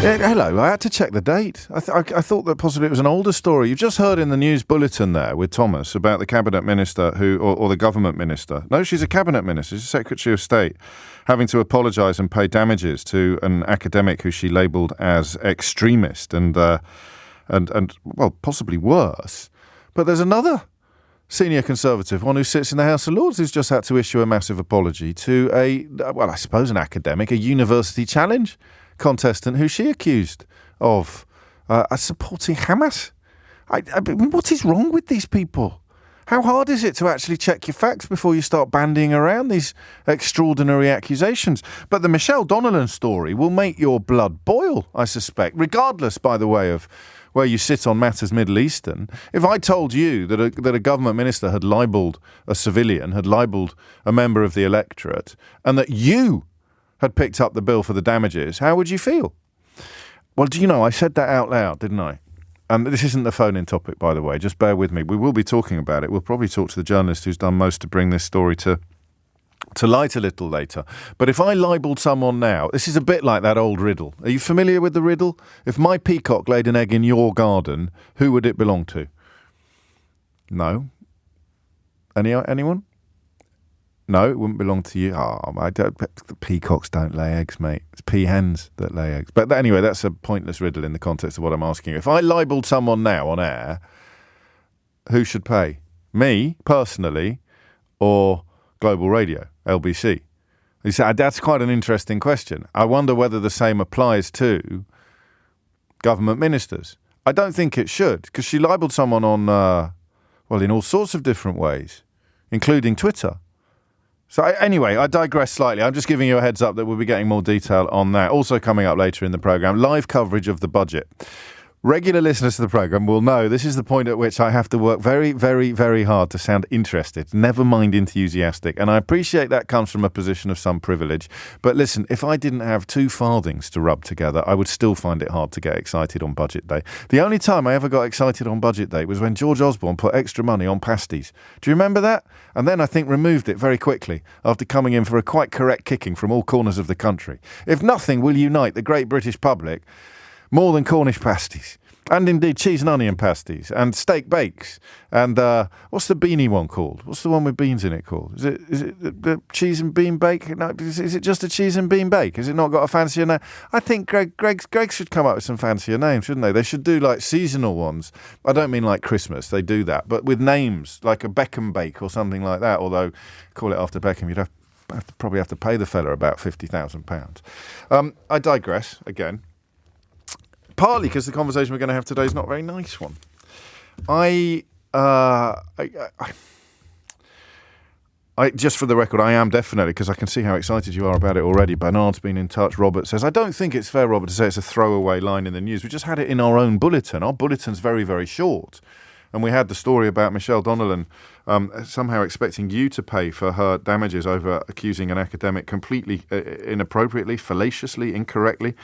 Yeah, hello, I had to check the date. I thought that possibly it was an older story. You've just heard in the news bulletin there with Thomas about the cabinet minister or the government minister. No, she's a cabinet minister. She's a Secretary of State having to apologise and pay damages to an academic who she labelled as extremist and well, possibly worse. But there's another senior Conservative, one who sits in the House of Lords, who's just had to issue a massive apology to I suppose an academic, a University Challenge contestant who she accused of supporting Hamas. I mean, what is wrong with these people? How hard is it to actually check your facts before you start bandying around these extraordinary accusations? But the Michelle Donnellan story will make your blood boil, I suspect, regardless, by the way, of where you sit on matters Middle Eastern. If I told you that a government minister had libelled a civilian, had libelled a member of the electorate, and that you had picked up the bill for the damages, how would you feel? Well, do you know, I said that out loud, didn't I? And this isn't the phone-in topic, by the way. Just bear with me. We will be talking about it. We'll probably talk to the journalist who's done most to bring this story to light a little later. But if I libelled someone now, this is a bit like that old riddle. Are you familiar with the riddle? If my peacock laid an egg in your garden, who would it belong to? No? Anyone? No, it wouldn't belong to you. The peacocks don't lay eggs, mate. It's peahens that lay eggs. But anyway, that's a pointless riddle in the context of what I'm asking you. If I libelled someone now on air, who should pay? Me, personally, or Global Radio, LBC? You say, that's quite an interesting question. I wonder whether the same applies to government ministers. I don't think it should, because she libelled someone on, in all sorts of different ways, including Twitter. So anyway, I digress slightly. I'm just giving you a heads up that we'll be getting more detail on that. Also coming up later in the programme, live coverage of the budget. Regular listeners to the programme will know this is the point at which I have to work very, very, very hard to sound interested, never mind enthusiastic. And I appreciate that comes from a position of some privilege. But listen, if I didn't have 2 farthings to rub together, I would still find it hard to get excited on budget day. The only time I ever got excited on budget day was when George Osborne put extra money on pasties. Do you remember that? And then I think removed it very quickly after coming in for a quite correct kicking from all corners of the country. If nothing will unite the great British public more than Cornish pasties, and indeed cheese and onion pasties, and steak bakes, and what's the beanie one called? What's the one with beans in it called? Is it the cheese and bean bake? No, is it just a cheese and bean bake? Has it not got a fancier name? I think Greg should come up with some fancier names, shouldn't they? They should do like seasonal ones. I don't mean like Christmas, they do that, but with names, like a Beckham bake or something like that, although call it after Beckham, you'd probably have to pay the fella about £50,000. I digress again. Partly because the conversation we're going to have today is not a very nice one. I just for the record, I am definitely, because I can see how excited you are about it already. Bernard's been in touch. Robert says, I don't think it's fair, Robert, to say it's a throwaway line in the news. We just had it in our own bulletin. Our bulletin's very, very short. And we had the story about Michelle Donnellan somehow expecting you to pay for her damages over accusing an academic completely inappropriately, fallaciously, incorrectly,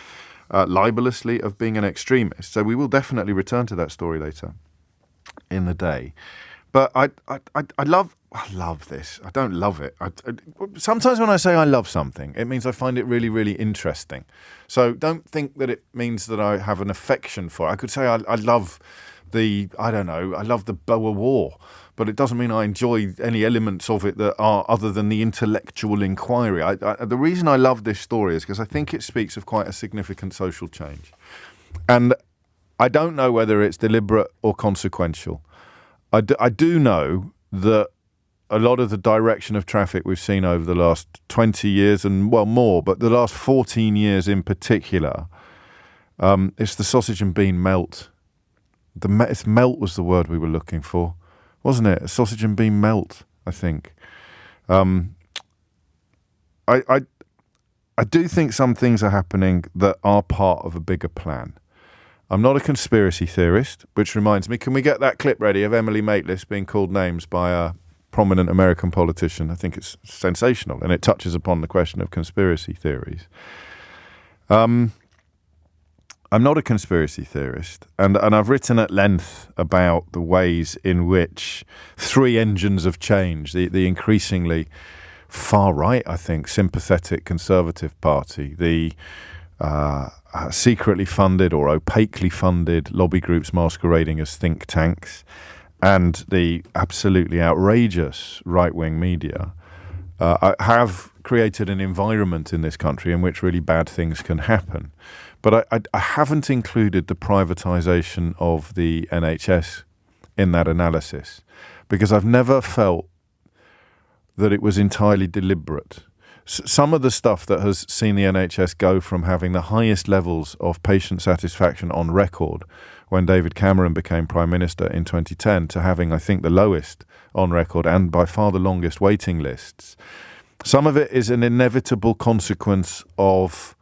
libelously of being an extremist. So we will definitely return to that story later in the day. But I love this. I don't love it. Sometimes when I say I love something, it means I find it really, really interesting. So don't think that it means that I have an affection for it. I could say I love I love the Boer War, but it doesn't mean I enjoy any elements of it that are other than the intellectual inquiry. The reason I love this story is because I think it speaks of quite a significant social change. And I don't know whether it's deliberate or consequential. I do know that a lot of the direction of traffic we've seen over the last 20 years and, well, more, but the last 14 years in particular, it's the sausage and bean melt. Melt was the word we were looking for, wasn't it? A sausage and bean melt, I think. I do think some things are happening that are part of a bigger plan. I'm not a conspiracy theorist, which reminds me, can we get that clip ready of Emily Maitlis being called names by a prominent American politician? I think it's sensational, and it touches upon the question of conspiracy theories. I'm not a conspiracy theorist, and I've written at length about the ways in which 3 engines of change, the increasingly far-right, I think, sympathetic Conservative Party, the secretly funded or opaquely funded lobby groups masquerading as think tanks, and the absolutely outrageous right-wing media have created an environment in this country in which really bad things can happen. But I haven't included the privatisation of the NHS in that analysis, because I've never felt that it was entirely deliberate. Some of the stuff that has seen the NHS go from having the highest levels of patient satisfaction on record when David Cameron became Prime Minister in 2010 to having, I think, the lowest on record and by far the longest waiting lists. Some of it is an inevitable consequence of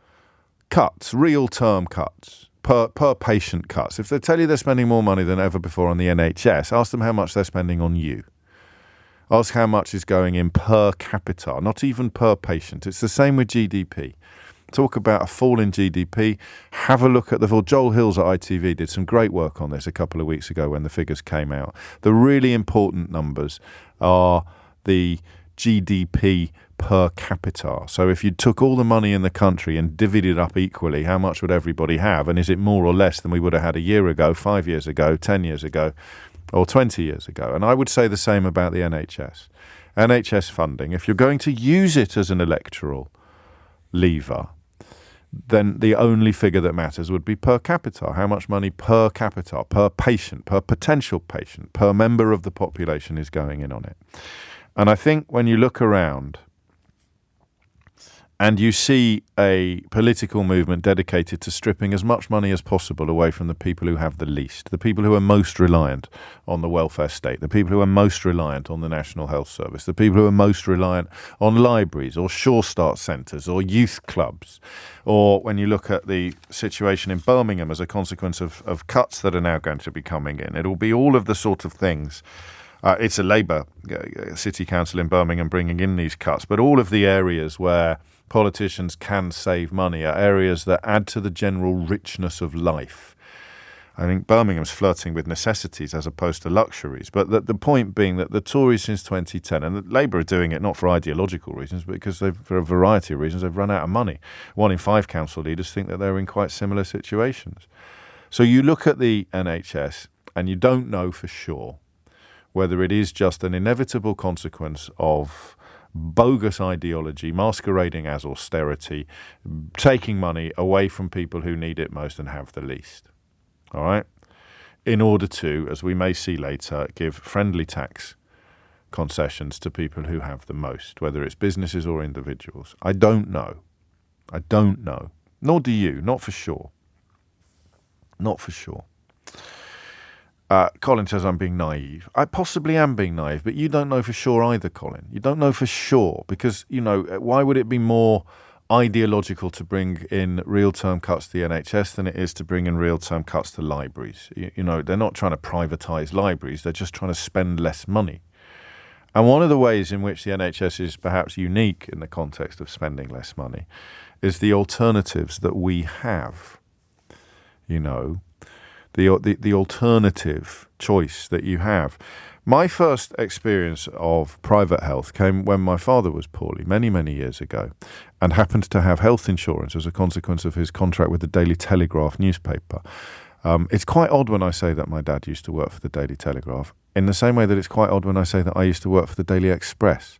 cuts, real-term cuts, per patient cuts. If they tell you they're spending more money than ever before on the NHS, ask them how much they're spending on you. Ask how much is going in per capita, not even per patient. It's the same with GDP. Talk about a fall in GDP. Have a look at the fall. Joel Hills at ITV did some great work on this a couple of weeks ago when the figures came out. The really important numbers are the GDP per capita. So if you took all the money in the country and divvied it up equally, how much would everybody have? And is it more or less than we would have had a year ago, 5 years ago, 10 years ago, or 20 years ago? And I would say the same about the NHS. NHS funding, if you're going to use it as an electoral lever, then the only figure that matters would be per capita. How much money per capita, per patient, per potential patient, per member of the population is going in on it. And I think when you look around and you see a political movement dedicated to stripping as much money as possible away from the people who have the least, the people who are most reliant on the welfare state, the people who are most reliant on the National Health Service, the people who are most reliant on libraries or Sure Start centres or youth clubs, or when you look at the situation in Birmingham as a consequence of cuts that are now going to be coming in, it will be all of the sort of things. It's a Labour city council in Birmingham bringing in these cuts, but all of the areas where politicians can save money are areas that add to the general richness of life. I think Birmingham's flirting with necessities as opposed to luxuries. But the point being that the Tories since 2010, and the Labour are doing it not for ideological reasons, but because for a variety of reasons, they've run out of money. 1 in 5 council leaders think that they're in quite similar situations. So you look at the NHS and you don't know for sure whether it is just an inevitable consequence of bogus ideology masquerading as austerity, taking money away from people who need it most and have the least. All right? In order to, as we may see later, give friendly tax concessions to people who have the most, whether it's businesses or individuals. I don't know. Nor do you. Not for sure. Colin says I'm being naive. I possibly am being naive, but you don't know for sure either, Colin. You don't know for sure because, why would it be more ideological to bring in real-term cuts to the NHS than it is to bring in real-term cuts to libraries? They're not trying to privatise libraries. They're just trying to spend less money. And one of the ways in which the NHS is perhaps unique in the context of spending less money is the alternatives that we have. The alternative choice that you have. My first experience of private health came when my father was poorly many, many years ago and happened to have health insurance as a consequence of his contract with the Daily Telegraph newspaper. It's quite odd when I say that my dad used to work for the Daily Telegraph, in the same way that it's quite odd when I say that I used to work for the Daily Express.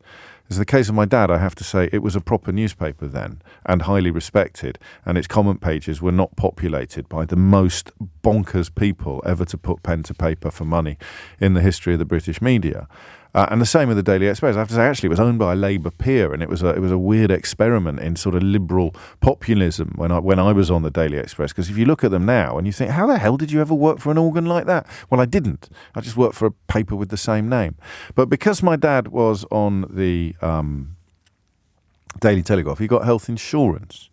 As the case of my dad, I have to say it was a proper newspaper then and highly respected, and its comment pages were not populated by the most bonkers people ever to put pen to paper for money in the history of the British media. And the same with the Daily Express. I have to say, actually, it was owned by a Labour peer, and it was a weird experiment in sort of liberal populism when I was on the Daily Express. Because if you look at them now and you think, how the hell did you ever work for an organ like that? Well, I didn't. I just worked for a paper with the same name. But because my dad was on the Daily Telegraph, he got health insurance.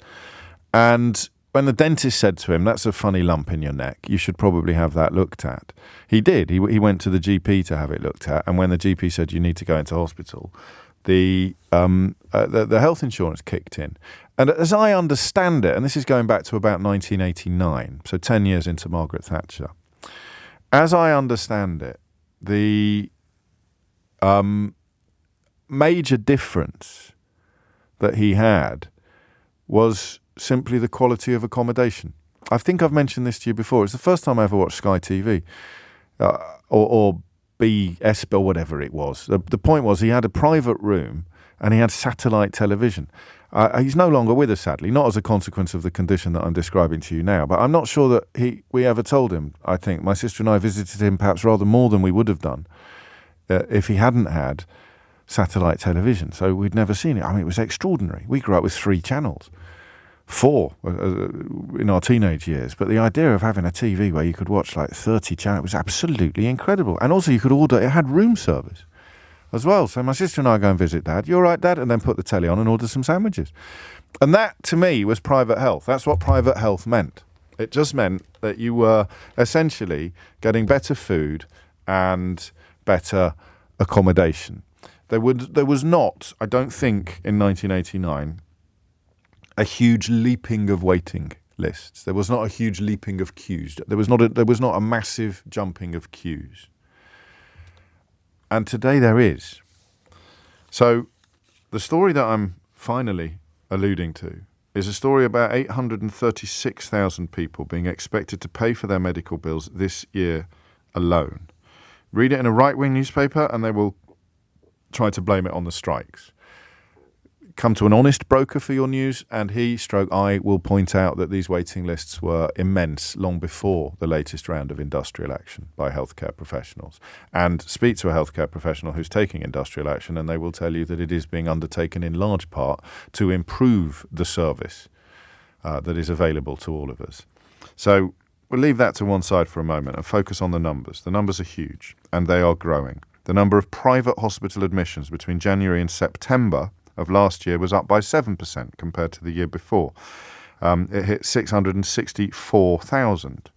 And when the dentist said to him, that's a funny lump in your neck, you should probably have that looked at, he did. He went to the GP to have it looked at, and when the GP said you need to go into hospital, the health insurance kicked in. And as I understand it, and this is going back to about 1989, so 10 years into Margaret Thatcher, as I understand it, the major difference that he had was simply the quality of accommodation. I think I've mentioned this to you before. It's the first time I ever watched Sky TV or BS or whatever it was. The point was he had a private room and he had satellite television. He's no longer with us, sadly, not as a consequence of the condition that I'm describing to you now, but I'm not sure that we ever told him. I think my sister and I visited him perhaps rather more than we would have done if he hadn't had satellite television. So we'd never seen it. I mean, it was extraordinary. We grew up with 3 channels. 4 in our teenage years, but the idea of having a TV where you could watch like 30 channels was absolutely incredible. And also you could order, it had room service as well. So my sister and I go and visit Dad. You all right, Dad? And then put the telly on and order some sandwiches. And that to me was private health. That's what private health meant. It just meant that you were essentially getting better food and better accommodation. There was not, I don't think, in 1989, a huge leaping of waiting lists. There was not a huge leaping of queues. There was not a massive jumping of queues. And today there is. So the story that I'm finally alluding to is a story about 836,000 people being expected to pay for their medical bills this year alone. Read it in a right-wing newspaper and they will try to blame it on the strikes. Come to an honest broker for your news, and I will point out that these waiting lists were immense long before the latest round of industrial action by healthcare professionals. And speak to a healthcare professional who's taking industrial action, and they will tell you that it is being undertaken in large part to improve the service that is available to all of us. So we'll leave that to one side for a moment and focus on the numbers. The numbers are huge, and they are growing. The number of private hospital admissions between January and September of last year was up by 7% compared to the year before. It hit 664,000.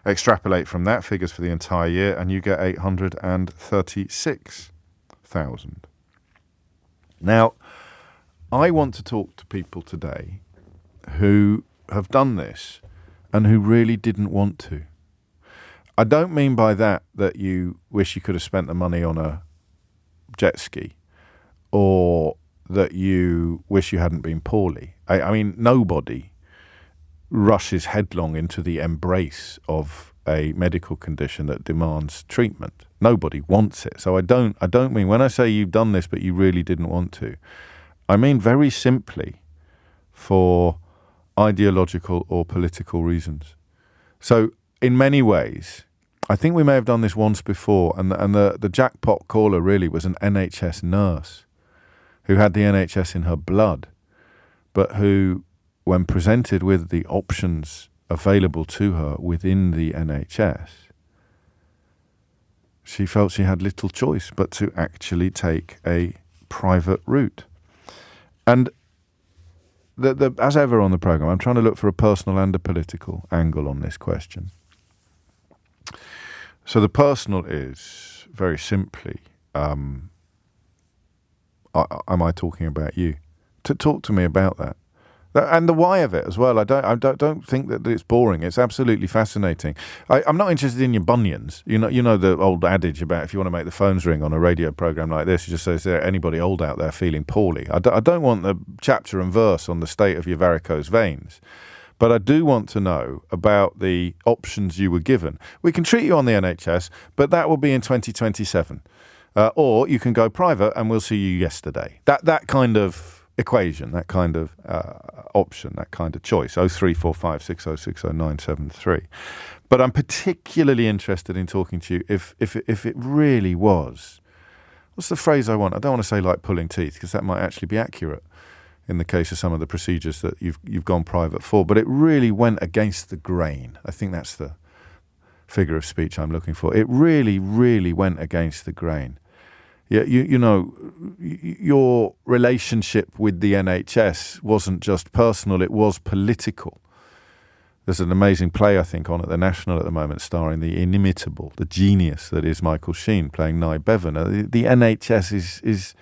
Extrapolate from that figures for the entire year and you get 836,000. Now, I want to talk to people today who have done this and who really didn't want to. I don't mean by that you wish you could have spent the money on a jet ski or that you wish you hadn't been poorly. I mean, nobody rushes headlong into the embrace of a medical condition that demands treatment. Nobody wants it. So I don't mean when I say you've done this but you really didn't want to, I mean very simply for ideological or political reasons. So in many ways, I think we may have done this once before, and the jackpot caller really was an NHS nurse who had the NHS in her blood, but who, when presented with the options available to her within the NHS, she felt she had little choice but to actually take a private route. And as ever on the programme, I'm trying to look for a personal and a political angle on this question. So the personal is, very simply, am I talking about you? To talk to me about that. And the why of it as well. I don't think that it's boring. It's absolutely fascinating. I'm not interested in your bunions. You know the old adage about if you want to make the phones ring on a radio program like this, you just say, is there anybody old out there feeling poorly? I don't want the chapter and verse on the state of your varicose veins. But I do want to know about the options you were given. We can treat you on the NHS, but that will be in 2027. Or you can go private and we'll see you yesterday. That kind of equation, that kind of option, that kind of choice. 0345 6060 973. But I'm particularly interested in talking to you if it really was. What's the phrase I want? I don't want to say like pulling teeth, because that might actually be accurate in the case of some of the procedures that you've gone private for. But it really went against the grain. I think that's the figure of speech I'm looking for. It really, really went against the grain. Yeah, you know, your relationship with the NHS wasn't just personal, it was political. There's an amazing play, I think, on at the National at the moment, starring the inimitable, the genius that is Michael Sheen, playing Nye Bevan. The NHS is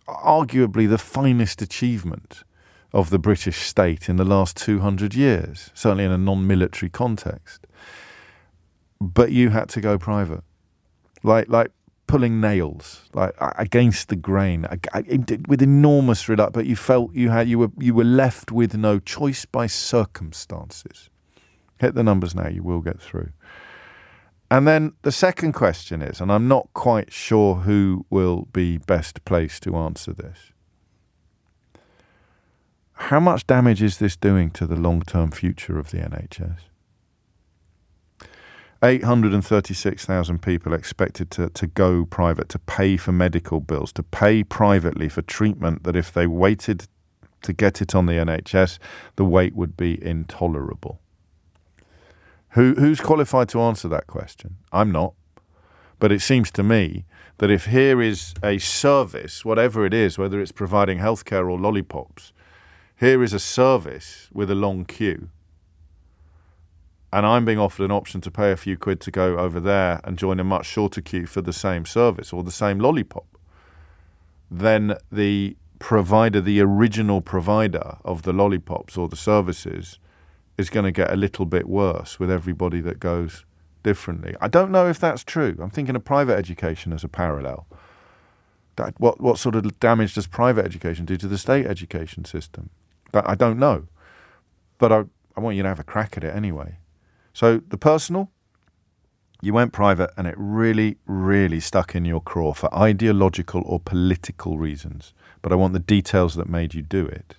arguably the finest achievement of the British state in the last 200 years, certainly in a non-military context. But you had to go private. Like pulling nails, like against the grain, with enormous reluctance. But you felt you were left with no choice by circumstances. Hit the numbers now. You will get through. And then the second question is, and I'm not quite sure who will be best placed to answer this. How much damage is this doing to the long-term future of the NHS? 836,000 people expected to go private, to pay for medical bills, to pay privately for treatment that if they waited to get it on the NHS, the wait would be intolerable. Who's qualified to answer that question? I'm not. But it seems to me that if here is a service, whatever it is, whether it's providing healthcare or lollipops, here is a service with a long queue, and I'm being offered an option to pay a few quid to go over there and join a much shorter queue for the same service or the same lollipop, then the provider, the original provider of the lollipops or the services, is going to get a little bit worse with everybody that goes differently. I don't know if that's true. I'm thinking of private education as a parallel. What sort of damage does private education do to the state education system? I don't know. But I want you to have a crack at it anyway. So the personal, you went private and it really, really stuck in your craw for ideological or political reasons. But I want the details that made you do it.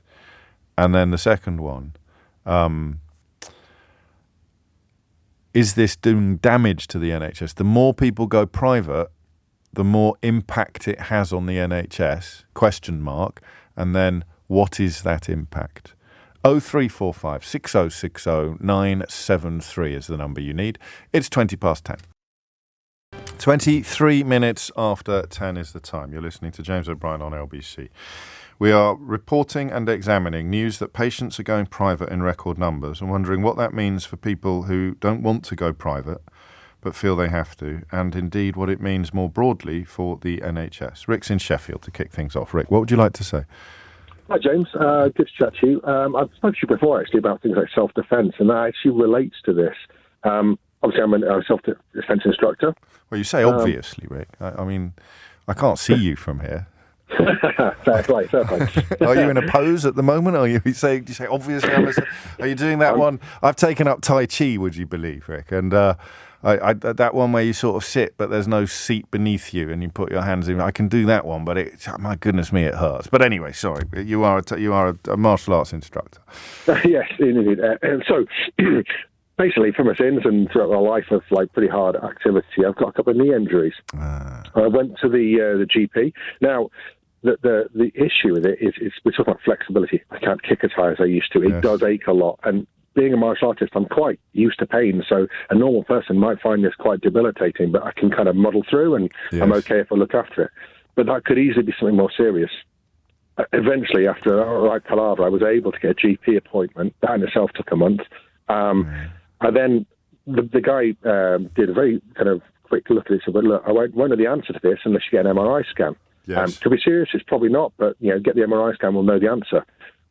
And then the second one, is this doing damage to the NHS? The more people go private, the more impact it has on the NHS, ? And then what is that impact? 0345 6060 973 is the number you need. It's 20 past 10. 23 minutes after 10 is the time. You're listening to James O'Brien on LBC. We are reporting and examining news that patients are going private in record numbers and wondering what that means for people who don't want to go private but feel they have to, and indeed what it means more broadly for the NHS. Rick's in Sheffield to kick things off. Rick, what would you like to say? Hi, James. Good to chat to you. I've spoken to you before, actually, about things like self-defence, and that actually relates to this. Obviously, I'm a self-defence instructor. Well, you say obviously, Rick. I mean, I can't see you from here. Fair play. Are you in a pose at the moment? Do you say obviously? Are you doing that one? I've taken up Tai Chi, would you believe, Rick? And I that one where you sort of sit, but there's no seat beneath you, and you put your hands in. I can do that one, but my goodness me, it hurts. But anyway, sorry, you are a martial arts instructor. Yes, indeed. So. Basically, from my sins and throughout my life of pretty hard activity, I've got a couple of knee injuries. I went to the GP. Now, the issue with it is we're talking about flexibility. I can't kick as high as I used to. It does ache a lot. And being a martial artist, I'm quite used to pain. So a normal person might find this quite debilitating, but I can kind of muddle through and I'm okay if I look after it. But that could easily be something more serious. Eventually, after a right palaver, I was able to get a GP appointment. That in itself took a month. And then the guy did a very kind of quick look at it and said, well, look, I won't know the answer to this unless you get an MRI scan. Yes. To be serious, it's probably not, but get the MRI scan, we'll know the answer.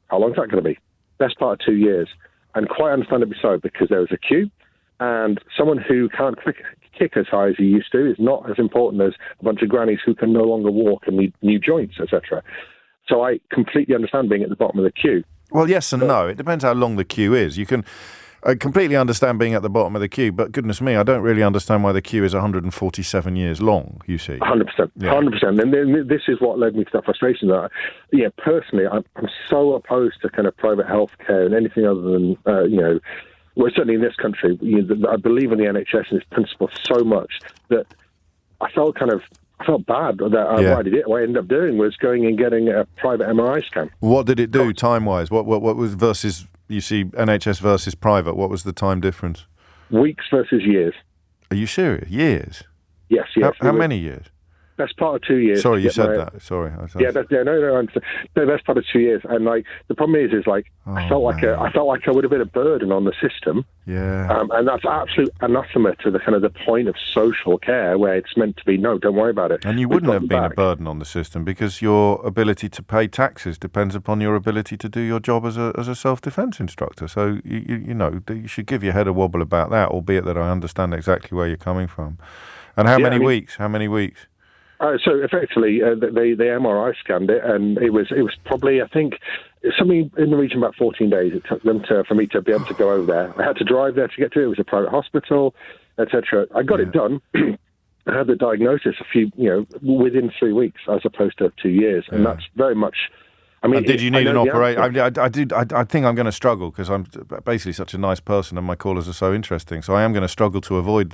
How long is that going to be? Best part of 2 years. And quite understandably so, because there was a queue, and someone who can't kick as high as he used to is not as important as a bunch of grannies who can no longer walk and need new joints, etc. So I completely understand being at the bottom of the queue. Well, yes and no. It depends how long the queue is. I completely understand being at the bottom of the queue, but goodness me, I don't really understand why the queue is 147 years long, you see. 100%. Yeah. 100%. And then this is what led me to that frustration. That, personally, I'm so opposed to kind of private healthcare and anything other than, well, certainly in this country, I believe in the NHS and its principles so much that I felt bad that what I did. What I ended up doing was going and getting a private MRI scan. What did it do time-wise? What was versus... You see, NHS versus private, what was the time difference? Weeks versus years. Are you serious? Years? Yes. How many years? Best part of 2 years. Sorry, you said that. Sorry. No, best part of 2 years. And the problem is I felt like I would have been a burden on the system. Yeah. And that's absolute anathema to the kind of the point of social care where it's meant to be. No, don't worry about it. And you wouldn't have been a burden on the system because your ability to pay taxes depends upon your ability to do your job as a self-defence instructor. So you should give your head a wobble about that, albeit that I understand exactly where you're coming from. And how many weeks? So effectively, they MRI scanned it, and it was probably, I think, something in the region about 14 days. It took them for me to be able to go over there. I had to drive there to get to it. It was a private hospital, etc. I got it done. I had the diagnosis within 3 weeks, as opposed to 2 years, and that's very much. I mean, did you need an operation? I think I'm going to struggle because I'm basically such a nice person and my callers are so interesting. So I am going to struggle to avoid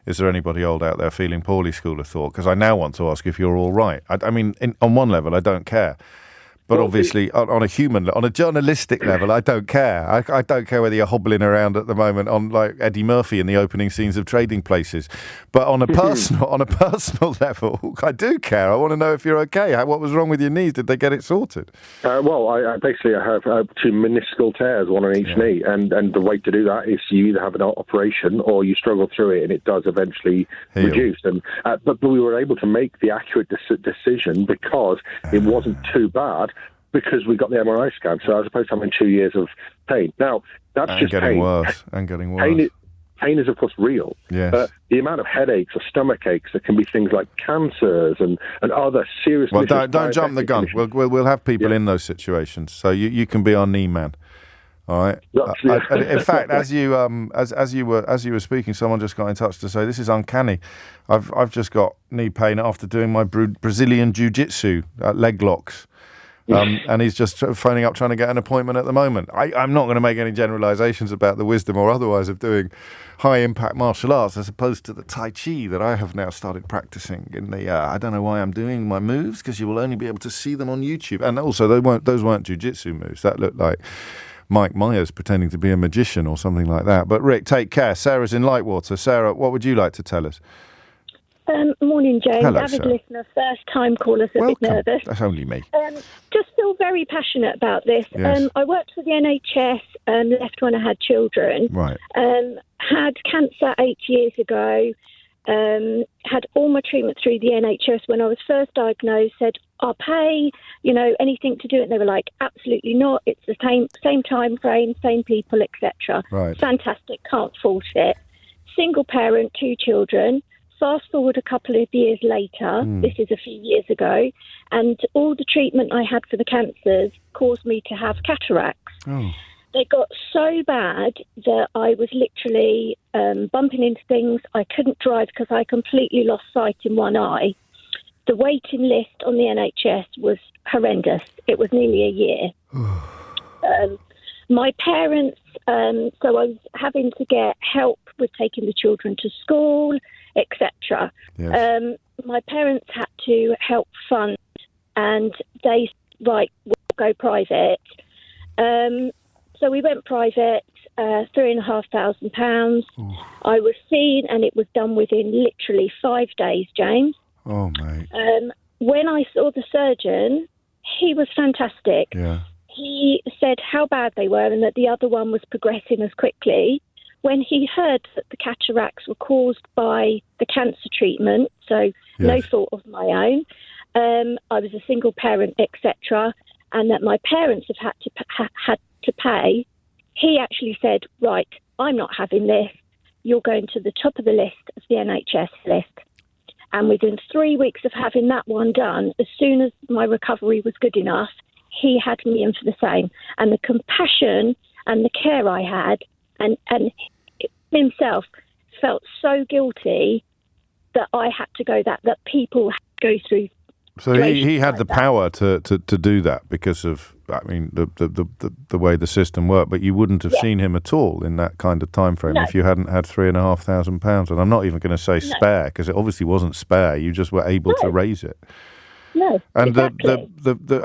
is there anybody old out there feeling poorly school of thought? Because I now want to ask if you're all right. I mean, on one level, I don't care. But obviously, on a journalistic level, I don't care. I don't care whether you're hobbling around at the moment on like Eddie Murphy in the opening scenes of Trading Places. But on a personal level, I do care. I want to know if you're okay. What was wrong with your knees? Did they get it sorted? I basically have 2 meniscal tears, one on each knee, and the way to do that is you either have an operation or you struggle through it, and it does eventually reduce. And but we were able to make the accurate decision because it wasn't too bad. Because we got the MRI scan, so as opposed to having 2 years of pain. Now, that's just pain. And getting worse. Pain is, of course, real. Yes. But the amount of headaches or stomach aches, there can be things like cancers and other serious... Well, don't jump the gun. We'll have people in those situations, so you can be our knee man. All right. In fact, as you were speaking, someone just got in touch to say this is uncanny. I've just got knee pain after doing my Brazilian jiu-jitsu leg locks. And he's just phoning up trying to get an appointment at the moment. I'm not going to make any generalizations about the wisdom or otherwise of doing high-impact martial arts as opposed to the Tai Chi that I have now started practicing. I don't know why I'm doing my moves because you will only be able to see them on YouTube. And also, those weren't jiu-jitsu moves. That looked like Mike Myers pretending to be a magician or something like that. But Rick, take care. Sarah's in Lightwater. Sarah, what would you like to tell us? Morning, James. Hello, Avid Sarah. listener, first-time caller, so a bit nervous. That's only me. Just feel very passionate about this. Yes. I worked for the NHS, left when I had children. Right. Had cancer 8 years ago. Had all my treatment through the NHS. When I was first diagnosed, said, I'll pay, anything to do it. And they were like, absolutely not. It's the same time frame, same people, etc. Right. Fantastic. Can't fault it. Single parent, 2 children. Fast forward a couple of years later, this is a few years ago, and all the treatment I had for the cancers caused me to have cataracts. Oh. They got so bad that I was literally bumping into things. I couldn't drive because I completely lost sight in one eye. The waiting list on the NHS was horrendous. It was nearly a year. My parents, so I was having to get help with taking the children to school, etc. Yes. My parents had to help fund, and they we'll go private. So we went private, £3,500. I was seen, and it was done within literally 5 days, James. Oh, mate. When I saw the surgeon, he was fantastic. Yeah. He said how bad they were and that the other one was progressing as quickly. When he heard that the cataracts were caused by the cancer treatment, so no fault of my own, I was a single parent, etc., and that my parents have had to pay, he actually said, right, I'm not having this. You're going to the top of the list of the NHS list. And within 3 weeks of having that one done, as soon as my recovery was good enough, he had me in for the same. And the compassion and the care I had, and himself felt so guilty that I had to go that people go through. So he had the power to do that because of, the way the system worked, but you wouldn't have seen him at all in that kind of time frame if you hadn't had £3,500. And I'm not even going to say spare, because it obviously wasn't spare. You just were able to raise it. No, and exactly.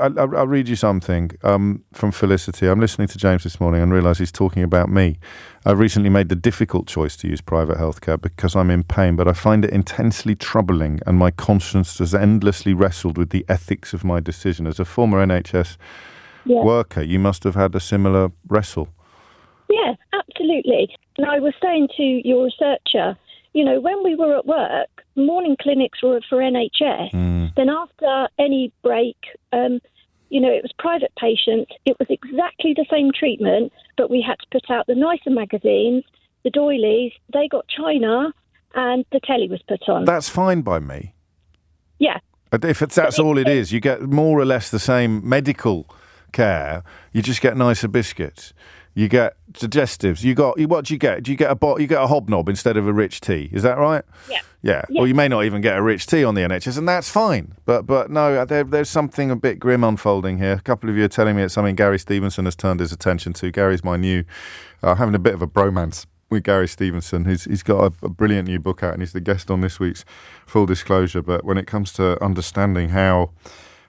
I'll read you something from Felicity. I'm listening to James this morning and realise he's talking about me. I've recently made the difficult choice to use private healthcare because I'm in pain, but I find it intensely troubling, and my conscience has endlessly wrestled with the ethics of my decision. As a former NHS worker, you must have had a similar wrestle. Yeah, absolutely. And I was saying to your researcher, when we were at work, morning clinics were for NHS. Then after any break, it was private patients. It was exactly the same treatment, but we had to put out the nicer magazines, the doilies. They got china, and the telly was put on. That's fine by me. Yeah. If that's all it is, you get more or less the same medical care. You just get nicer biscuits. You get digestives. What do you get? Do you get a hobnob instead of a rich tea? Is that right? Yeah. Yeah. Well, you may not even get a rich tea on the NHS, and that's fine. But no, there's something a bit grim unfolding here. A couple of you are telling me it's something Gary Stevenson has turned his attention to. Gary's my new, having a bit of a bromance with Gary Stevenson. He's got a brilliant new book out, and he's the guest on this week's Full Disclosure. But when it comes to understanding how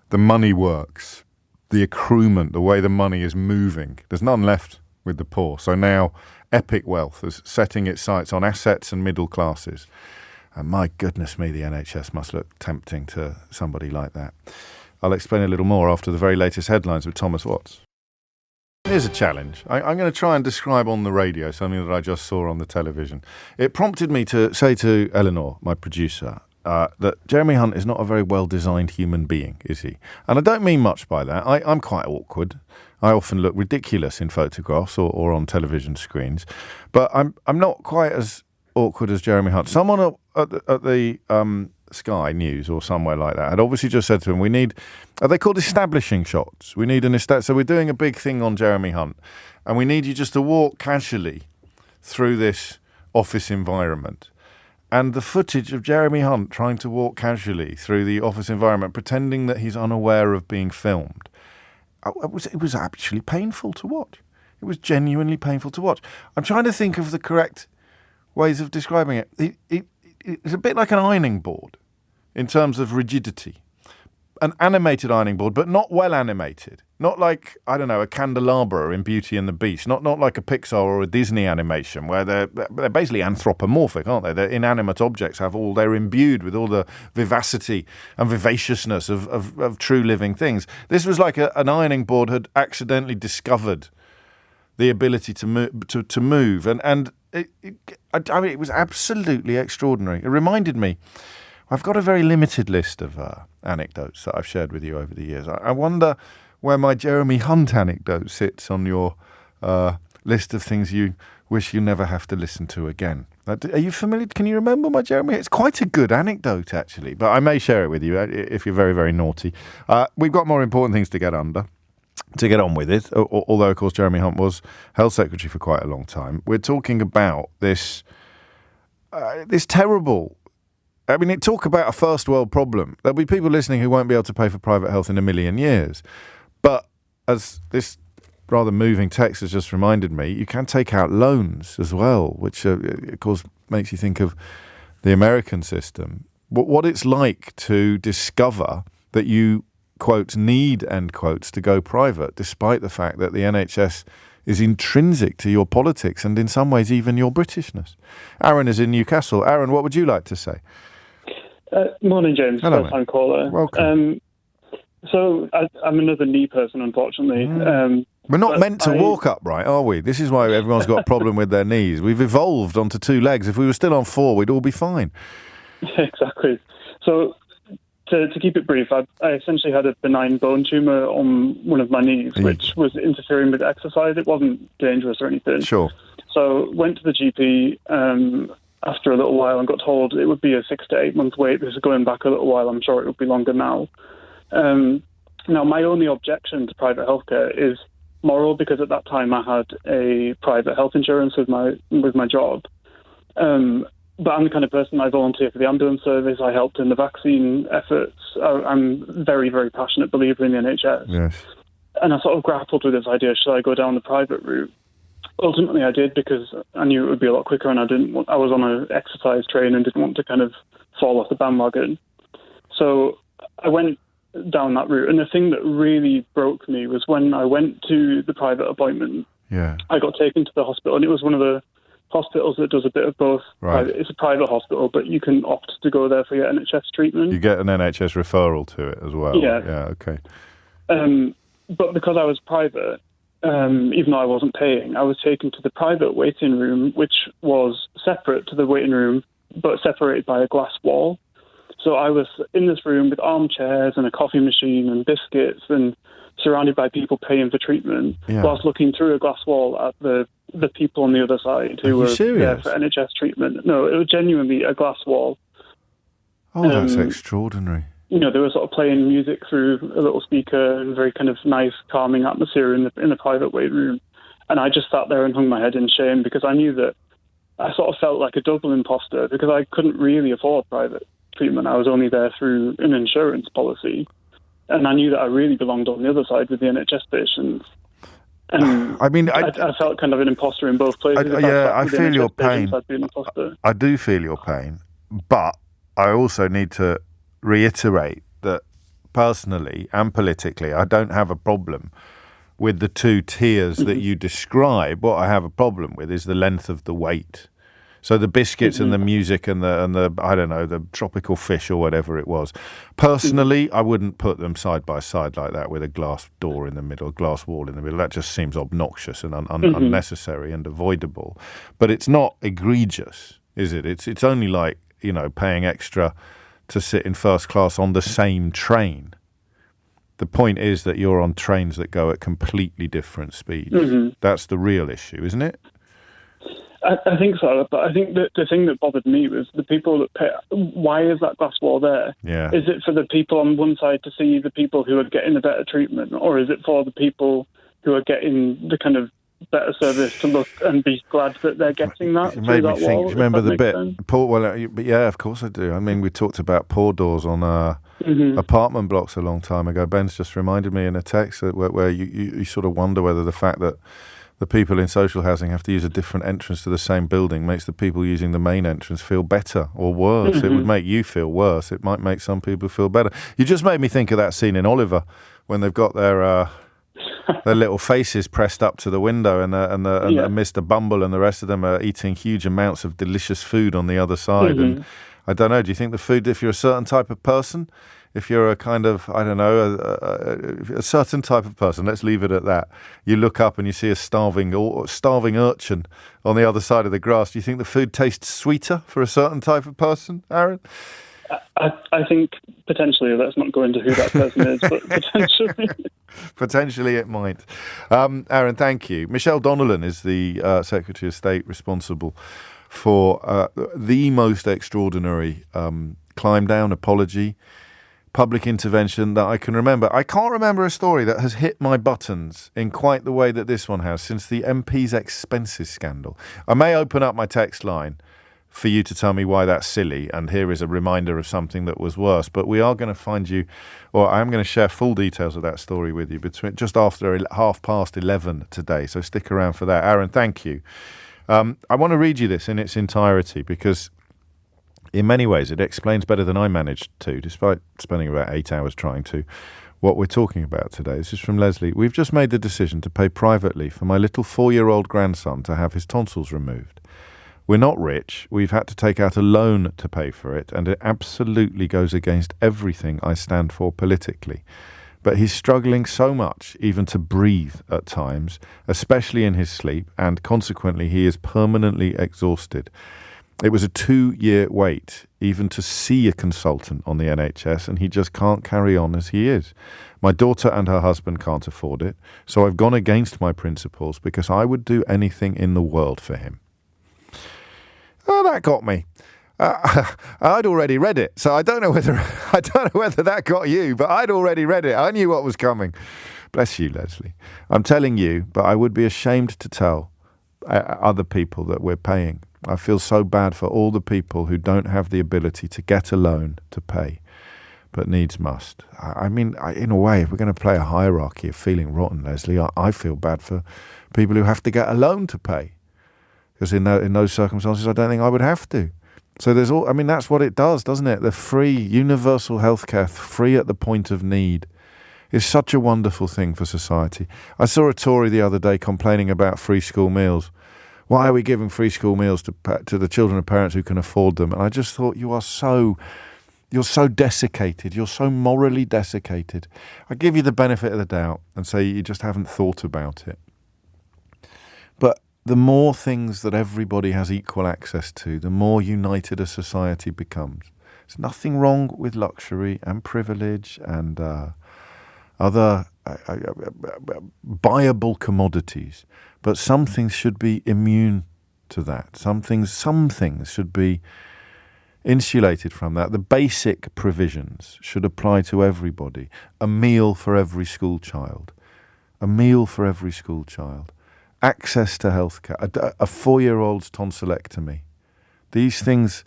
the money works, the accruement, the way the money is moving, there's none left with the poor. So now Epic Wealth is setting its sights on assets and middle classes. And my goodness me, the NHS must look tempting to somebody like that. I'll explain a little more after the very latest headlines with Thomas Watts. Here's a challenge. I'm going to try and describe on the radio something that I just saw on the television. It prompted me to say to Eleanor, my producer, that Jeremy Hunt is not a very well-designed human being, is he? And I don't mean much by that. I'm quite awkward. I often look ridiculous in photographs or on television screens. But I'm not quite as awkward as Jeremy Hunt. Someone at the Sky News or somewhere like that had obviously just said to him, are they called establishing shots? We need so we're doing a big thing on Jeremy Hunt, and we need you just to walk casually through this office environment. And the footage of Jeremy Hunt trying to walk casually through the office environment, pretending that he's unaware of being filmed, it was actually painful to watch. It was genuinely painful to watch. I'm trying to think of the correct ways of describing it. It's a bit like an ironing board in terms of rigidity. An animated ironing board, but not well animated. Not like, I don't know, a candelabra in Beauty and the Beast. Not like a Pixar or a Disney animation where they're basically anthropomorphic, aren't they? They're inanimate objects, they're imbued with all the vivacity and vivaciousness of true living things. This was like an ironing board had accidentally discovered the ability to move. And it was absolutely extraordinary. It reminded me, I've got a very limited list of anecdotes that I've shared with you over the years. I wonder where my Jeremy Hunt anecdote sits on your list of things you wish you never have to listen to again. Are you familiar? Can you remember my Jeremy? It's quite a good anecdote, actually, but I may share it with you if you're very, very naughty. We've got more important things to get on with it, although, of course, Jeremy Hunt was Health Secretary for quite a long time. We're talking about this terrible... talk about a first world problem. There'll be people listening who won't be able to pay for private health in a million years. But as this rather moving text has just reminded me, you can take out loans as well, which, of course, makes you think of the American system. What it's like to discover that you, quote, need, end quotes, to go private, despite the fact that the NHS is intrinsic to your politics and in some ways even your Britishness. Aaron is in Newcastle. Aaron, what would you like to say? Morning, James. Hello, first-time caller. Welcome. So I'm another knee person, unfortunately. We're not meant to walk upright, are we? This is why everyone's got a problem with their knees. We've evolved onto two legs. If we were still on four, we'd all be fine. Exactly. So to keep it brief, I essentially had a benign bone tumour on one of my knees, which was interfering with exercise. It wasn't dangerous or anything. Sure. So went to the GP after a little while and got told it would be a 6 to 8 month wait. This is going back a little while. I'm sure it will be longer now. Now, my only objection to private healthcare is moral, because at that time I had a private health insurance with my job. But I'm the kind of person, I volunteer for the ambulance service. I helped in the vaccine efforts. I'm very, very passionate believer in the NHS. Yes. And I sort of grappled with this idea, should I go down the private route? Ultimately, I did, because I knew it would be a lot quicker, and I was on an exercise train and didn't want to kind of fall off the bandwagon. So I went down that route. And the thing that really broke me was when I went to the private appointment, I got taken to the hospital, and it was one of the hospitals that does a bit of both. Right. It's a private hospital, but you can opt to go there for your NHS treatment. You get an NHS referral to it as well. Yeah. Yeah, okay. But because I was private, even though I wasn't paying, I was taken to the private waiting room, which was separate to the waiting room, but separated by a glass wall. So I was in this room with armchairs and a coffee machine and biscuits and surrounded by people paying for treatment, whilst looking through a glass wall at the people on the other side who were there for NHS treatment. No, it was genuinely a glass wall. Oh, that's extraordinary. they were sort of playing music through a little speaker and very kind of nice, calming atmosphere in the private weight room. And I just sat there and hung my head in shame because I knew that I sort of felt like a double imposter because I couldn't really afford private treatment. I was only there through an insurance policy. And I knew that I really belonged on the other side with the NHS patients. And I felt kind of an imposter in both places. I feel your pain. I'd be an imposter. I do feel your pain, but I also need to reiterate that personally and politically, I don't have a problem with the two tiers that you describe. What I have a problem with is the length of the wait. So the biscuits and the music and the I don't know, the tropical fish or whatever it was. Personally, I wouldn't put them side by side like that with a glass door in the middle, glass wall in the middle. That just seems obnoxious and unnecessary and avoidable. But it's not egregious, is it? It's only like, paying extra to sit in first class on the same train. The point is that you're on trains that go at completely different speeds. That's the real issue, isn't it? I think so, but I think that the thing that bothered me was the people that pay. Why is that glass wall there? Yeah. Is it for the people on one side to see the people who are getting the better treatment, or is it for the people who are getting the kind of better service to look and be glad that they're getting that? It made me think. Wall, remember the bit? Sense? But yeah, of course I do. I mean, we talked about pour doors on apartment blocks a long time ago. Ben's just reminded me in a text where you sort of wonder whether the fact that the people in social housing have to use a different entrance to the same building makes the people using the main entrance feel better or worse. It would make you feel worse. It might make some people feel better. You just made me think of that scene in Oliver when they've got their little faces pressed up to the window and Mr. Bumble and the rest of them are eating huge amounts of delicious food on the other side. And I don't know, do you think the food, if you're a certain type of person, if you're a kind of, I don't know, a certain type of person, let's leave it at that. You look up and you see a starving urchin on the other side of the grass. Do you think the food tastes sweeter for a certain type of person, Aaron? I think potentially, let's not go into who that person is, but potentially. Potentially it might. Aaron, thank you. Michelle Donnellan is the Secretary of State responsible for the most extraordinary climb down apology public intervention that I can remember. I can't remember a story that has hit my buttons in quite the way that this one has since the MP's expenses scandal. I may open up my text line for you to tell me why that's silly, and here is a reminder of something that was worse. But we are going to find you, or I am going to share full details of that story with you between just after 11:30 today. So stick around for that. Aaron, thank you. I want to read you this in its entirety because in many ways it explains better than I managed to, despite spending about 8 hours trying to, what we're talking about today. This is from Leslie. We've just made the decision to pay privately for my little 4-year-old grandson to have his tonsils removed. We're not rich. We've had to take out a loan to pay for it, and it absolutely goes against everything I stand for politically. But he's struggling so much, even to breathe at times, especially in his sleep, and consequently he is permanently exhausted. It was a 2-year wait, even to see a consultant on the NHS, and he just can't carry on as he is. My daughter and her husband can't afford it, so I've gone against my principles because I would do anything in the world for him. Oh, that got me. I'd already read it, so I don't know whether that got you, but I'd already read it. I knew what was coming. Bless you, Leslie. I'm telling you, but I would be ashamed to tell other people that we're paying. I feel so bad for all the people who don't have the ability to get a loan to pay, but needs must. I mean, in a way, if we're going to play a hierarchy of feeling rotten, Leslie, I feel bad for people who have to get a loan to pay. Because in those circumstances, I don't think I would have to. So that's what it does, doesn't it? The free, universal healthcare, free at the point of need, is such a wonderful thing for society. I saw a Tory the other day complaining about free school meals. Why are we giving free school meals to the children of parents who can afford them? And I just thought, you're so desiccated. You're so morally desiccated. I give you the benefit of the doubt and say you just haven't thought about it. But the more things that everybody has equal access to, the more united a society becomes. There's nothing wrong with luxury and privilege and other buyable commodities, but some things should be immune to that. Some things should be insulated from that. The basic provisions should apply to everybody. A meal for every school child. A meal for every school child. Access to healthcare. A 4-year-old's tonsillectomy. These things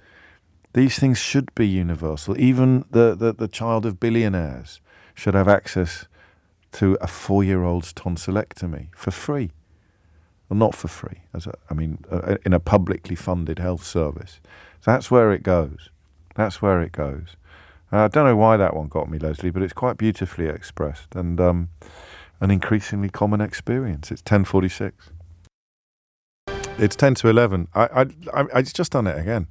should be universal. Even the child of billionaires should have access to a 4-year-old's tonsillectomy for free. Well, not for free, in a publicly funded health service. That's where it goes. That's where it goes. I don't know why that one got me, Leslie, but it's quite beautifully expressed and an increasingly common experience. It's 10:46. It's 10 to 11. I've just done it again.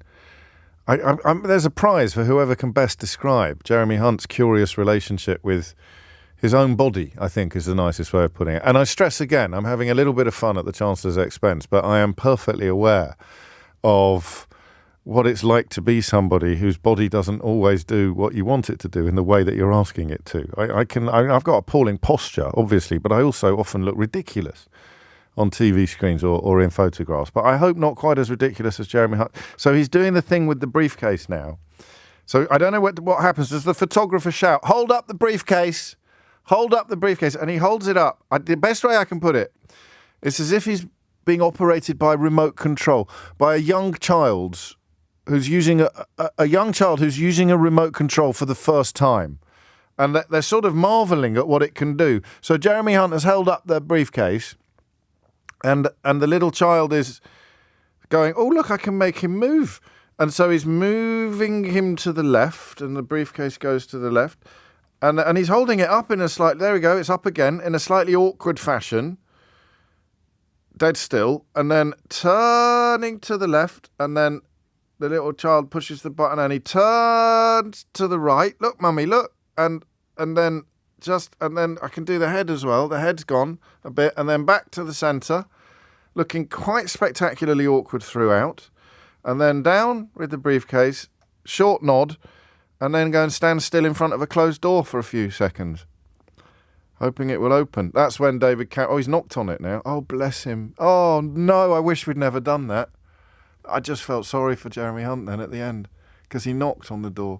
There's a prize for whoever can best describe Jeremy Hunt's curious relationship with his own body, I think, is the nicest way of putting it. And I stress again, I'm having a little bit of fun at the Chancellor's expense, but I am perfectly aware of what it's like to be somebody whose body doesn't always do what you want it to do in the way that you're asking it to. I've got appalling posture, obviously, but I also often look ridiculous on TV screens or in photographs. But I hope not quite as ridiculous as Jeremy Hunt. So he's doing the thing with the briefcase now. So I don't know what happens. Does the photographer shout, "Hold up the briefcase"? Hold up the briefcase, and he holds it up. The best way I can put it, it's as if he's being operated by remote control, by a young child who's using a remote control for the first time, and they're sort of marvelling at what it can do. So Jeremy Hunt has held up the briefcase, and the little child is going, "Oh look, I can make him move," and so he's moving him to the left, and the briefcase goes to the left. And he's holding it up there we go, it's up again, in a slightly awkward fashion, dead still, and then turning to the left, and then the little child pushes the button and he turns to the right. Look, mummy, look. And then I can do the head as well. The head's gone a bit, and then back to the centre, looking quite spectacularly awkward throughout. And then down with the briefcase, short nod, and then go and stand still in front of a closed door for a few seconds, hoping it will open. That's when David he's knocked on it now. Oh, bless him. Oh, no, I wish we'd never done that. I just felt sorry for Jeremy Hunt then at the end, because he knocked on the door.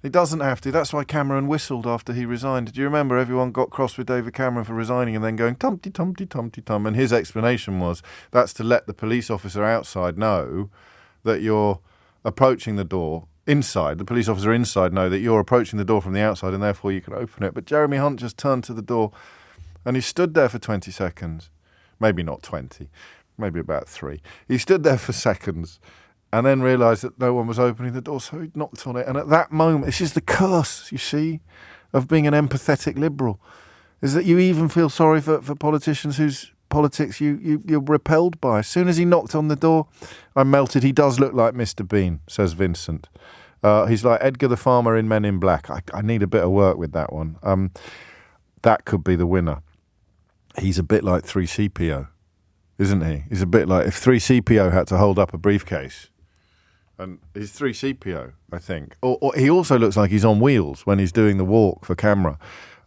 He doesn't have to. That's why Cameron whistled after he resigned. Do you remember everyone got cross with David Cameron for resigning and then going, "Tumty, tumty, tumty, tum," and his explanation was, that's to let the police officer outside know that you're approaching the door inside, the police officer inside know that you're approaching the door from the outside and therefore you can open it. But Jeremy Hunt just turned to the door and he stood there for 20 seconds. Maybe not 20, maybe about 3. He stood there for seconds and then realised that no one was opening the door, so he knocked on it. And at that moment, this is the curse, you see, of being an empathetic liberal, is that you even feel sorry for politicians whose politics you're repelled by. As soon as he knocked on the door, I melted. He does look like Mr. Bean, says Vincent. He's like Edgar the Farmer in Men in Black. I need a bit of work with that one. That could be the winner. He's a bit like 3CPO, isn't he? He's a bit like if 3CPO had to hold up a briefcase. And he's 3CPO, I think. Or he also looks like he's on wheels when he's doing the walk for camera.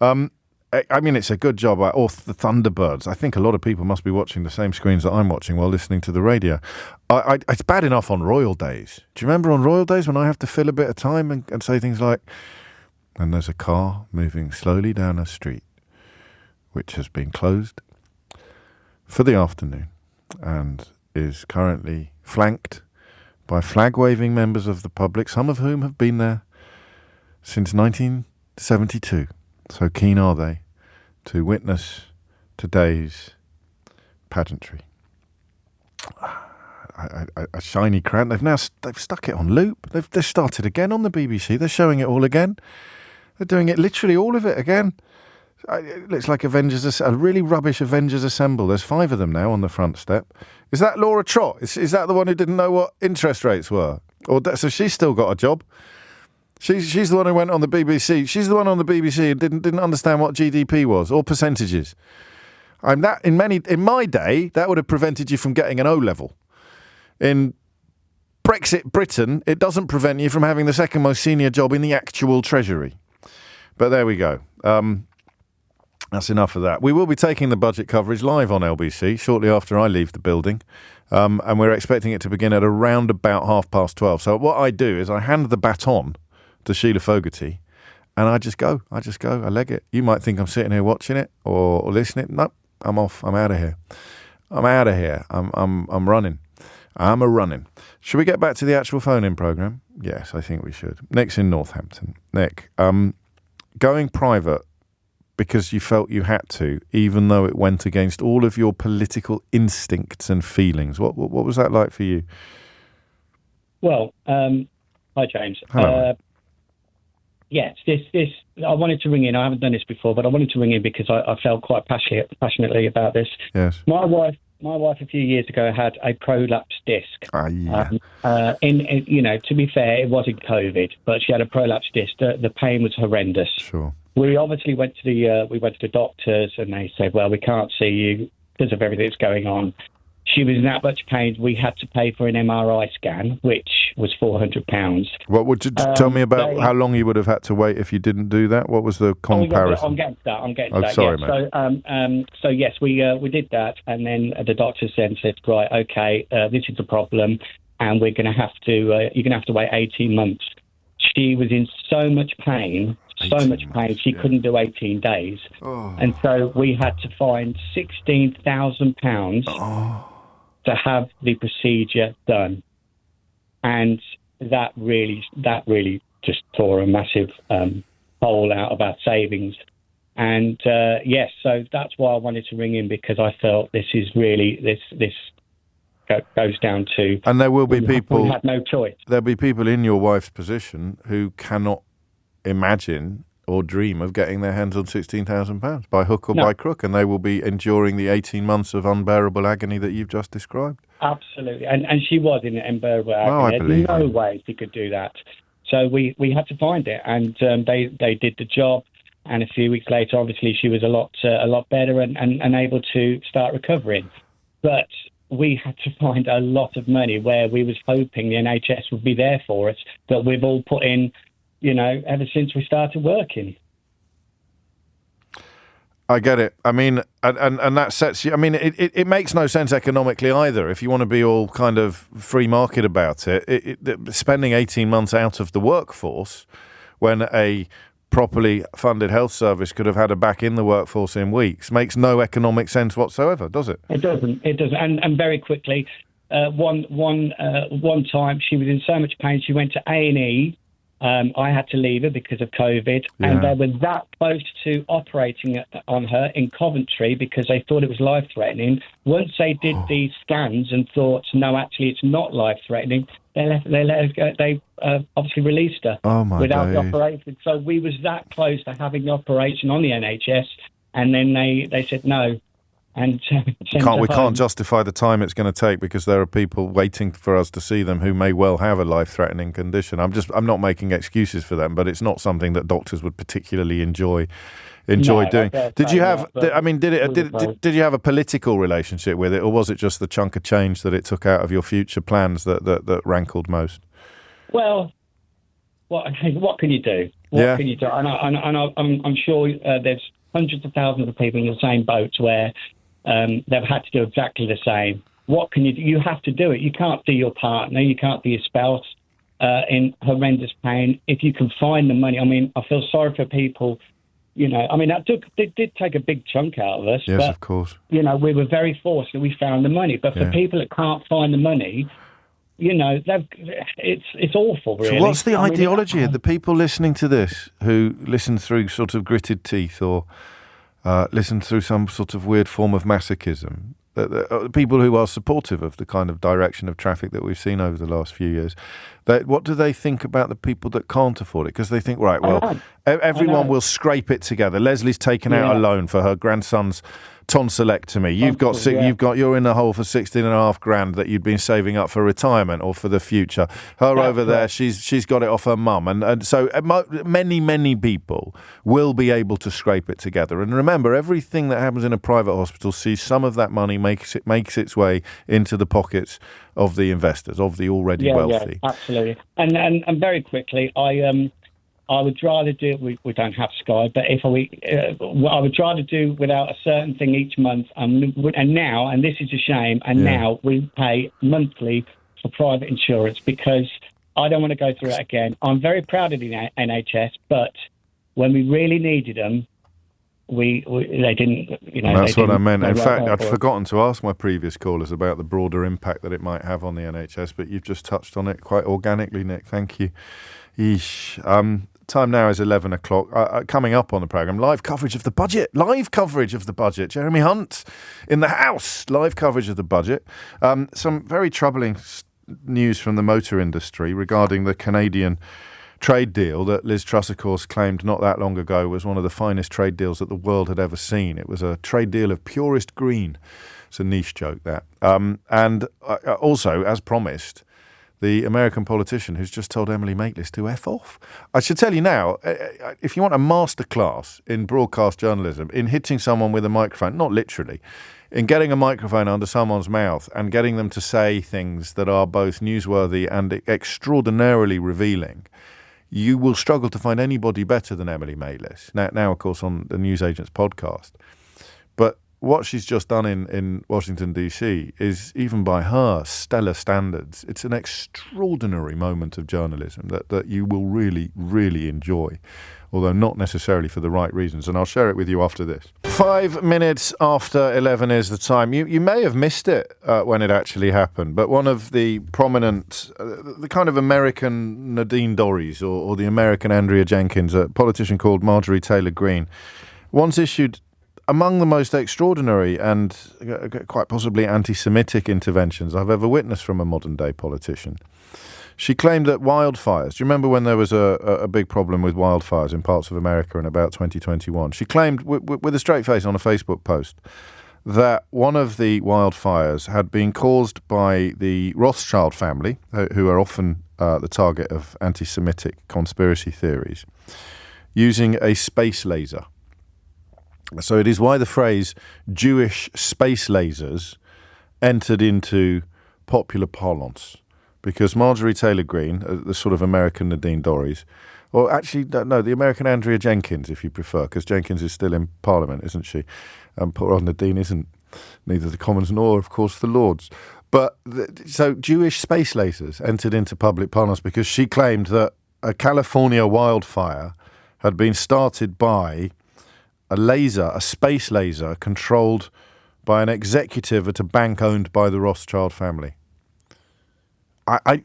I mean, it's a good job. Or the Thunderbirds. I think a lot of people must be watching the same screens that I'm watching while listening to the radio. It's bad enough on Royal Days. Do you remember on Royal Days when I have to fill a bit of time and say things like, "And there's a car moving slowly down a street, which has been closed for the afternoon and is currently flanked by flag-waving members of the public, some of whom have been there since 1972. So keen are they to witness today's pageantry." A shiny crown. They've stuck it on loop. They've started again on the BBC. They're showing it all again. They're doing it literally all of it again. It looks like a really rubbish Avengers Assemble. There's 5 of them now on the front step. Is that Laura Trott? Is that the one who didn't know what interest rates were? So she's still got a job. She's the one who went on the BBC. She's the one on the BBC who didn't understand what GDP was or percentages. In my day, that would have prevented you from getting an O-level. In Brexit Britain, it doesn't prevent you from having the second most senior job in the actual Treasury. But there we go. That's enough of that. We will be taking the budget coverage live on LBC shortly after I leave the building. And we're expecting it to begin at around about 12:30. So what I do is I hand the baton to Sheila Fogarty and I just go. I leg it. You might think I'm sitting here watching it or listening. No, I'm off. I'm out of here. I'm running. I'm running. Should we get back to the actual phone-in programme? Yes, I think we should. Nick's in Northampton. Nick, going private because you felt you had to, even though it went against all of your political instincts and feelings. What was that like for you? Well, hi, James. Hello. Yes, this. I wanted to ring in. I haven't done this before, but I wanted to ring in because I felt quite passionately about this. Yes. My wife a few years ago had a prolapsed disc. Yeah. To be fair, it wasn't COVID, but she had a prolapsed disc. The pain was horrendous. Sure. We obviously went to the doctors, and they said, "Well, we can't see you because of everything that's going on." She was in that much pain. We had to pay for an MRI scan, which was £400. What would you tell me about how long you would have had to wait if you didn't do that? What was the comparison? I'm getting to that. Sorry, yeah. mate. So yes, we did that, and then the doctors then said, right, okay, this is the problem, and we're going to have to you're going to have to wait 18 months. She was in so much pain. She couldn't do 18 days. Oh. And so we had to find £16,000 to have the procedure done. And that really just tore a massive hole out of our savings. And yes, so that's why I wanted to ring in, because I felt this is really, this goes down to... And there will be people... We had no choice. There'll be people in your wife's position who cannot imagine or dream of getting their hands on £16,000 by hook or by crook, and they will be enduring the 18 months of unbearable agony that you've just described. Absolutely, and she was in unbearable agony. I believe There's no way she could do that. So we had to find it, and they did the job. And a few weeks later, obviously, she was a lot better and able to start recovering. But we had to find a lot of money where we was hoping the NHS would be there for us, that we've all put in, ever since we started working. I get it. I mean, and that sets you... I mean, it makes no sense economically either. If you want to be all kind of free market about it, spending 18 months out of the workforce when a properly funded health service could have had her back in the workforce in weeks makes no economic sense whatsoever, does it? It doesn't. And very quickly, one time she was in so much pain, she went to A&E. I had to leave her because of COVID, and they were that close to operating on her in Coventry because they thought it was life-threatening. Once they did the scans and thought, no, actually, it's not life-threatening, they obviously released her without the operation. So we was that close to having the operation on the NHS, and then they said no. And we can't justify the time it's going to take because there are people waiting for us to see them who may well have a life-threatening condition. I'm not making excuses for them, but it's not something that doctors would particularly enjoy doing. Did you have? Did you have a political relationship with it, or was it just the chunk of change that it took out of your future plans that rankled most? Well, what can you do? What can you do? And I'm sure there's hundreds of thousands of people in the same boat where they've had to do exactly the same. What can you do? You have to do it. You can't do your partner. You can't do your spouse in horrendous pain. If you can find the money, I mean, I feel sorry for people. That did take a big chunk out of us. Yes, but, of course. We were very fortunate we found the money. But for people that can't find the money, it's awful, really. So what's the ideology of the people listening to this who listen through sort of gritted teeth or listen through some sort of weird form of masochism? The people who are supportive of the kind of direction of traffic that we've seen over the last few years, what do they think about the people that can't afford it? Because they think, right, well, everyone will scrape it together. Leslie's taken out a loan for her grandson's tonsillectomy. You're in the hole for 16.5 grand that you'd been saving up for retirement or for the future. There, she's got it off her mum, and so many people will be able to scrape it together. And remember, everything that happens in a private hospital sees some of that money makes its way into the pockets of the investors, of the already wealthy. Yeah, absolutely. And very quickly, I I would rather do it. We don't have Sky, but I would rather do without a certain thing each month. And now, and this is a shame, now we pay monthly for private insurance because I don't want to go through it again. I'm very proud of the NHS, but when we really needed them, they didn't. That's what I meant. In fact, I'd forgotten to ask my previous callers about the broader impact that it might have on the NHS, but you've just touched on it quite organically, Nick. Thank you. Yeesh. Time now is 11 o'clock. Coming up on the programme, live coverage of the budget. Jeremy Hunt in the House. Live coverage of the budget. Some very troubling news from the motor industry regarding the Canadian trade deal that Liz Truss, of course, claimed not that long ago was one of the finest trade deals that the world had ever seen. It was a trade deal of purest green. It's a niche joke, that. And also, as promised, the American politician who's just told Emily Maitlis to F off. I should tell you now, if you want a masterclass in broadcast journalism, in hitting someone with a microphone, not literally, in getting a microphone under someone's mouth and getting them to say things that are both newsworthy and extraordinarily revealing, you will struggle to find anybody better than Emily Maitlis. Now, of course, on the Newsagents podcast. But what she's just done in Washington, D.C. is, even by her stellar standards, it's an extraordinary moment of journalism that you will really, really enjoy, although not necessarily for the right reasons. And I'll share it with you after this. 5 minutes after 11 is the time. You may have missed it when it actually happened, but one of the prominent, the kind of American Nadine Dorries or the American Andrea Jenkins, a politician called Marjorie Taylor Greene, once issued among the most extraordinary and quite possibly anti-Semitic interventions I've ever witnessed from a modern-day politician. She claimed that wildfires, do you remember when there was a big problem with wildfires in parts of America in about 2021? She claimed with a straight face on a Facebook post that one of the wildfires had been caused by the Rothschild family, who are often the target of anti-Semitic conspiracy theories, using a space laser. So it is why the phrase Jewish space lasers entered into popular parlance, because Marjorie Taylor Greene, the sort of American Nadine Dorries, or actually, no, the American Andrea Jenkins, if you prefer, because Jenkins is still in Parliament, isn't she? Poor old Nadine isn't, neither the Commons nor, of course, the Lords. But so Jewish space lasers entered into public parlance because she claimed that a California wildfire had been started by a space laser controlled by an executive at a bank owned by the Rothschild family. I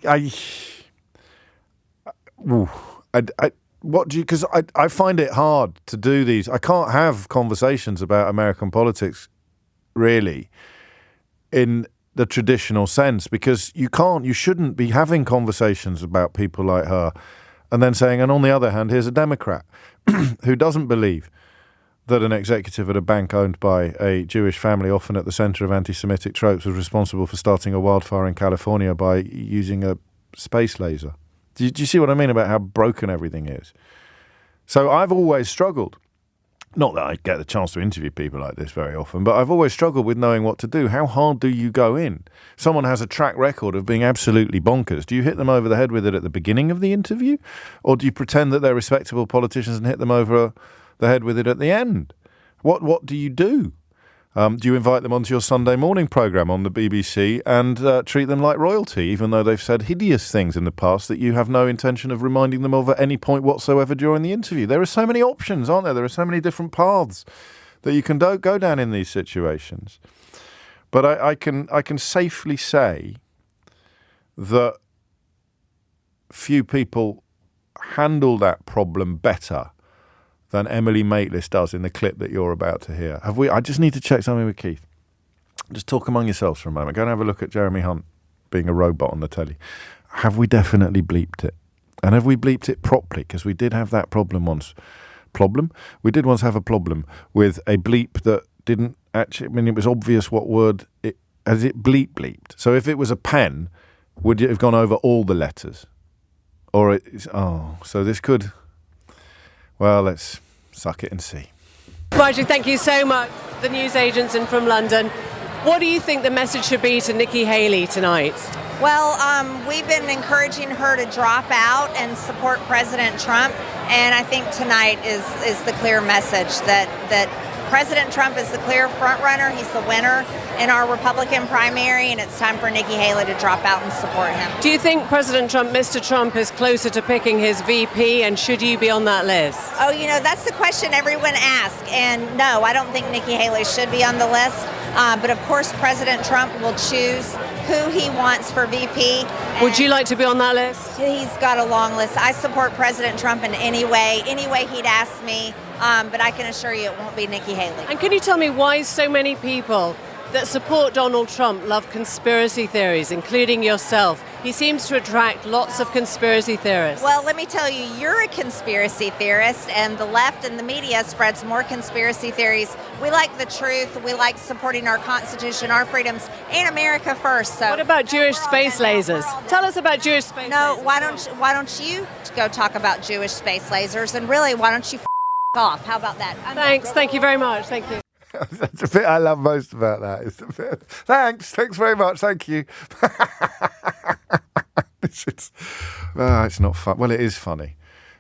find it hard to do these. I can't have conversations about American politics, really, in the traditional sense, because you shouldn't be having conversations about people like her and then saying, and on the other hand, here's a Democrat who doesn't believe that an executive at a bank owned by a Jewish family, often at the centre of anti-Semitic tropes, was responsible for starting a wildfire in California by using a space laser. Do you see what I mean about how broken everything is? So I've always struggled. Not that I get the chance to interview people like this very often, but I've always struggled with knowing what to do. How hard do you go in? Someone has a track record of being absolutely bonkers. Do you hit them over the head with it at the beginning of the interview? Or do you pretend that they're respectable politicians and hit them over the head with it at the end? What do you do? Do you invite them onto your Sunday morning programme on the BBC and treat them like royalty, even though they've said hideous things in the past that you have no intention of reminding them of at any point whatsoever during the interview? There are so many options, aren't there? There are so many different paths that you can go down in these situations. But I can safely say that few people handle that problem better than Emily Maitlis does in the clip that you're about to hear. I just need to check something with Keith. Just talk among yourselves for a moment. Go and have a look at Jeremy Hunt being a robot on the telly. Have we definitely bleeped it? And have we bleeped it properly? Because we did have that problem once. We did once have a problem with a bleep that didn't actually, it was obvious what word it bleeped. So if it was a pen, would it have gone over all the letters? Or so this could... Well, let's suck it and see. Marjorie, thank you so much. The Newsagents and from London. What do you think the message should be to Nikki Haley tonight? Well, we've been encouraging her to drop out and support President Trump, and I think tonight is the clear message that President Trump is the clear front runner. He's the winner in our Republican primary, and it's time for Nikki Haley to drop out and support him. Do you think President Trump, Mr. Trump, is closer to picking his VP, and should you be on that list? Oh, that's the question everyone asks, and no, I don't think Nikki Haley should be on the list, but of course President Trump will choose who he wants for VP. Would you like to be on that list? He's got a long list. I support President Trump in any way he'd ask me, but I can assure you it won't be Nikki Haley. And can you tell me why so many people that support Donald Trump love conspiracy theories, including yourself? He seems to attract lots of conspiracy theorists. Well, let me tell you, you're a conspiracy theorist, and the left and the media spreads more conspiracy theories. We like the truth. We like supporting our Constitution, our freedoms, and America first. So, what about Jewish space lasers? Tell us about Jewish space lasers. No, why don't you go talk about Jewish space lasers? And really, why don't you off? How about that? Thanks. Thank you very much. Thank you. That's the bit I love most about that. Is the bit, thanks very much, thank you. It's not fun. Well, it is funny.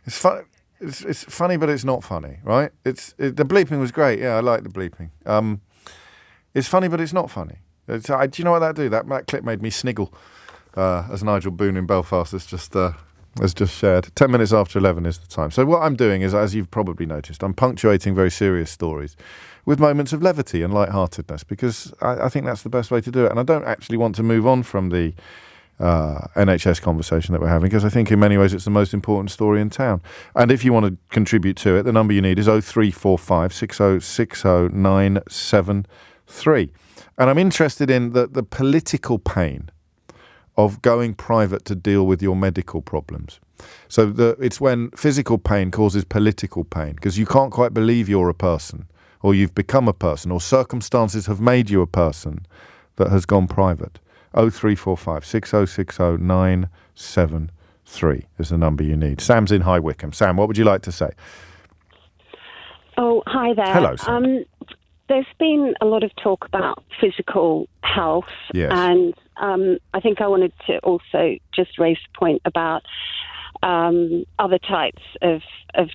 It's fun. It's funny, but it's not funny, right? The bleeping was great. Yeah, I like the bleeping. It's funny, but it's not funny. Do you know what that do? That clip made me sniggle, as Nigel Boone in Belfast has just shared. 10 minutes after 11 is the time. So what I'm doing is, as you've probably noticed, I'm punctuating very serious stories with moments of levity and lightheartedness, because I think that's the best way to do it. And I don't actually want to move on from the NHS conversation that we're having, because I think in many ways it's the most important story in town. And if you want to contribute to it, the number you need is 0345 6060 973. And I'm interested in the political pain of going private to deal with your medical problems. So it's when physical pain causes political pain, because you can't quite believe you're a person, or you've become a person, or circumstances have made you a person that has gone private. 0345 6060 973 is the number you need. Sam's in High Wycombe. Sam, what would you like to say? Oh, hi there. Hello, Sam. There's been a lot of talk about physical health, yes. And I think I wanted to also just raise the point about other types of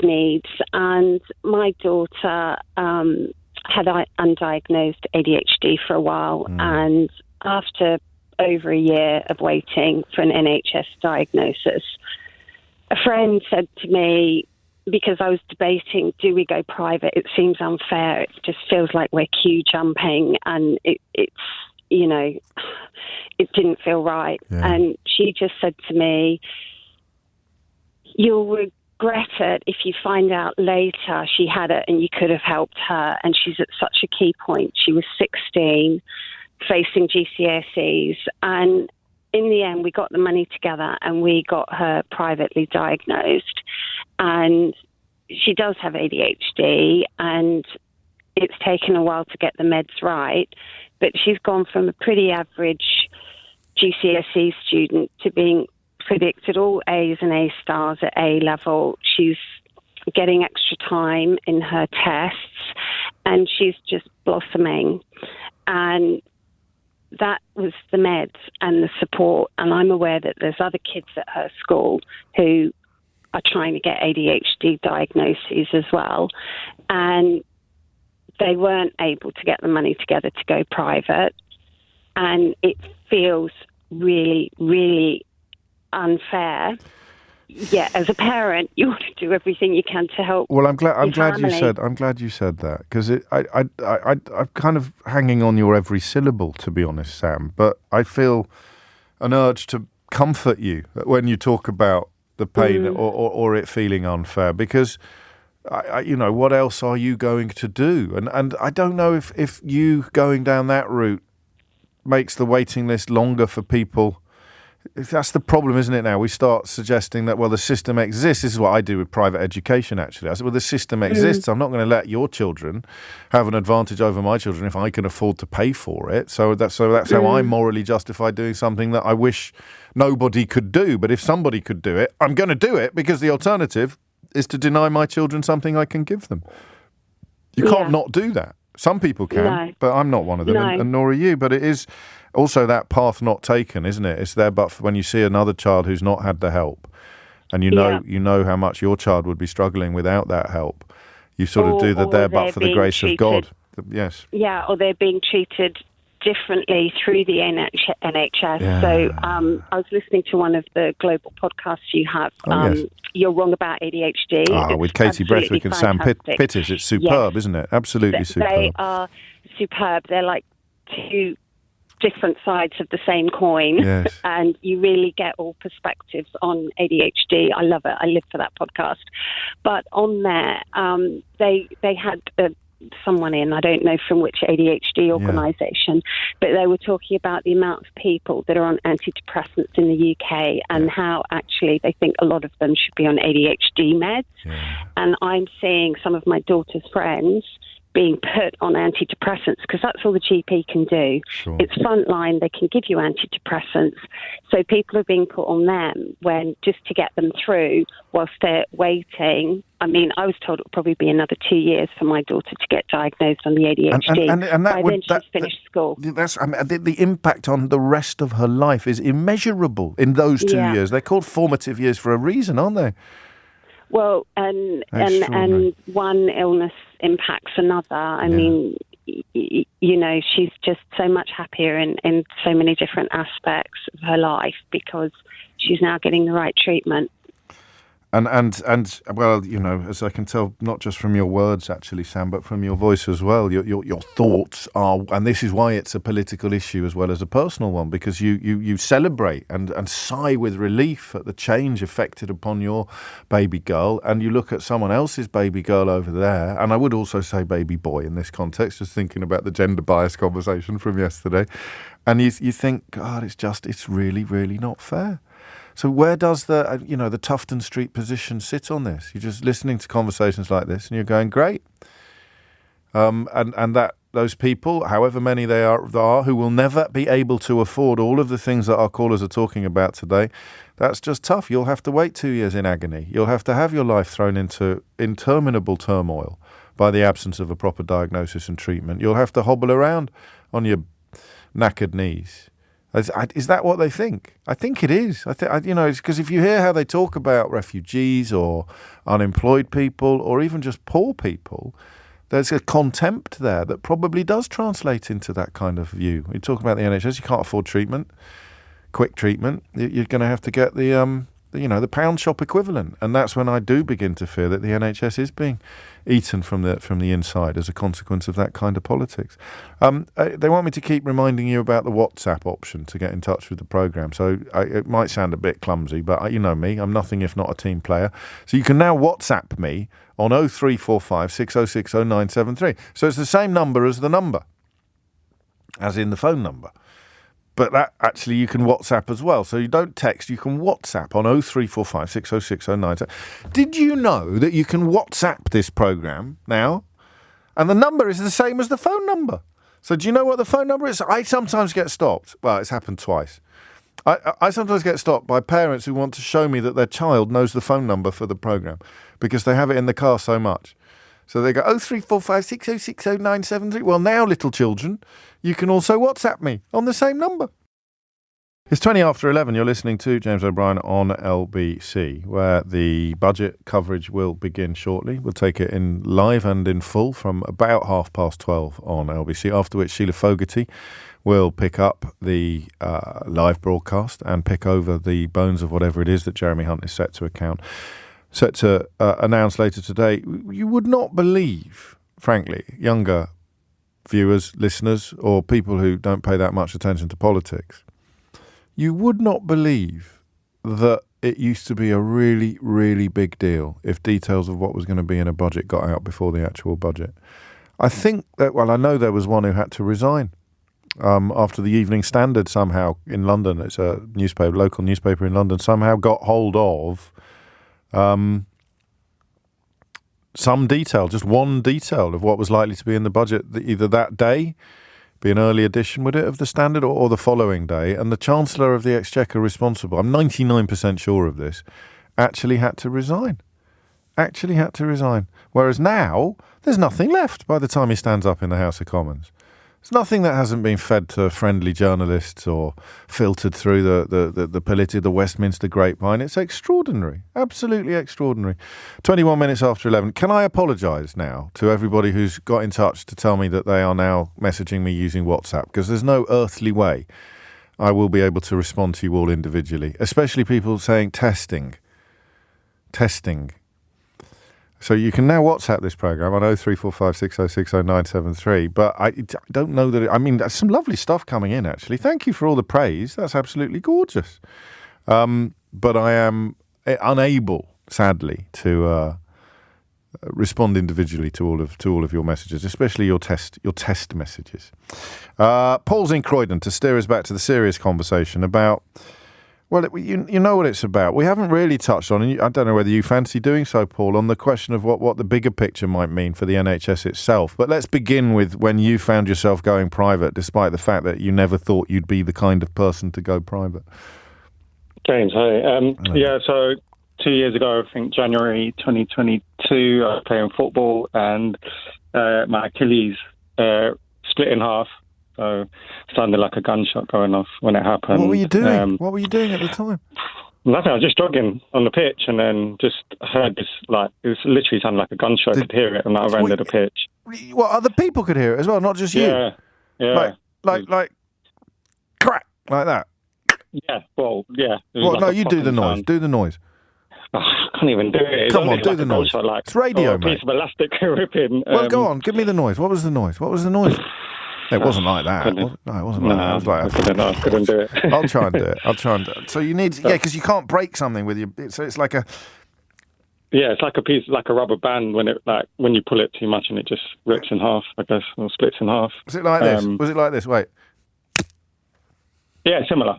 needs. And my daughter had undiagnosed ADHD for a while, and after over a year of waiting for an NHS diagnosis, a friend said to me, because I was debating, do we go private? It seems unfair. It just feels like we're queue jumping, and it didn't feel right. Yeah. And she just said to me, you'll regret it if you find out later she had it and you could have helped her. And she's at such a key point. She was 16, facing GCSEs, and in the end we got the money together and we got her privately diagnosed. And she does have ADHD, and it's taken a while to get the meds right, but she's gone from a pretty average GCSE student to being predicted all A's and A stars at A level. She's getting extra time in her tests, and she's just blossoming. And that was the meds and the support. And I'm aware that there's other kids at her school who are trying to get ADHD diagnoses as well. And they weren't able to get the money together to go private. And it feels really, really unfair. Yeah, as a parent, you want to do everything you can to help. Well, I'm glad you said that, because I'm kind of hanging on your every syllable, to be honest, Sam. But I feel an urge to comfort you when you talk about the pain or it feeling unfair, because what else are you going to do? And I don't know if you going down that route makes the waiting list longer for people. That's the problem, isn't it, now? We start suggesting that, well, the system exists. This is what I do with private education, actually. I said, well, the system exists. I'm not going to let your children have an advantage over my children if I can afford to pay for it. So that's how I'm morally justified doing something that I wish nobody could do. But if somebody could do it, I'm going to do it, because the alternative is to deny my children something I can give them. You can't not do that. Some people can, but I'm not one of them, and nor are you. But it is, also that path not taken, isn't it? It's there, but for when you see another child who's not had the help, and you know how much your child would be struggling without that help, you sort of do the there but for the grace of God. Yes. Yeah, or they're being treated differently through the NHS. Yeah. So I was listening to one of the global podcasts you have. Yes. You're Wrong About ADHD. With Katie Brethwick and Sam Pittis. It's superb, isn't it? Absolutely superb. They are superb. They're like two different sides of the same coin. Yes. And you really get all perspectives on ADHD. I love it. I live for that podcast. But on there, they had someone in, I don't know from which ADHD organisation, but they were talking about the amount of people that are on antidepressants in the UK and how actually they think a lot of them should be on ADHD meds. Yeah. And I'm seeing some of my daughter's friends being put on antidepressants because that's all the GP can do. Sure. It's frontline, they can give you antidepressants. So people are being put on them when just to get them through whilst they're waiting. I mean, I was told it would probably be another 2 years for my daughter to get diagnosed on the ADHD. And that by then she's finished school. The impact on the rest of her life is immeasurable in those 2 years. They're called formative years for a reason, aren't they? Well, and one illness impacts another. I mean, you know, she's just so much happier in so many different aspects of her life because she's now getting the right treatment. And well, you know, as I can tell, not just from your words, actually, Sam, but from your voice as well, your thoughts are, and this is why it's a political issue as well as a personal one, because you celebrate and sigh with relief at the change affected upon your baby girl, and you look at someone else's baby girl over there, and I would also say baby boy in this context, just thinking about the gender bias conversation from yesterday, and you think, God, it's really, really not fair. So where does the Tufton Street position sit on this? You're just listening to conversations like this and you're going, great. And that those people, however many there are, who will never be able to afford all of the things that our callers are talking about today, that's just tough. You'll have to wait 2 years in agony. You'll have to have your life thrown into interminable turmoil by the absence of a proper diagnosis and treatment. You'll have to hobble around on your knackered knees. Is that what they think? I think it is. It's because if you hear how they talk about refugees or unemployed people or even just poor people, there's a contempt there that probably does translate into that kind of view. You talk about the NHS, you can't afford treatment, quick treatment. You're going to have to get the pound shop equivalent, and that's when I do begin to fear that the NHS is being eaten from the inside as a consequence of that kind of politics. They want me to keep reminding you about the WhatsApp option to get in touch with the programme. So it might sound a bit clumsy, but you know me, I'm nothing if not a team player. So you can now WhatsApp me on 0345 606 0973. So it's the same number as the number, as in the phone number. But that actually you can WhatsApp as well. So you don't text, you can WhatsApp on 0345 606 0973. Did you know that you can WhatsApp this programme now? And the number is the same as the phone number. So do you know what the phone number is? I sometimes get stopped. Well, it's happened twice. I sometimes get stopped by parents who want to show me that their child knows the phone number for the programme because they have it in the car so much. So they go, 0345 606 0973. Well, now, little children, you can also WhatsApp me on the same number. It's 20 after 11. You're listening to James O'Brien on LBC, where the budget coverage will begin shortly. We'll take it in live and in full from about 12:30 on LBC, after which Sheila Fogarty will pick up the live broadcast and pick over the bones of whatever it is that Jeremy Hunt is set to announce later today. You would not believe, frankly, younger viewers, listeners, or people who don't pay that much attention to politics, you would not believe that it used to be a really, really big deal if details of what was going to be in a budget got out before the actual budget. I think that, I know there was one who had to resign after the Evening Standard somehow in London, it's a local newspaper in London, somehow got hold of some detail, just one detail of what was likely to be in the budget either that day, be an early edition, would it, of the Standard, or the following day, and the Chancellor of the Exchequer responsible, I'm 99% sure of this, actually had to resign. Whereas now, there's nothing left by the time he stands up in the House of Commons. It's nothing that hasn't been fed to friendly journalists or filtered through the Westminster grapevine. It's extraordinary, absolutely extraordinary. 21 minutes after 11. Can I apologise now to everybody who's got in touch to tell me that they are now messaging me using WhatsApp? Because there's no earthly way I will be able to respond to you all individually, especially people saying testing. So you can now WhatsApp this programme on 03456060973, but I don't know that... there's some lovely stuff coming in, actually. Thank you for all the praise. That's absolutely gorgeous. But I am unable, sadly, to respond individually to all of your messages, especially your test messages. Paul's in Croydon to steer us back to the serious conversation about... Well, you know what it's about. We haven't really touched on, and I don't know whether you fancy doing so, Paul, on the question of what the bigger picture might mean for the NHS itself. But let's begin with when you found yourself going private, despite the fact that you never thought you'd be the kind of person to go private. James, hi. So 2 years ago, I think January 2022, I was playing football and my Achilles split in half. So it sounded like a gunshot going off when it happened. What were you doing? What were you doing at the time? Nothing. I was just jogging on the pitch and then just heard this, it was literally sounded like a gunshot. I could hear it on the other end of the pitch. Well, other people could hear it as well, not just you? Yeah. Like crack, like that? Yeah, well, yeah. Well, no, you do the noise. Do the noise. Oh, I can't even do it. Come on, do the noise. It's radio, mate. A piece of elastic ripping. Well, go on, give me the noise. What was the noise? It wasn't like that. No, it wasn't like that. It was like I couldn't do it. I'll try and do it. So you need, because you can't break something with your. So it's like a. Yeah, it's like a piece, like a rubber band when you pull it too much and it just rips in half, I guess, or splits in half. Was it like this? Was it like this? Wait. Yeah, similar.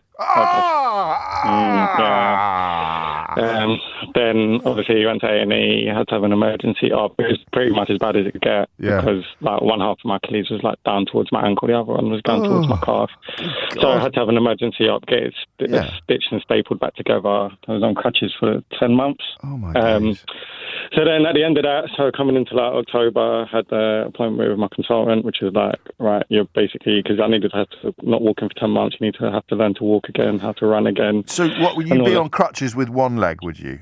Then obviously you went to A&E, you had to have an emergency op. It was pretty much as bad as it could get because one half of my Achilles was down towards my ankle, the other one was down towards my calf. So I had to have an emergency op, get it stitched and stapled back together. I was on crutches for 10 months. Oh my gosh. So then at the end of that, so coming into October, I had the appointment with my consultant, which was right, you're basically, because I needed to have to not walking for 10 months, you need to have to learn to walk again, how to run again. So what would you be on crutches with one leg, would you?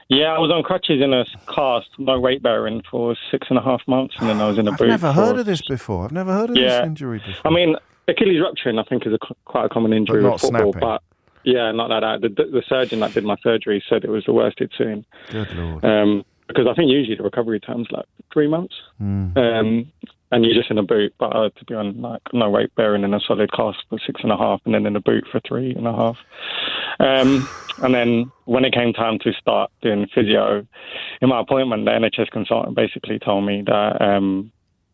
Yeah, I was on crutches in a cast, no weight bearing for 6.5 months, and then I was in a boot. I've never heard of this before. I've never heard of this injury before. I mean, Achilles rupturing, I think, is quite a common injury but not with football, snapping. But yeah, not like that. The surgeon that did my surgery said it was the worst he'd seen. Good Lord. Because I think usually the recovery time's 3 months, and you're just in a boot. But I had to be on no weight bearing in a solid cast for 6.5, and then in a boot for 3.5. And then when it came time to start doing physio, in my appointment, the NHS consultant basically told me that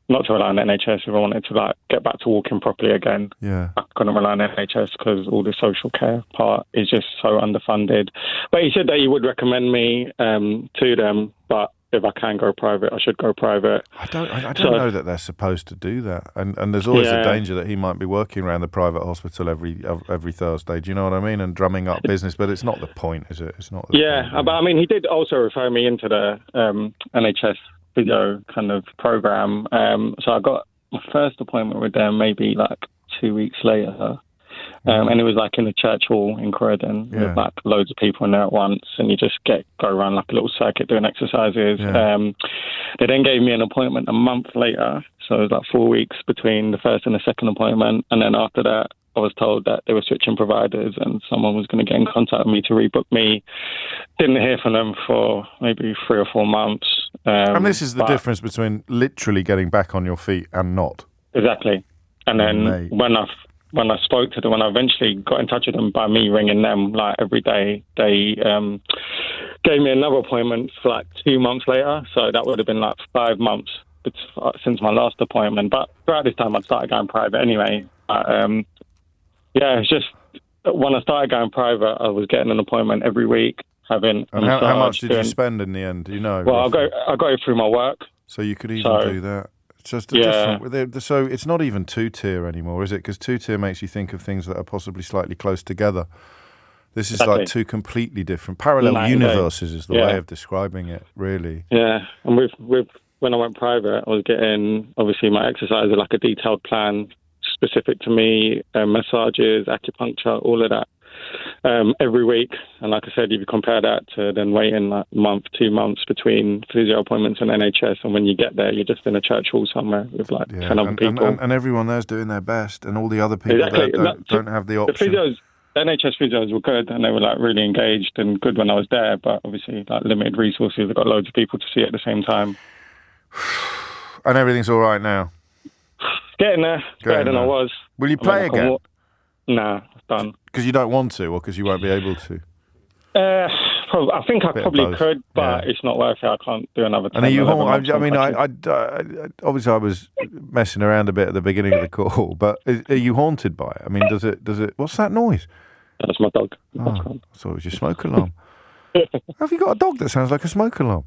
not to rely on the NHS if I wanted to get back to walking properly again. Yeah. I couldn't rely on the NHS because all the social care part is just so underfunded. But he said that he would recommend me to them, but if I can go private, I should go private. I don't know that they're supposed to do that, and there's always a danger that he might be working around the private hospital every Thursday. Do you know what I mean? And drumming up business, but it's not the point, is it? It's not. But I mean, he did also refer me into the NHS physio kind of program. So I got my first appointment with them maybe 2 weeks later. And it was in a church hall in Croydon with loads of people in there at once, and you just go around a little circuit doing exercises. They then gave me an appointment a month later, so it was 4 weeks between the first and the second appointment, and then after that I was told that they were switching providers and someone was going to get in contact with me to rebook me. Didn't hear from them for maybe 3 or 4 months. And this is the difference between literally getting back on your feet and not. Exactly. And then when I spoke to them, when I eventually got in touch with them by me ringing them every day, they gave me another appointment for 2 months later. So that would have been 5 months since my last appointment. But throughout this time, I'd started going private anyway. It's just when I started going private, I was getting an appointment every week. Having and how much did you spend in the end? Do you know? Well, I got it through my work. So you could even do that. It's just a different. So it's not even 2-tier anymore, is it? Because 2-tier makes you think of things that are possibly slightly close together. This is two completely different parallel universes. Is the way of describing it, really. Yeah, and with when I went private, I was getting obviously my exercise a detailed plan specific to me, massages, acupuncture, all of that. Every week, and like I said, if you compare that to then waiting like a month, 2 months between physio appointments and NHS, and when you get there, you're just in a church hall somewhere with like 10 other people. And everyone there's doing their best, and all the other people don't have the option. The NHS physios were good, and they were like really engaged and good when I was there, but obviously like limited resources. They've got loads of people to see at the same time. And everything's all right now? Getting there. Better than I was. Will you play again? Nah, it's done. Because you don't want to, or because you won't be able to? I think I probably could, but it's not worth it. I can't do another 10. And are you obviously I was messing around a bit at the beginning of the call, but are you haunted by it? I mean, does it? What's that noise? That's my dog. Oh, I thought it was your smoke alarm. Have you got a dog that sounds like a smoke alarm?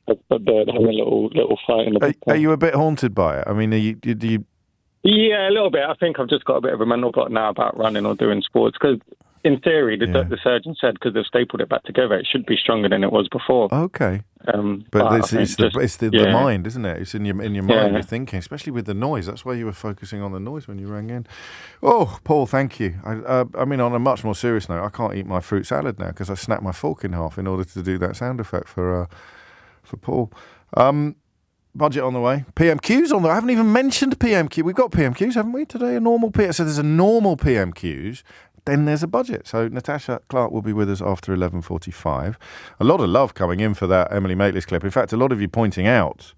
But they're having a little fight in the back. Are you a bit haunted by it? I mean, do you? Yeah, a little bit. I think I've just got a bit of a mental block now about running or doing sports, because in theory, the surgeon said because they've stapled it back together, it should be stronger than it was before. Okay. But it's the mind, isn't it? It's in your mind, you're thinking, especially with the noise. That's why you were focusing on the noise when you rang in. Oh, Paul, thank you. I mean, on a much more serious note, I can't eat my fruit salad now because I snapped my fork in half in order to do that sound effect for Paul. Budget on the way. PMQs on the way. I haven't even mentioned PMQ. We've got PMQs, haven't we, today? A normal PM. So there's a normal PMQs. Then there's a budget. So Natasha Clark will be with us after 11:45. A lot of love coming in for that Emily Maitlis clip. In fact, a lot of you pointing out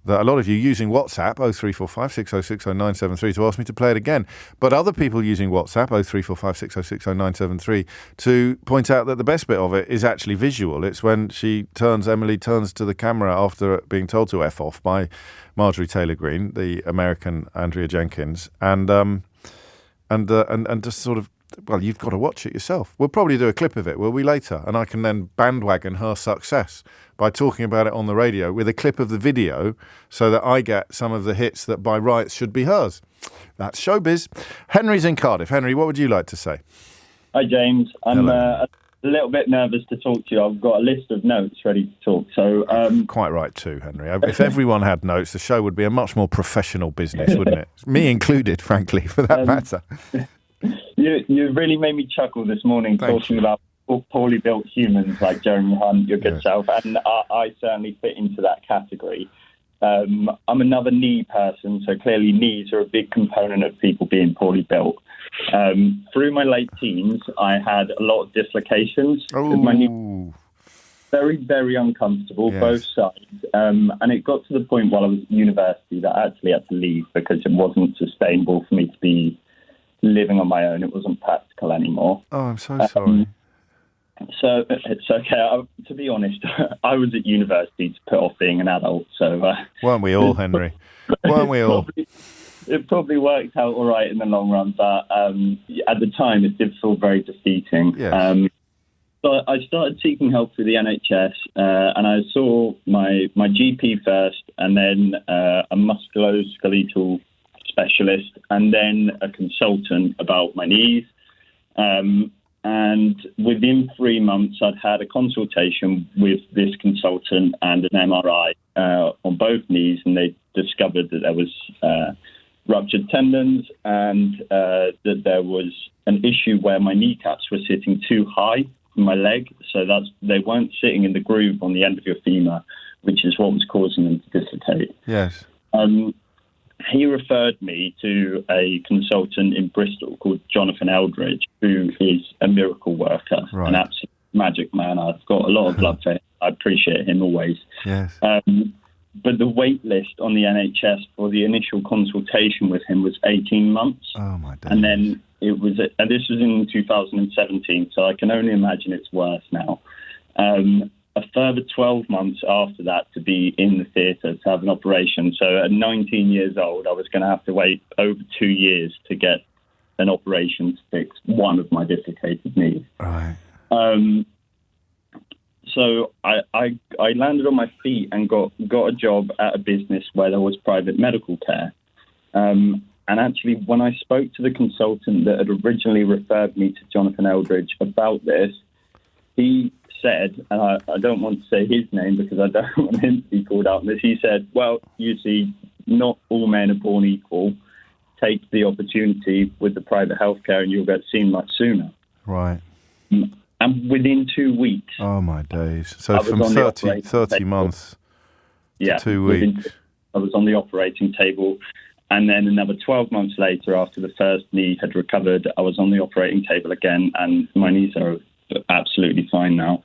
that a lot of you using WhatsApp, 0345 6060 973, to ask me to play it again. But other people using WhatsApp, 0345 6060 973, to point out that the best bit of it is actually visual. It's when Emily turns to the camera after being told to F off by Marjorie Taylor Greene, the American Andrea Jenkins, and just sort of, well, you've got to watch it yourself. We'll probably do a clip of it, will we, later? And I can then bandwagon her success by talking about it on the radio with a clip of the video so that I get some of the hits that by rights should be hers. That's showbiz. Henry's in Cardiff. Henry, what would you like to say? Hi, James. I'm a little bit nervous to talk to you. I've got a list of notes ready to talk. So quite right too, Henry. If everyone had notes, the show would be a much more professional business, wouldn't it? Me included, frankly, for that matter. You really made me chuckle this morning talking about poorly built humans like Jeremy Hunt, your good self, and I certainly fit into that category. I'm another knee person, so clearly knees are a big component of people being poorly built. Through my late teens, I had a lot of dislocations. My knee very, very uncomfortable, both sides. And it got to the point while I was at university that I actually had to leave because it wasn't sustainable for me to be living on my own. It wasn't practical anymore. Oh, I'm so sorry. So it's okay. To be honest, I was at university to put off being an adult. So weren't we all, Henry? Weren't we all? It probably worked out all right in the long run, but at the time it did feel very defeating. Yes. So I started seeking help through the NHS, and I saw my GP first, and then a musculoskeletal specialist, and then a consultant about my knees. And within 3 months, I'd had a consultation with this consultant and an MRI on both knees, and they discovered that there was ruptured tendons and that there was an issue where my kneecaps were sitting too high from my leg, so they weren't sitting in the groove on the end of your femur, which is what was causing them to dislocate. Yes. He referred me to a consultant in Bristol called Jonathan Eldridge, who is a miracle worker, an absolute magic man. I've got a lot of love for him. I appreciate him always. Yes. But the wait list on the NHS for the initial consultation with him was 18 months. Oh, my days. And then and this was in 2017, so I can only imagine it's worse now. A further 12 months after that to be in the theatre to have an operation. So at 19 years old, I was going to have to wait over 2 years to get an operation to fix one of my dislocated knees. Right. So I landed on my feet and got a job at a business where there was private medical care. And actually, when I spoke to the consultant that had originally referred me to Jonathan Eldridge about this, he said, and I don't want to say his name because I don't want him to be called out on this, he said, well, you see, not all men are born equal. take the opportunity with the private healthcare and you'll get seen much sooner. Right. And within 2 weeks. Oh, my days. So from 30 months to 2 weeks. I was on the operating table. And then another 12 months later, after the first knee had recovered, I was on the operating table again, and my knees are absolutely fine now.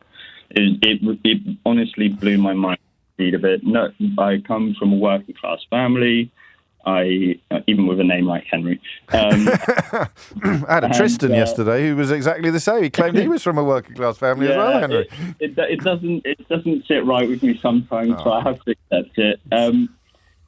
It honestly blew my mind a bit. No, I come from a working class family. Even with a name like Henry. I had a Tristan yesterday who was exactly the same. He claimed he was from a working class family as well, Henry. It doesn't sit right with me sometimes, but I have to accept it.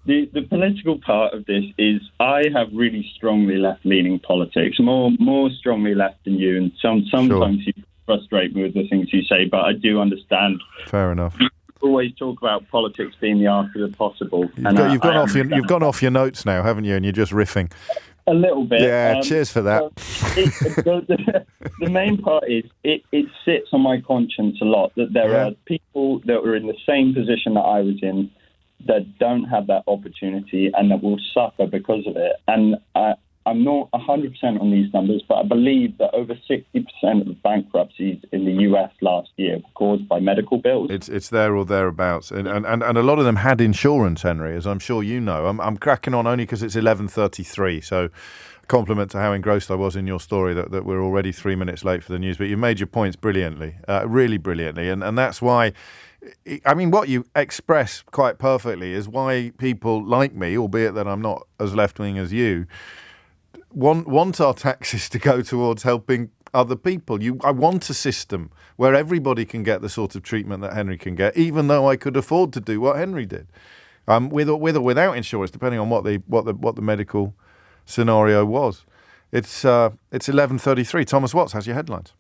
The political part of this is I have really strongly left-leaning politics, more strongly left than you, and sometimes you frustrate me with the things you say, but I do understand. Fair enough. Always talk about politics being the art of the possible. You've gone off your notes now, haven't you? And you're just riffing. A little bit. Yeah, cheers for that. The main part is it sits on my conscience a lot that there are people that were in the same position that I was in that don't have that opportunity and that will suffer because of it. And I'm not 100% on these numbers, but I believe that over 60% of bankruptcies in the US last year were caused by medical bills. It's there or thereabouts. And a lot of them had insurance, Henry, as I'm sure you know. I'm cracking on only because it's 11:33, so compliment to how engrossed I was in your story that we're already 3 minutes late for the news. But you've made your points brilliantly, really brilliantly. And that's why, I mean, what you express quite perfectly is why people like me, albeit that I'm not as left-wing as you, want our taxes to go towards helping other people. I want a system where everybody can get the sort of treatment that Henry can get, even though I could afford to do what Henry did, with or without insurance, depending on what the medical scenario was. It's 11:33. Thomas Watts has your headlines.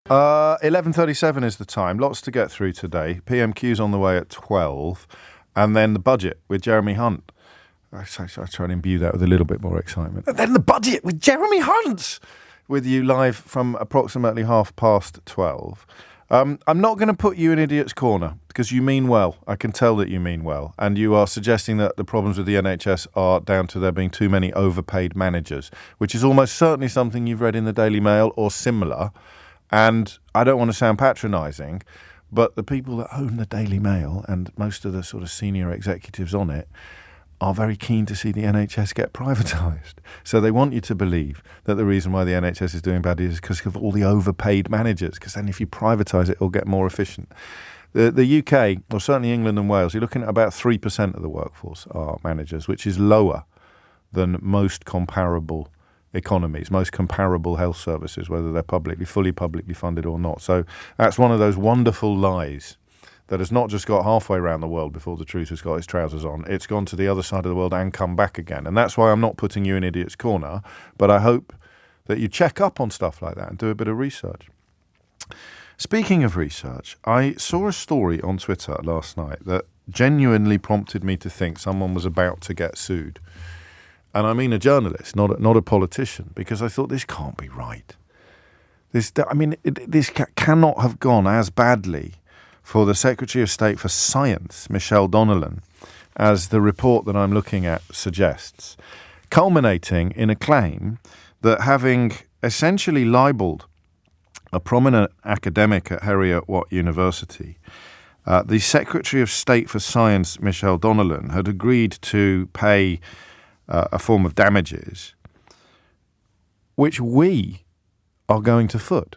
11:37 is the time. Lots to get through today. PMQ's on the way at 12, and then the budget with Jeremy Hunt. I try and imbue that with a little bit more excitement. And then the budget with Jeremy Hunt, with you live from approximately 12:30. I'm not going to put you in Idiot's Corner because you mean well. I can tell that you mean well. And you are suggesting that the problems with the NHS are down to there being too many overpaid managers, which is almost certainly something you've read in the Daily Mail or similar. And I don't want to sound patronising, but the people that own the Daily Mail and most of the sort of senior executives on it are very keen to see the NHS get privatised. So they want you to believe that the reason why the NHS is doing badly is because of all the overpaid managers, because then if you privatise it, it'll get more efficient. The UK, or certainly England and Wales, you're looking at about 3% of the workforce are managers, which is lower than most comparable economies, most comparable health services, whether they're fully publicly funded or not. So that's one of those wonderful lies that has not just got halfway around the world before the truth has got its trousers on. It's gone to the other side of the world and come back again. And that's why I'm not putting you in Idiot's Corner, but I hope that you check up on stuff like that and do a bit of research. Speaking of research, I saw a story on Twitter last night that genuinely prompted me to think someone was about to get sued. And I mean a journalist, not a politician, because I thought this can't be right. This cannot have gone as badly for the Secretary of State for Science, Michelle Donnellan, as the report that I'm looking at suggests, culminating in a claim that having essentially libelled a prominent academic at Heriot-Watt University, the Secretary of State for Science, Michelle Donnellan, had agreed to pay a form of damages, which we are going to foot,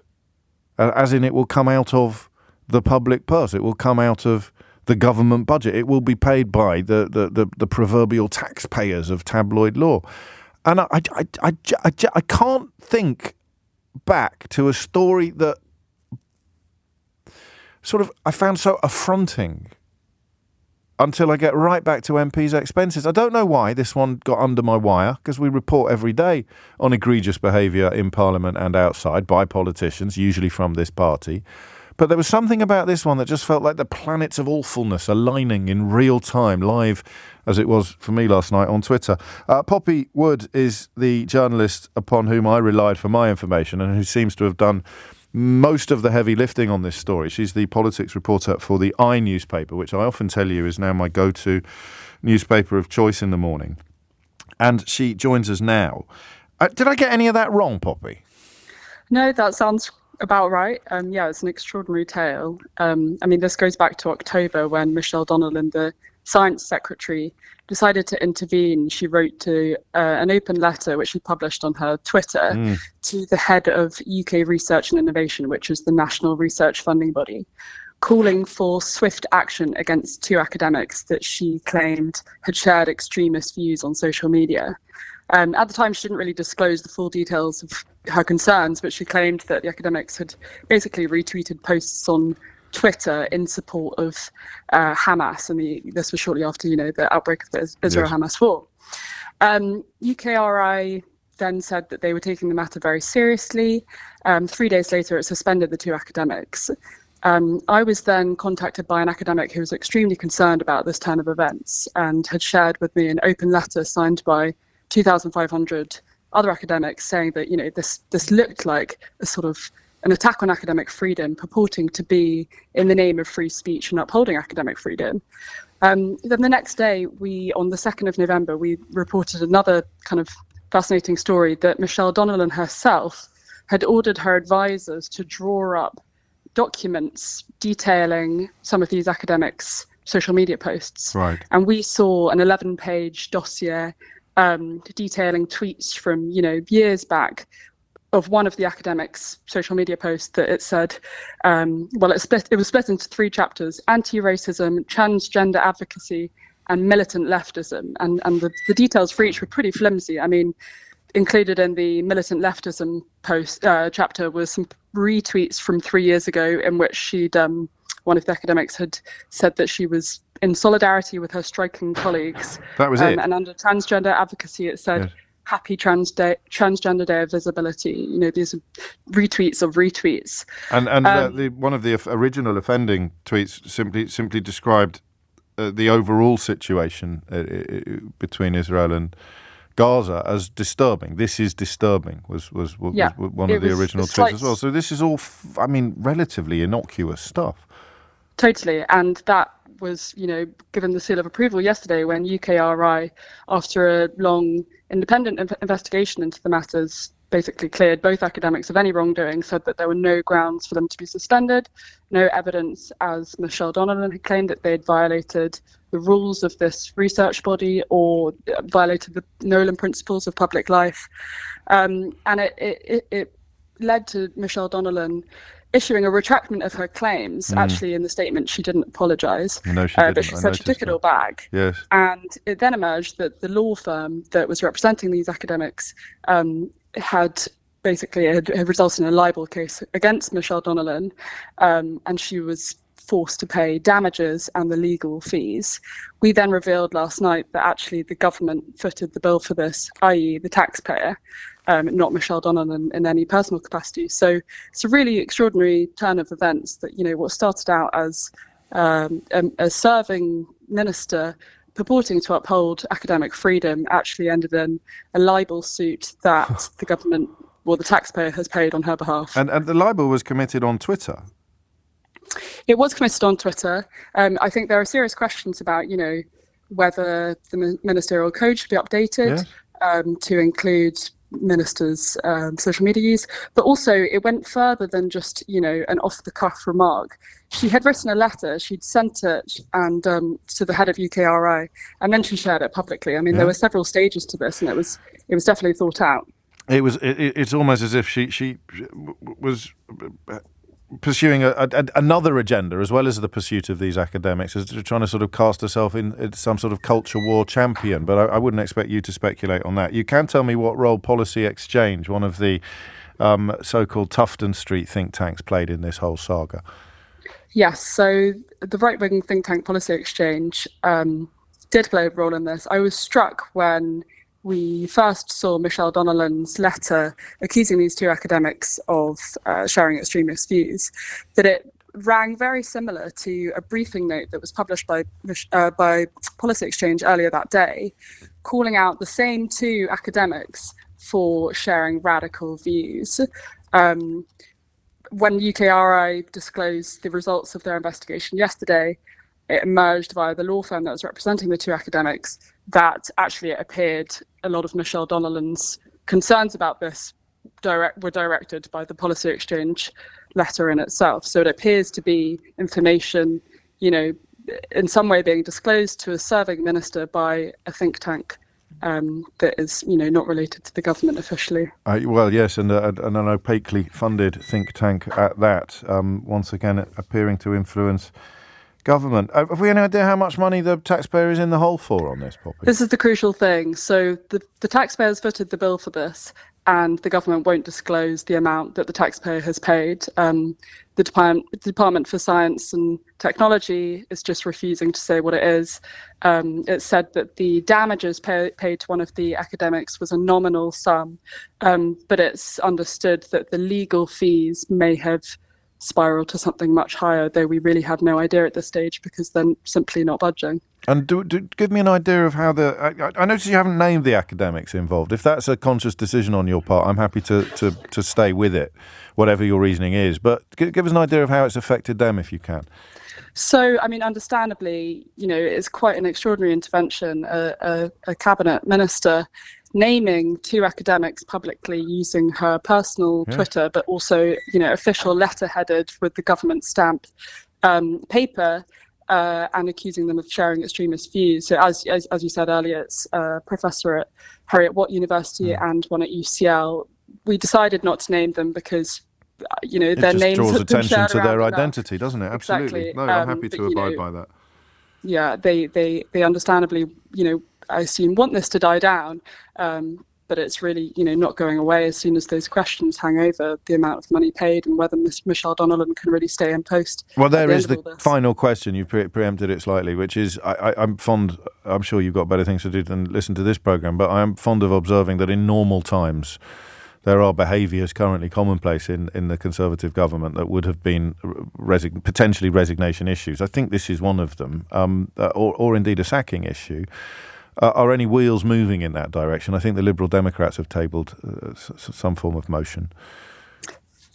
as in it will come out of the public purse. It will come out of the government budget. It will be paid by the proverbial taxpayers of tabloid law. And I can't think back to a story that sort of I found so affronting until I get right back to MP's expenses. I don't know why this one got under my wire, because we report every day on egregious behaviour in Parliament and outside by politicians, usually from this party. But there was something about this one that just felt like the planets of awfulness aligning in real time, live as it was for me last night on Twitter. Poppy Wood is the journalist upon whom I relied for my information and who seems to have done most of the heavy lifting on this story. She's the politics reporter for the I newspaper, which I often tell you is now my go-to newspaper of choice in the morning. and she joins us now. Did I get any of that wrong, Poppy? No, that sounds about right. Yeah, it's an extraordinary tale. This goes back to October when Michelle Donnellan, the Science Secretary, decided to intervene. She wrote to an open letter, which she published on her Twitter, to the head of UK Research and Innovation, which is the national research funding body, calling for swift action against 2 academics that she claimed had shared extremist views on social media. At the time, she didn't really disclose the full details of her concerns, but she claimed that the academics had basically retweeted posts on Twitter in support of Hamas, and this was shortly after, the outbreak of the Israel-Hamas war. UKRI then said that they were taking the matter very seriously. 3 days later, it suspended the 2 academics. I was then contacted by an academic who was extremely concerned about this turn of events and had shared with me an open letter signed by 2,500 other academics saying that, this looked like a sort of an attack on academic freedom, purporting to be in the name of free speech and upholding academic freedom. Then the next day, on the 2nd of November, we reported another kind of fascinating story that Michelle Donnellan herself had ordered her advisors to draw up documents detailing some of these academics' social media posts. Right. And we saw an 11-page dossier detailing tweets from, years back of one of the academics' social media posts that it said, it was split into 3 chapters: anti-racism, transgender advocacy, and militant leftism. And the details for each were pretty flimsy. Included in the militant leftism post chapter was some retweets from 3 years ago in which one of the academics had said that she was in solidarity with her striking colleagues. That was it. And under transgender advocacy, it said, Happy Transgender Day of Visibility. These are retweets of retweets. And one of the original offending tweets simply described the overall situation between Israel and Gaza as disturbing. This is disturbing was one of the original tweets as well. So this is all, relatively innocuous stuff. Totally. And that was, given the seal of approval yesterday when UKRI, after a long independent investigation into the matters, basically cleared both academics of any wrongdoing, said that there were no grounds for them to be suspended, no evidence, as Michelle Donnellan had claimed, that they had violated the rules of this research body or violated the Nolan principles of public life. And it led to Michelle Donnellan issuing a retractment of her claims. Actually, in the statement, she didn't apologise. No, she didn't. But she said she took it all back. Yes. And it then emerged that the law firm that was representing these academics had resulted in a libel case against Michelle Donnellan, and she was forced to pay damages and the legal fees. We then revealed last night that actually the government footed the bill for this, i.e. the taxpayer, not Michelle Donnellan in any personal capacity. So it's a really extraordinary turn of events that, what started out as a serving minister purporting to uphold academic freedom actually ended in a libel suit that the government, the taxpayer, has paid on her behalf. And the libel was committed on Twitter. It was committed on Twitter. I think there are serious questions about, whether the ministerial code should be updated to include ministers' social media use. But also, it went further than just, an off-the-cuff remark. She had written a letter, she'd sent it and to the head of UKRI, and then she shared it publicly. There were several stages to this, and it was definitely thought out. It's almost as if she was pursuing another agenda as well as the pursuit of these academics, as trying to sort of cast herself in some sort of culture war champion. But I wouldn't expect you to speculate on that. You can tell me what role Policy Exchange, one of the so-called Tufton Street think tanks, played in this whole saga. Yes, so the right-wing think tank Policy Exchange did play a role in this. I was struck when we first saw Michelle Donnellan's letter accusing these 2 academics of sharing extremist views, that it rang very similar to a briefing note that was published by Policy Exchange earlier that day, calling out the same 2 academics for sharing radical views. When UKRI disclosed the results of their investigation yesterday, it emerged via the law firm that was representing the two academics that actually it appeared a lot of Michelle Donnellan's concerns about this were directed by the policy exchange letter in itself. So it appears to be information, in some way being disclosed to a serving minister by a think tank that is, not related to the government officially. Well, yes, and an opaquely funded think tank at that, once again appearing to influence government. Have we any idea how much money the taxpayer is in the hole for on this, Poppy? This is the crucial thing. So the taxpayers footed the bill for this, and the government won't disclose the amount that the taxpayer has paid. The Department for Science and Technology is just refusing to say what it is. It said that the damages paid to one of the academics was a nominal sum, but it's understood that the legal fees may have spiraled to something much higher, though we really have no idea at this stage because they're simply not budging. And do give me an idea of how I notice you haven't named the academics involved. If that's a conscious decision on your part, I'm happy to stay with it, whatever your reasoning is. But give us an idea of how it's affected them, if you can. So, understandably, it's quite an extraordinary intervention. A cabinet minister naming two academics publicly using her personal Twitter, but also, official letter-headed with the government stamp paper, and accusing them of sharing extremist views. So as you said earlier, it's a professor at Heriot-Watt University and one at UCL. We decided not to name them because, it their just names draws have been attention shared to their around identity, doesn't it? Absolutely. Exactly. No, I'm happy to abide by that. Yeah, they understandably, I assume want this to die down. But it's really, not going away as soon as those questions hang over the amount of money paid and whether Michelle Donnellan can really stay in post. Well, there is the final question. You preempted it slightly, which is I'm sure you've got better things to do than listen to this programme, but I'm fond of observing that in normal times there are behaviours currently commonplace in the Conservative government that would have been potentially resignation issues. I think this is one of them, or indeed a sacking issue. Are any wheels moving in that direction? I think the Liberal Democrats have tabled some form of motion.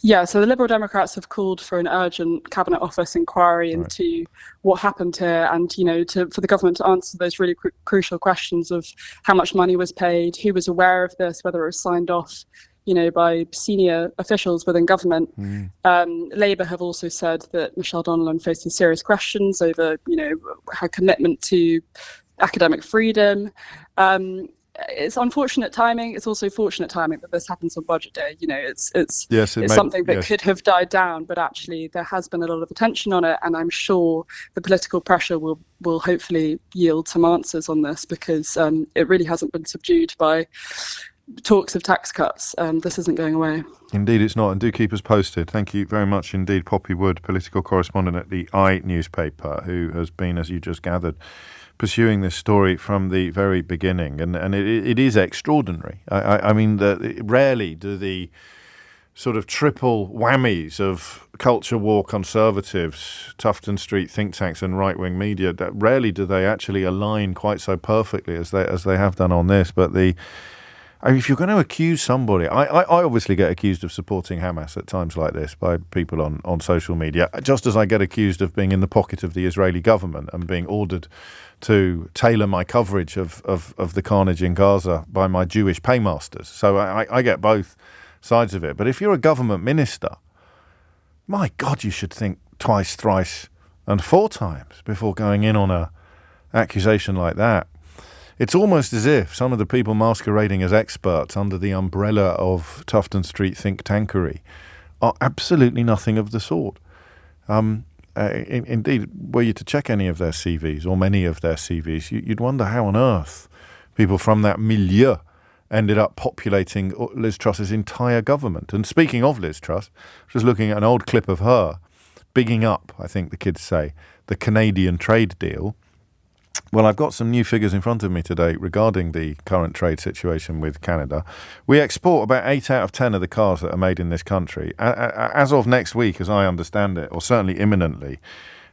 Yeah, so the Liberal Democrats have called for an urgent Cabinet Office inquiry into what happened here and, for the government to answer those really crucial questions of how much money was paid, who was aware of this, whether it was signed off, by senior officials within government. Labour have also said that Michelle Donnellan faces serious questions over, her commitment to academic freedom. It's unfortunate timing. It's also fortunate timing that this happens on budget day. It's something that could have died down, but actually there has been a lot of attention on it, and I'm sure the political pressure will hopefully yield some answers on this because it really hasn't been subdued by talks of tax cuts. This isn't going away. Indeed it's not, and do keep us posted. Thank you very much indeed, Poppy Wood, political correspondent at the newspaper, who has been, as you just gathered, pursuing this story from the very beginning, and it is extraordinary. I mean, rarely do the sort of triple whammies of culture war conservatives, Tufton Street think tanks, and right-wing media, that rarely do they actually align quite so perfectly as they have done on this. But if you're going to accuse somebody, I obviously get accused of supporting Hamas at times like this by people on social media, just as I get accused of being in the pocket of the Israeli government and being ordered to tailor my coverage of the carnage in Gaza by my Jewish paymasters. So I get both sides of it. But if you're a government minister, my God, you should think twice, thrice, and four times before going in on a accusation like that. It's almost as if some of the people masquerading as experts under the umbrella of Tufton Street think tankery are absolutely nothing of the sort. Indeed, were you to check any of their CVs or many of their CVs, you'd wonder how on earth people from that milieu ended up populating Liz Truss's entire government. And speaking of Liz Truss, I was just looking at an old clip of her bigging up, I think the kids say, the Canadian trade deal. Well, I've got some new figures in front of me today regarding the current trade situation with Canada. We export about 8 out of 10 of the cars that are made in this country. As of next week, as I understand it, or certainly imminently,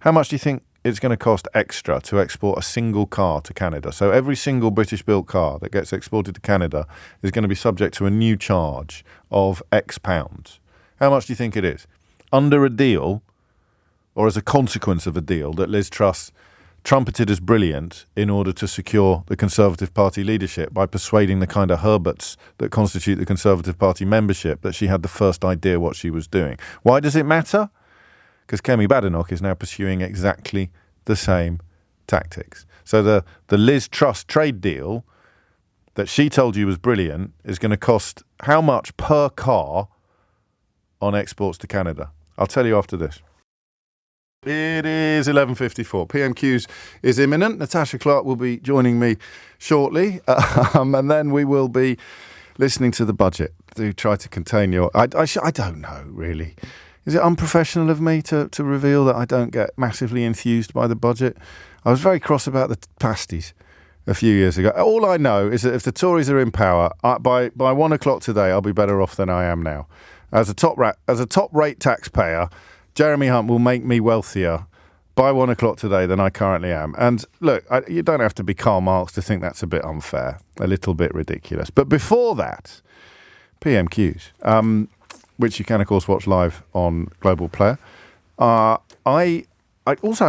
how much do you think it's going to cost extra to export a single car to Canada? So every single British-built car that gets exported to Canada is going to be subject to a new charge of X pounds. How much do you think it is? Under a deal or as a consequence of a deal that Liz Truss trumpeted as brilliant in order to secure the Conservative Party leadership by persuading the kind of Herberts that constitute the Conservative Party membership that she had the first idea what she was doing. Why does it matter? Because Kemi Badenoch is now pursuing exactly the same tactics. So the Liz Truss trade deal that she told you was brilliant is going to cost how much per car on exports to Canada? I'll tell you after this. It is 11:54. PMQs is imminent. Natasha Clark will be joining me shortly, and then we will be listening to the budget. Do try to contain your... I don't know, really. Is it unprofessional of me to reveal that I don't get massively enthused by the budget? I was very cross about the pasties a few years ago. All I know is that if the Tories are in power, by 1 o'clock today, I'll be better off than I am now. As a top-rate taxpayer, Jeremy Hunt will make me wealthier by 1 o'clock today than I currently am. And look, you don't have to be Karl Marx to think that's a bit unfair, a little bit ridiculous. But before that, PMQs, which you can, of course, watch live on Global Player. I'm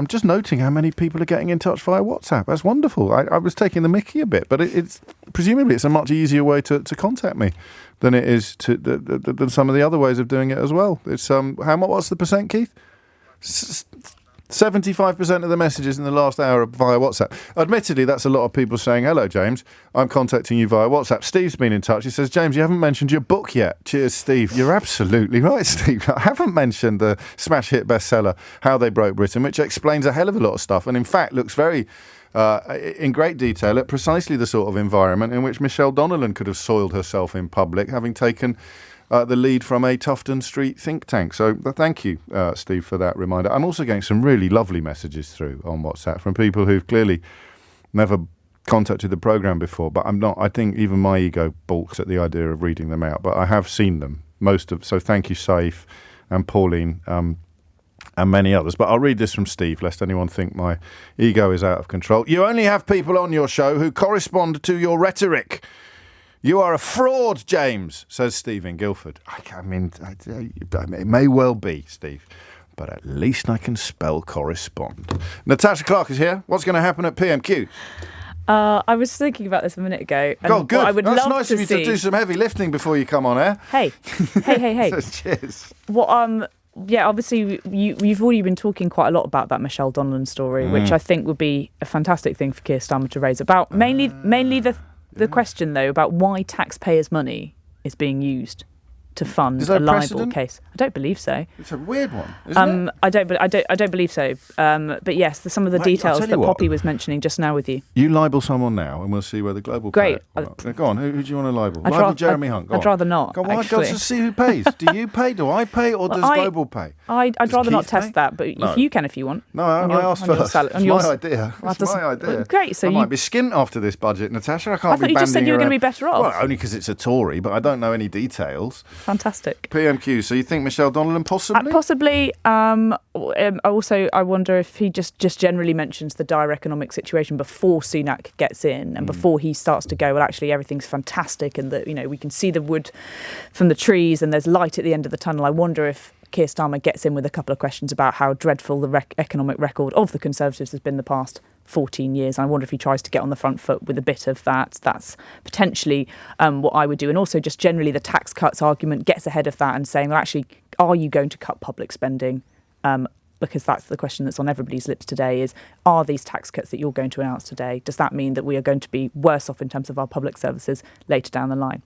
just noting how many people are getting in touch via WhatsApp. That's wonderful. I was taking the mickey a bit, but it's presumably it's a much easier way to contact me than it is than some of the other ways of doing it as well. It's what's the percent, Keith? 75% of the messages in the last hour are via WhatsApp. Admittedly, that's a lot of people saying, hello, James, I'm contacting you via WhatsApp. Steve's been in touch. He says, James, you haven't mentioned your book yet. Cheers, Steve. You're absolutely right, Steve. I haven't mentioned the smash hit bestseller, How They Broke Britain, which explains a hell of a lot of stuff and, in fact, looks very... in great detail at precisely the sort of environment in which Michelle Donnellan could have soiled herself in public, having taken the lead from a Tufton Street think tank. So thank you, Steve, for that reminder. I'm also getting some really lovely messages through on WhatsApp from people who've clearly never contacted the programme before, but I think even my ego balks at the idea of reading them out, but I have seen them, so thank you, Saif and Pauline, and many others. But I'll read this from Steve, lest anyone think my ego is out of control. You only have people on your show who correspond to your rhetoric. You are a fraud, James, says Steve in Guildford. I mean, it may well be, Steve, but at least I can spell correspond. Natasha Clark is here. What's going to happen at PMQ? I was thinking about this a minute ago. Oh, good. I would That's love nice to of you see... to do some heavy lifting before you come on air. Hey. Cheers. Yeah, obviously, you've already been talking quite a lot about that Michelle Donnellan story, which I think would be a fantastic thing for Keir Starmer to raise about. Mainly the question, though, about why taxpayers' money is being used to fund a libel case. I don't believe so. It's a weird one, isn't it? I don't believe so. But yes, some of the details that Poppy was mentioning just now with you. You libel someone now, and we'll see where the global. Great. Go on. Who do you want to libel? Libel Jeremy Hunt. I'd rather not. Go on. I'd rather see who pays. Do you pay? Do I pay? Or does Global pay? I'd rather not test that, but if you can, if you want. No, I asked first. It's my idea. It's my idea. Great. So I might be skint after this budget, Natasha. I thought you just said you were going to be better off. Well, only because it's a Tory, but I don't know any details. Fantastic. PMQ. So you think Michelle Donnellan possibly? Possibly. Also, I wonder if he just generally mentions the dire economic situation before Sunak gets in and before he starts to go, well, actually, everything's fantastic and that, we can see the wood from the trees and there's light at the end of the tunnel. I wonder if Keir Starmer gets in with a couple of questions about how dreadful the economic record of the Conservatives has been the past 14 years. I wonder if he tries to get on the front foot with a bit of that. That's potentially what I would do. And also just generally the tax cuts argument gets ahead of that and saying, well, actually, are you going to cut public spending? Because that's the question that's on everybody's lips today is, are these tax cuts that you're going to announce today, does that mean that we are going to be worse off in terms of our public services later down the line?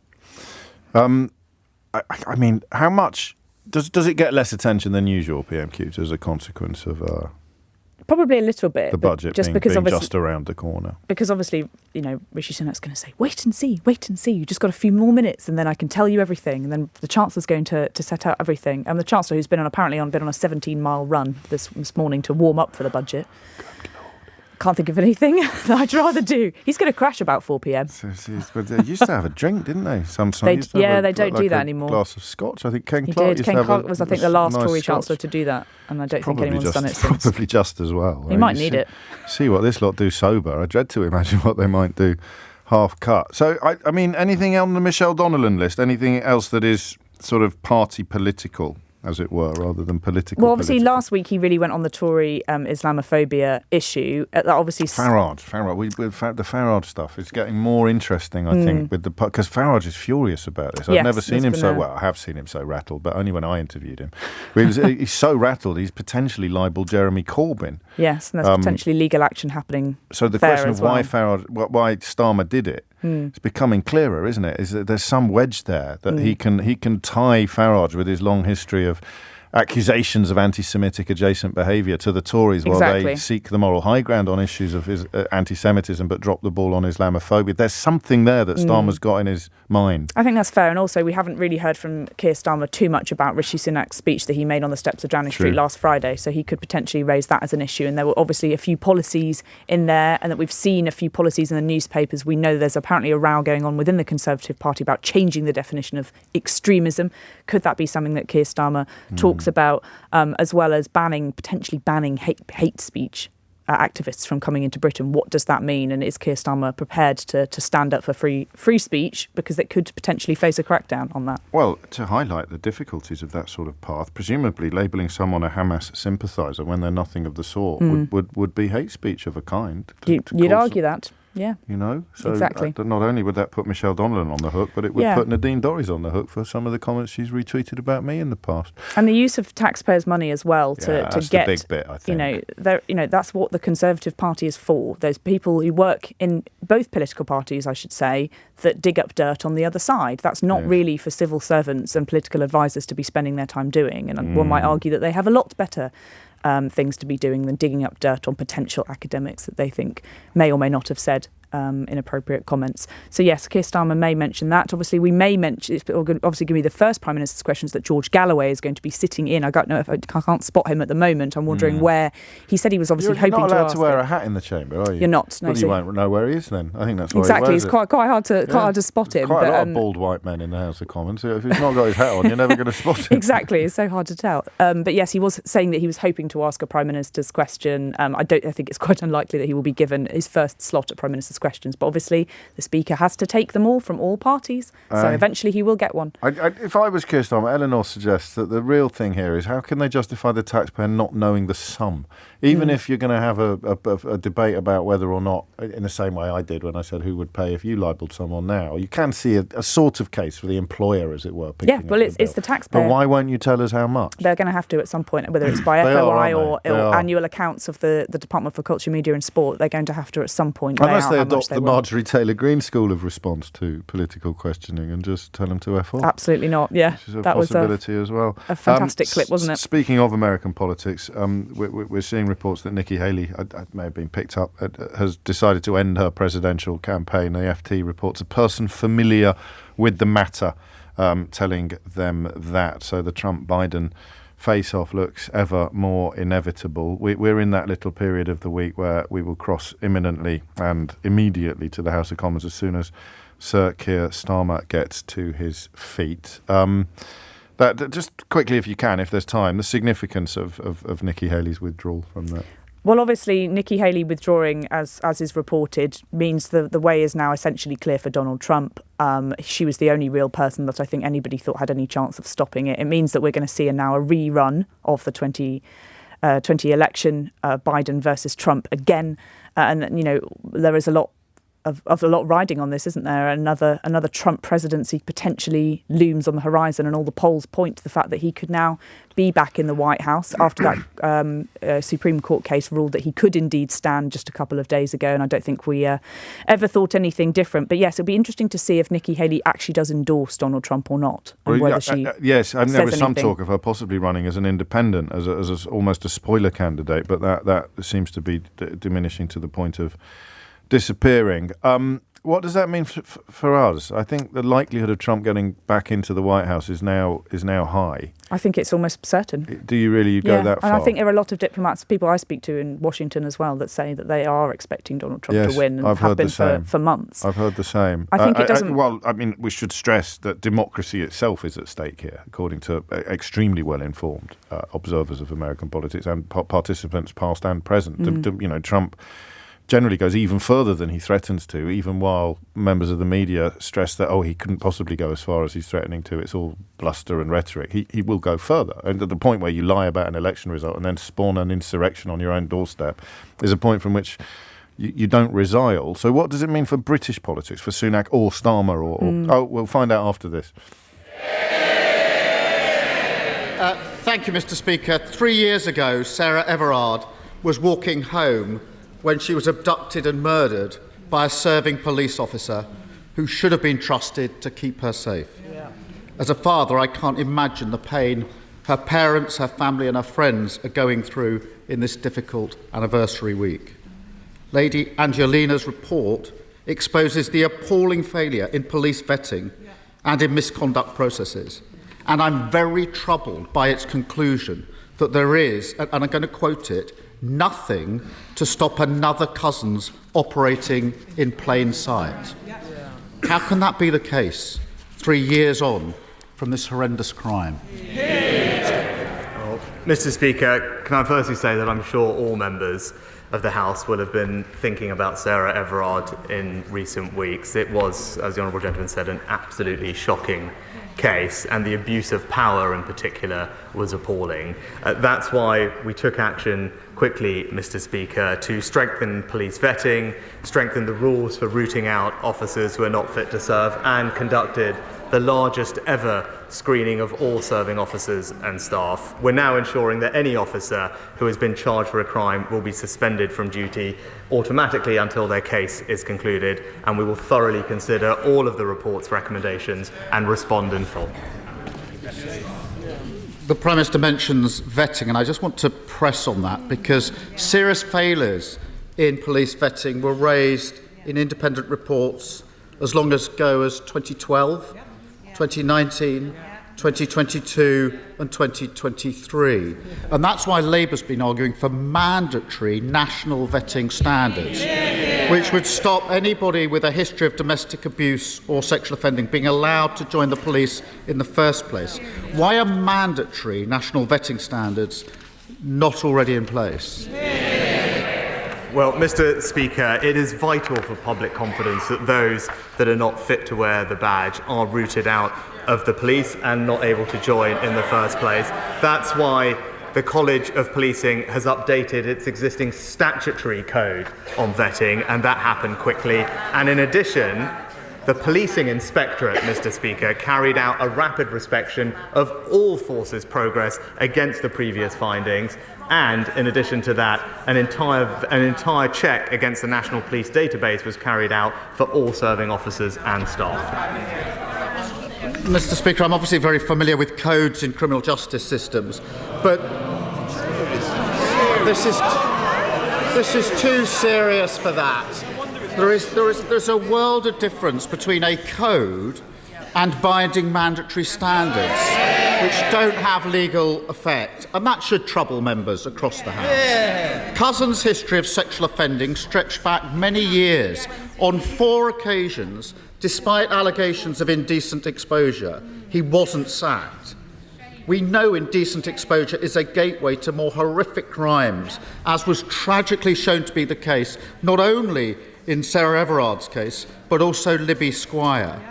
I mean, how much... Does it get less attention than usual, PMQs, as a consequence of probably a little bit the budget just being just around the corner? Because obviously, Rishi Sunak's going to say, wait and see. You just got a few more minutes and then I can tell you everything. And then the Chancellor's going to set out everything. And the Chancellor, who's been on a 17-mile run this morning to warm up for the budget. Can't think of anything that I'd rather do. He's going to crash about 4 p.m. But they used to have a drink, didn't they? They don't do that anymore. Glass of scotch. I think Ken He Clarke did. Ken Clarke was, I think, the last Tory Chancellor to do that, and I don't think anyone's done it since. Probably just as well. He might need it. See what this lot do sober. I dread to imagine what they might do half cut. So, anything on the Michelle Donnellan list? Anything else that is sort of party political? as it were, rather than political. Well, obviously, last week he really went on the Tory Islamophobia issue. Obviously, Farage. The Farage stuff is getting more interesting, I think, because Farage is furious about this. I've never seen him so well. I have seen him so rattled, but only when I interviewed him. He's so rattled, he's potentially libelled Jeremy Corbyn. Yes, and there's potentially legal action happening. So the question of why Starmer did it, it's becoming clearer, isn't it? Is that there's some wedge there that he can tie Farage with his long history of accusations of anti-Semitic adjacent behaviour to the Tories while they seek the moral high ground on issues of his anti-Semitism but drop the ball on Islamophobia. There's something there that Starmer's got in his mind. I think that's fair. And also, we haven't really heard from Keir Starmer too much about Rishi Sunak's speech that he made on the steps of Downing Street last Friday. So he could potentially raise that as an issue. And there were obviously a few policies in there, and that we've seen a few policies in the newspapers. We know there's apparently a row going on within the Conservative Party about changing the definition of extremism. Could that be something that Keir Starmer talks about, as well as potentially banning hate speech activists from coming into Britain? What does that mean? And is Keir Starmer prepared to stand up for free speech, because it could potentially face a crackdown on that? Well, to highlight the difficulties of that sort of path, presumably labelling someone a Hamas sympathiser when they're nothing of the sort would be hate speech of a kind. You'd argue that. Yeah. You know? So exactly. Not only would that put Michelle Donnellan on the hook, but it would put Nadine Dorries on the hook for some of the comments she's retweeted about me in the past. And the use of taxpayers' money as well to that's get, the big bit, I think. That's what the Conservative Party is for. There's people who work in both political parties, I should say, that dig up dirt on the other side. That's not really for civil servants and political advisors to be spending their time doing. And one might argue that they have a lot better things to be doing than digging up dirt on potential academics that they think may or may not have said inappropriate comments. So yes, Keir Starmer may mention that. Obviously, we may mention, it's obviously going to be the first Prime Minister's questions that George Galloway is going to be sitting in. I don't know if I can't spot him at the moment. I'm wondering where he said he was obviously hoping to ask. You're not allowed to wear a hat in the chamber, are you? You're not. No, well, you won't know where he is then. I think that's why exactly. It's quite hard to spot him. Quite a lot of bald white men in the House of Commons. So if he's not got his hat on, you're never going to spot him. Exactly. It's so hard to tell. But yes, he was saying that he was hoping to ask a Prime Minister's question. I think it's quite unlikely that he will be given his first slot at Prime Minister's questions. But obviously, the Speaker has to take them all from all parties, so eventually he will get one. If I was Keir Starmer, Eleanor suggests that the real thing here is how can they justify the taxpayer not knowing the sum? Even if you're going to have a debate about whether or not, in the same way I did when I said who would pay if you libelled someone now, you can see a sort of case for the employer, as it were. It's the taxpayer. But why won't you tell us how much? They're going to have to at some point, whether it's by FOI or annual accounts of the Department for Culture, Media and Sport, they're going to have to at some point. Unless they adopt the Marjorie Taylor Greene school of response to political questioning and just tell them to F off. Absolutely not, yeah. Which is a possibility as well. A fantastic clip, wasn't it? Speaking of American politics, we're seeing reports that Nikki Haley, I may have been picked up, has decided to end her presidential campaign. The FT reports a person familiar with the matter telling them that. So the Trump-Biden face-off looks ever more inevitable. We're in that little period of the week where we will cross imminently and immediately to the House of Commons as soon as Sir Keir Starmer gets to his feet. Just quickly, if you can, if there's time, the significance of Nikki Haley's withdrawal from that. Well, obviously, Nikki Haley withdrawing, as is reported, means the way is now essentially clear for Donald Trump. She was the only real person that I think anybody thought had any chance of stopping it. It means that we're going to see now a rerun of the 2020 election, Biden versus Trump again. And, you know, there is a lot of a lot riding on this, isn't there? Another Trump presidency potentially looms on the horizon, and all the polls point to the fact that he could now be back in the White House after that Supreme Court case ruled that he could indeed stand just a couple of days ago, and I don't think we ever thought anything different. But yes, it'll be interesting to see if Nikki Haley actually does endorse Donald Trump or not, and whether she yes, and there was some anything. talk of her possibly running as an independent, as almost a spoiler candidate, but that seems to be diminishing to the point of disappearing. What does that mean for us? I think the likelihood of Trump getting back into the White House is now high. I think it's almost certain. Do you really go that far? And I think there are a lot of diplomats, people I speak to in Washington as well, that say that they are expecting Donald Trump to win and have been for months. I've heard the same. I think it doesn't... we should stress that democracy itself is at stake here, according to extremely well-informed observers of American politics and participants past and present. Trump generally goes even further than he threatens to, even while members of the media stress that, he couldn't possibly go as far as he's threatening to. It's all bluster and rhetoric. He will go further. And at the point where you lie about an election result and then spawn an insurrection on your own doorstep is a point from which you don't resile. So what does it mean for British politics, for Sunak or Starmer? We'll find out after this. Thank you, Mr. Speaker. 3 years ago, Sarah Everard was walking home when she was abducted and murdered by a serving police officer who should have been trusted to keep her safe. Yeah. As a father, I can't imagine the pain her parents, her family and her friends are going through in this difficult anniversary week. Lady Angelina's report exposes the appalling failure in police vetting and in misconduct processes. And I'm very troubled by its conclusion that there is, and I'm going to quote it, nothing to stop another Cousins operating in plain sight. How can that be the case 3 years on from this horrendous crime? Well, Mr. Speaker, can I firstly say that I'm sure all members of the House will have been thinking about Sarah Everard in recent weeks. It was, as the Honourable Gentleman said, an absolutely shocking case, and the abuse of power in particular was appalling. That's why we took action quickly, Mr. Speaker, to strengthen police vetting, strengthen the rules for rooting out officers who are not fit to serve, and conducted the largest ever screening of all serving officers and staff. We're now ensuring that any officer who has been charged for a crime will be suspended from duty automatically until their case is concluded, and we will thoroughly consider all of the report's recommendations and respond in full. The Prime Minister mentions vetting, and I just want to press on that because serious failures in police vetting were raised in independent reports as long ago as 2012, 2019, 2022 and 2023. And that's why Labour's been arguing for mandatory national vetting standards, which would stop anybody with a history of domestic abuse or sexual offending being allowed to join the police in the first place. Why are mandatory national vetting standards not already in place? Well, Mr. Speaker, it is vital for public confidence that those that are not fit to wear the badge are rooted out of the police and not able to join in the first place. That's why the College of Policing has updated its existing statutory code on vetting, and that happened quickly. And in addition, the Policing Inspectorate, Mr. Speaker, carried out a rapid inspection of all forces' progress against the previous findings. And in addition to that, an entire check against the National Police Database was carried out for all serving officers and staff. Mr. Speaker, I'm obviously very familiar with codes in criminal justice systems, but this is too serious for that. There's a world of difference between a code and binding mandatory standards, which don't have legal effect, and that should trouble members across the House. Yeah. Cousins' history of sexual offending stretched back many years. On 4 occasions, despite allegations of indecent exposure, he wasn't sacked. We know indecent exposure is a gateway to more horrific crimes, as was tragically shown to be the case, not only in Sarah Everard's case, but also Libby Squire.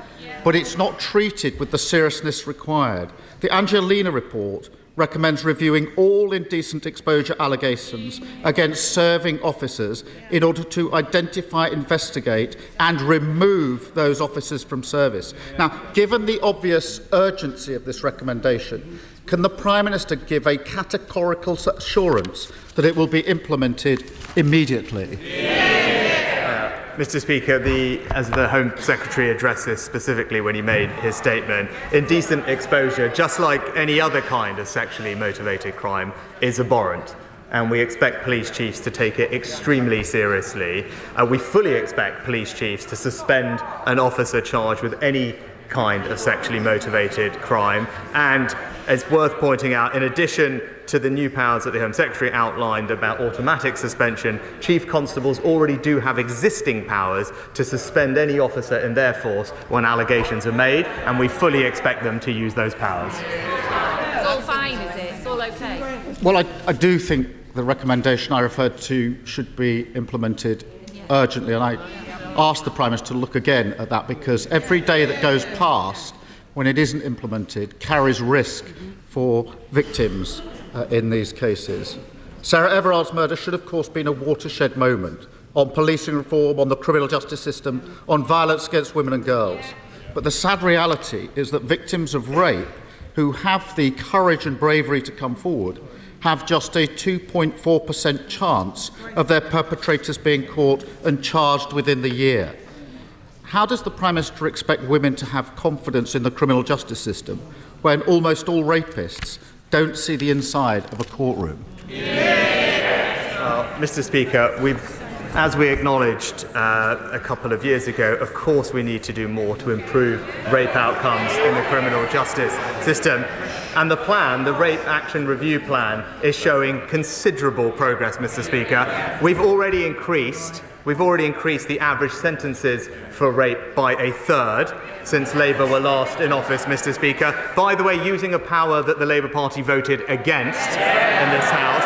But it's not treated with the seriousness required. The Angelina report recommends reviewing all indecent exposure allegations against serving officers in order to identify, investigate and remove those officers from service. Now, given the obvious urgency of this recommendation, can the Prime Minister give a categorical assurance that it will be implemented immediately? Mr. Speaker, as the Home Secretary addressed this specifically when he made his statement, indecent exposure, just like any other kind of sexually motivated crime, is abhorrent. And we expect police chiefs to take it extremely seriously. We fully expect police chiefs to suspend an officer charged with any kind of sexually motivated crime. And it's worth pointing out, in addition to the new powers that the Home Secretary outlined about automatic suspension, Chief Constables already do have existing powers to suspend any officer in their force when allegations are made, and we fully expect them to use those powers. It's all fine, is it? It's all okay? Well, I do think the recommendation I referred to should be implemented urgently, and I ask the Prime Minister to look again at that, because every day that goes past when it isn't implemented carries risk for victims in these cases. Sarah Everard's murder should, of course, been a watershed moment on policing reform, on the criminal justice system, on violence against women and girls. But the sad reality is that victims of rape who have the courage and bravery to come forward have just a 2.4% chance of their perpetrators being caught and charged within the year. How does the Prime Minister expect women to have confidence in the criminal justice system when almost all rapists don't see the inside of a courtroom? Mr. Speaker, as we acknowledged a couple of years ago, of course we need to do more to improve rape outcomes in the criminal justice system. And the plan, the Rape Action Review Plan, is showing considerable progress, Mr. Speaker. We've already increased the average sentences for rape by a third since Labour were last in office, Mr. Speaker. By the way, using a power that the Labour Party voted against in this House.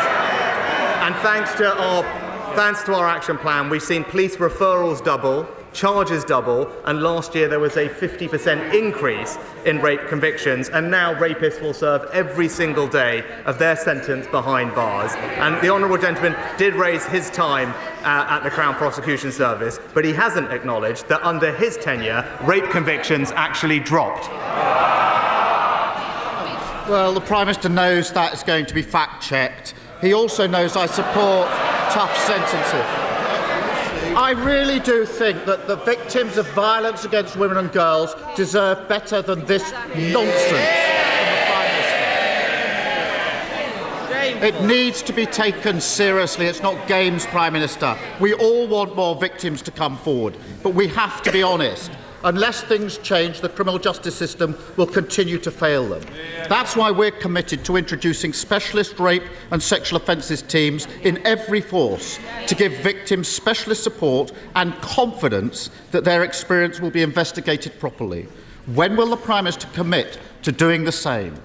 And thanks to our action plan, we've seen police referrals double, charges double, and last year there was a 50% increase in rape convictions, and now rapists will serve every single day of their sentence behind bars. And the honourable gentleman did raise his time at the Crown Prosecution Service, but he hasn't acknowledged that under his tenure, rape convictions actually dropped. Well, the Prime Minister knows that is going to be fact-checked. He also knows I support tough sentences. I really do think that the victims of violence against women and girls deserve better than this nonsense from the Prime Minister. It needs to be taken seriously. It's not games, Prime Minister. We all want more victims to come forward, but we have to be honest. Unless things change, the criminal justice system will continue to fail them. That's why we're committed to introducing specialist rape and sexual offences teams in every force to give victims specialist support and confidence that their experience will be investigated properly. When will the Prime Minister commit to doing the same?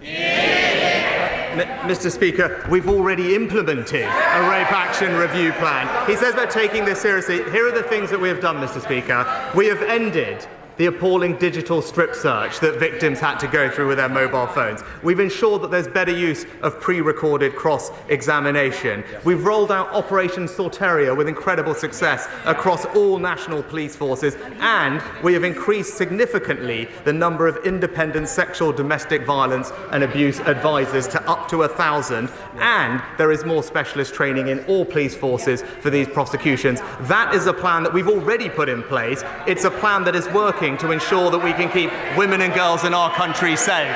Mr. Speaker, we've already implemented a Rape Action Review Plan. He says about taking this seriously. Here are the things that we have done, Mr. Speaker. We have ended the appalling digital strip search that victims had to go through with their mobile phones. We've ensured that there's better use of pre-recorded cross-examination. We've rolled out Operation Sorteria with incredible success across all national police forces, and we have increased significantly the number of independent sexual domestic violence and abuse advisors to up to 1,000, and there is more specialist training in all police forces for these prosecutions. That is a plan that we've already put in place. It's a plan that is working to ensure that we can keep women and girls in our country safe.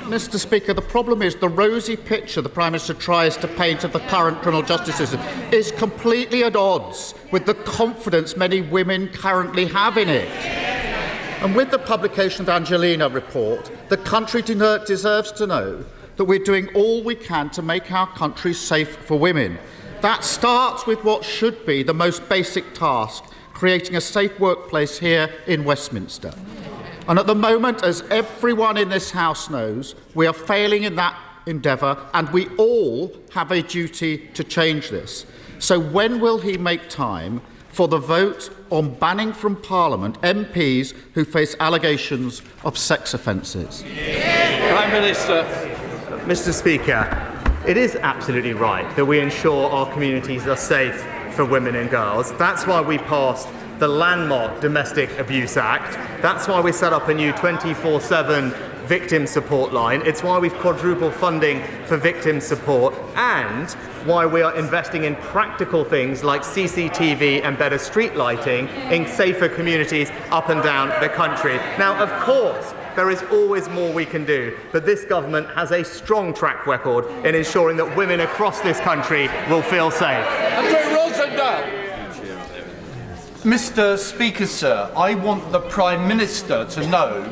Mr. Speaker, the problem is the rosy picture the Prime Minister tries to paint of the current criminal justice system is completely at odds with the confidence many women currently have in it. And with the publication of the Angelina report, the country deserves to know that we're doing all we can to make our country safe for women. That starts with what should be the most basic task, creating a safe workplace here in Westminster. And at the moment, as everyone in this House knows, we are failing in that endeavour, and we all have a duty to change this. So when will he make time for the vote on banning from Parliament MPs who face allegations of sex offences? Prime Minister. Mr. Speaker, it is absolutely right that we ensure our communities are safe for women and girls. That's why we passed the landmark Domestic Abuse Act. That's why we set up a new 24/7 victim support line. It's why we've quadrupled funding for victim support, and why we are investing in practical things like CCTV and better street lighting in safer communities up and down the country. Now, of course, there is always more we can do, but this government has a strong track record in ensuring that women across this country will feel safe. Mr. Speaker, sir, I want the Prime Minister to know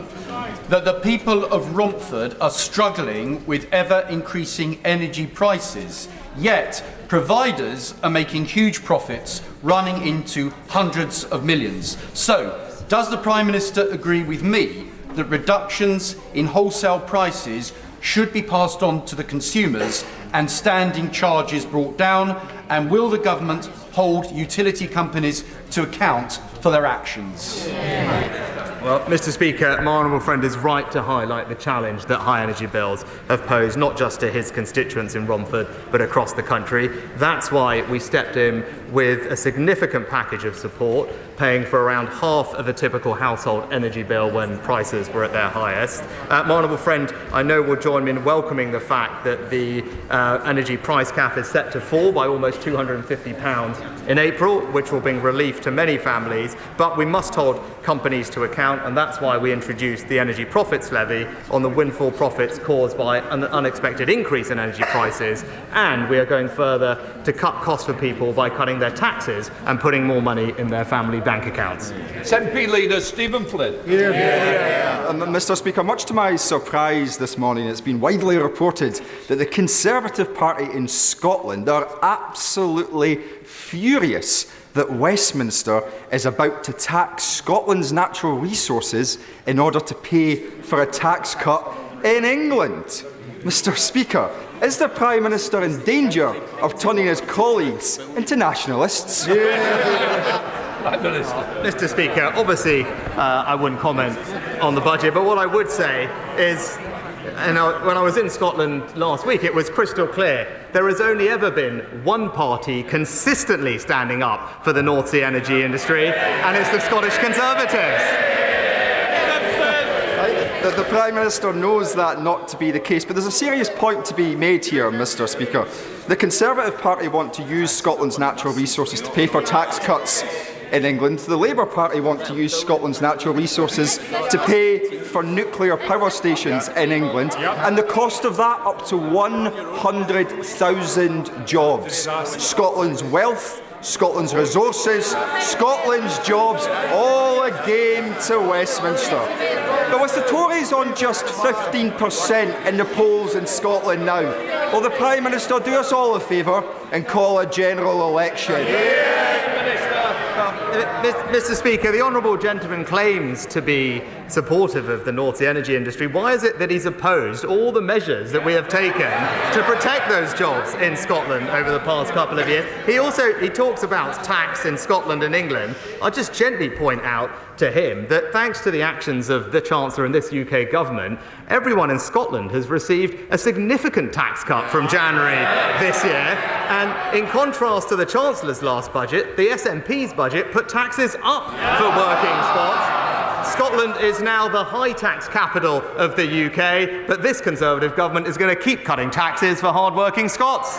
that the people of Romford are struggling with ever-increasing energy prices, yet providers are making huge profits, running into hundreds of millions. So, does the Prime Minister agree with me that reductions in wholesale prices should be passed on to the consumers and standing charges brought down, And will the government hold utility companies to account for their actions? Well, Mr. Speaker, my honourable friend is right to highlight the challenge that high energy bills have posed, not just to his constituents in Romford, but across the country. That's why we stepped in with a significant package of support, paying for around half of a typical household energy bill when prices were at their highest. My honourable friend, I know, will join me in welcoming the fact that the energy price cap is set to fall by almost £250 in April, which will bring relief to many families, but we must hold companies to account, and that's why we introduced the energy profits levy on the windfall profits caused by an unexpected increase in energy prices, and we are going further to cut costs for people by cutting their taxes and putting more money in their family bank accounts. SNP Leader Stephen Flynn. Mr. Speaker, much to my surprise this morning, it's been widely reported that the Conservative Party in Scotland are absolutely furious that Westminster is about to tax Scotland's natural resources in order to pay for a tax cut in England. Mr. Speaker, is the Prime Minister in danger of turning his colleagues into nationalists? Mr. Speaker, obviously I wouldn't comment on the budget, but what I would say is, when I was in Scotland last week, it was crystal clear. There has only ever been one party consistently standing up for the North Sea energy industry, and it's the Scottish Conservatives. The Prime Minister knows that not to be the case, but there's a serious point to be made here, Mr. Speaker. The Conservative Party want to use Scotland's natural resources to pay for tax cuts in England. The Labour Party want to use Scotland's natural resources to pay for nuclear power stations in England, and the cost of that up to 100,000 jobs. Scotland's wealth, Scotland's resources, Scotland's jobs, all again to Westminster. But with the Tories on just 15% in the polls in Scotland now, will the Prime Minister do us all a favour and call a general election? Mr. Speaker, the honourable gentleman claims to be supportive of the North Sea energy industry. Why is it that he's opposed all the measures that we have taken to protect those jobs in Scotland over the past couple of years? He talks about tax in Scotland and England. I'll just gently point out to him that thanks to the actions of the Chancellor and this UK government, everyone in Scotland has received a significant tax cut from January this year. And in contrast to the Chancellor's last budget, the SNP's budget put taxes up for working Scots. Scotland is now the high tax capital of the UK, but this Conservative government is going to keep cutting taxes for hard-working Scots.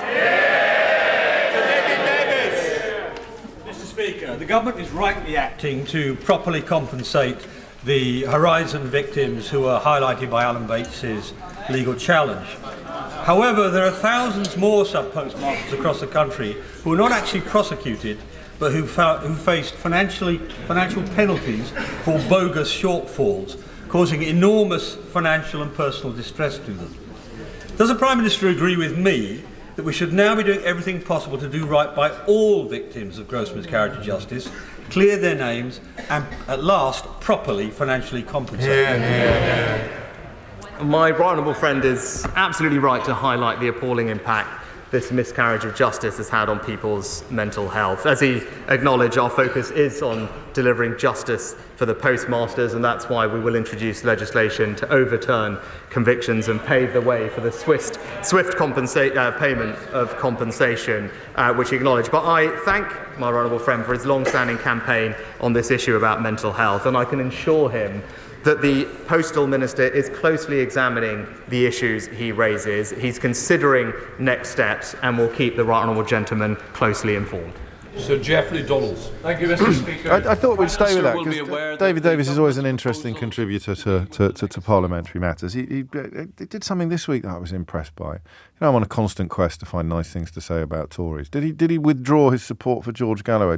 Mr. Speaker, the government is rightly acting to properly compensate the Horizon victims who are highlighted by Alan Bates's legal challenge. However, there are thousands more sub-postmasters across the country who are not actually prosecuted, but who faced financial penalties for bogus shortfalls, causing enormous financial and personal distress to them. Does the Prime Minister agree with me that we should now be doing everything possible to do right by all victims of gross miscarriage of justice, clear their names, and at last properly financially compensate them? My right honourable friend is absolutely right to highlight the appalling impact this miscarriage of justice has had on people's mental health. As he acknowledged, our focus is on delivering justice for the postmasters, and that's why we will introduce legislation to overturn convictions and pave the way for the swift payment of compensation, which he acknowledged. But I thank my honourable friend for his long-standing campaign on this issue about mental health, and I can assure him that the Postal Minister is closely examining the issues he raises. He's considering next steps and will keep the right honourable gentleman closely informed. Sir Geoffrey Donalds. Thank you, Mr. Speaker. I thought we'd stay with that because David Davis is always an interesting contributor to parliamentary matters. He did something this week that I was impressed by. You know, I'm on a constant quest to find nice things to say about Tories. Did he withdraw his support for George Galloway?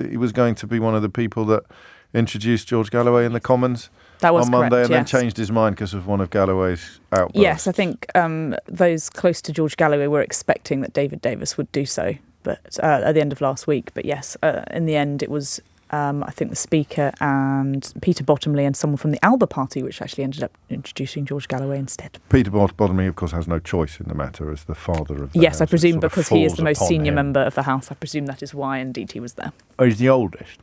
He was going to be one of the people that introduced George Galloway in the Commons on Monday, correct, and then changed his mind because of one of Galloway's outbursts. Yes, I think those close to George Galloway were expecting that David Davis would do so, but at the end of last week. But yes, in the end, it was I think the Speaker and Peter Bottomley and someone from the Alba Party, which actually ended up introducing George Galloway instead. Peter Bottomley, of course, has no choice in the matter as the father of the Yes, House. I presume It sort of because he is the falls most upon senior him. member of the House. I presume that is why, indeed, he was there. Oh, he's the oldest?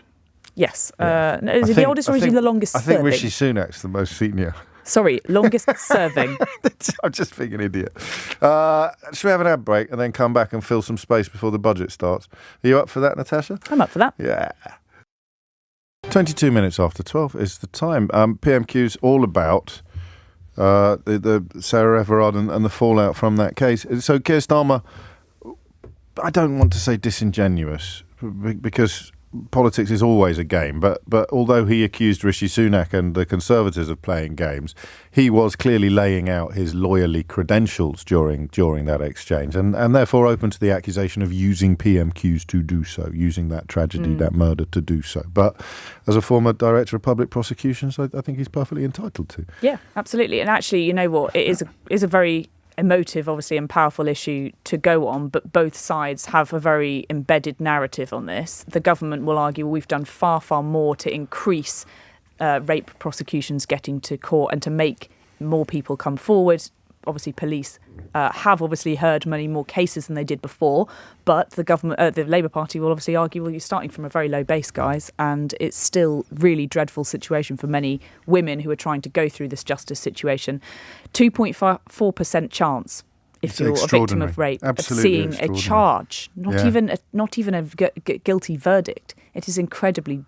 Yes. No, is he the oldest or is he the longest I think serving? Rishi Sunak's the most senior. Sorry, longest serving. I'm just being an idiot. Should we have an ad break and then come back and fill some space before the budget starts? Are you up for that, Natasha? I'm up for that. Yeah. 22 minutes after 12 is the time. PMQ's all about the Sarah Everard and the fallout from that case. So Keir Starmer, I don't want to say disingenuous, because politics is always a game, but although he accused Rishi Sunak and the Conservatives of playing games, he was clearly laying out his lawyerly credentials during that exchange, and therefore open to the accusation of using PMQs to do so, using that tragedy, that murder to do so. But as a former Director of Public Prosecutions, I think he's perfectly entitled to. Yeah, absolutely. And actually, you know what? It is a very emotive, obviously, and powerful issue to go on, but both sides have a very embedded narrative on this. The government will argue, well, we've done far, far more to increase rape prosecutions getting to court and to make more people come forward. Obviously, police have obviously heard many more cases than they did before, but the Labour Party will obviously argue, well, you're starting from a very low base, guys, and it's still really dreadful situation for many women who are trying to go through this justice situation. 2.4% chance, if you're a victim of rape, of seeing a charge, not even a guilty verdict. It is incredibly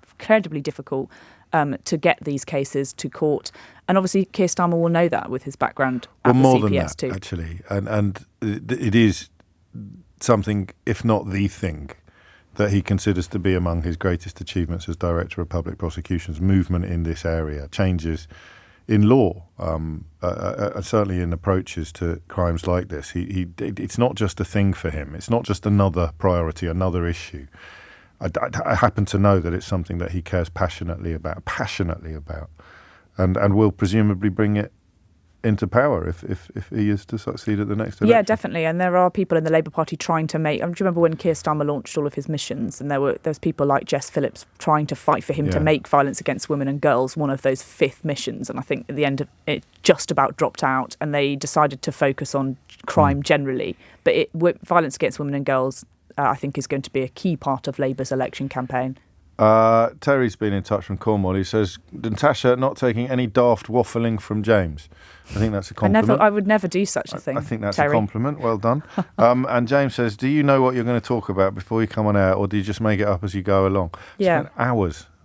difficult to get these cases to court. And obviously, Keir Starmer will know that with his background at the more CPS than that, too. Actually. And it is something, if not the thing, that he considers to be among his greatest achievements as Director of Public Prosecutions, movement in this area, changes in law, certainly in approaches to crimes like this. It's not just a thing for him. It's not just another priority, another issue. I happen to know that it's something that he cares passionately about, and will presumably bring it into power if he is to succeed at the next election. Yeah, definitely. And there are people in the Labour Party trying to make... do you remember when Keir Starmer launched all of his missions, and there's people like Jess Phillips trying to fight for him to make violence against women and girls one of those 5th missions, and I think at the end of it just about dropped out, and they decided to focus on crime generally. But violence against women and girls, I think, is going to be a key part of Labour's election campaign. Terry's been in touch from Cornwall. He says, Natasha not taking any daft waffling from James. I think that's a compliment. I would never do such a thing, I think that's Terry. a compliment. Well done. And James says, do you know what you're going to talk about before you come on air, or do you just make it up as you go along? Yeah.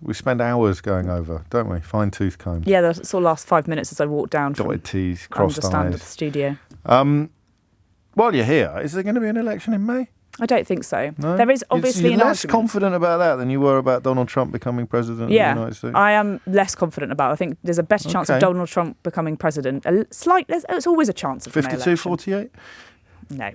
We spend hours going over, don't we? Fine-tooth combs. Yeah, that's all last 5 minutes as I walk down Dotted from T's, crossed Understand eyes. the studio. While you're here, is there going to be an election in May? I don't think so. No? There is obviously you're an less argument. confident about that than you were about Donald Trump becoming president of the United States? I am less confident about it. I think there's a better chance of Donald Trump becoming president. There's always a chance of 52-48? No.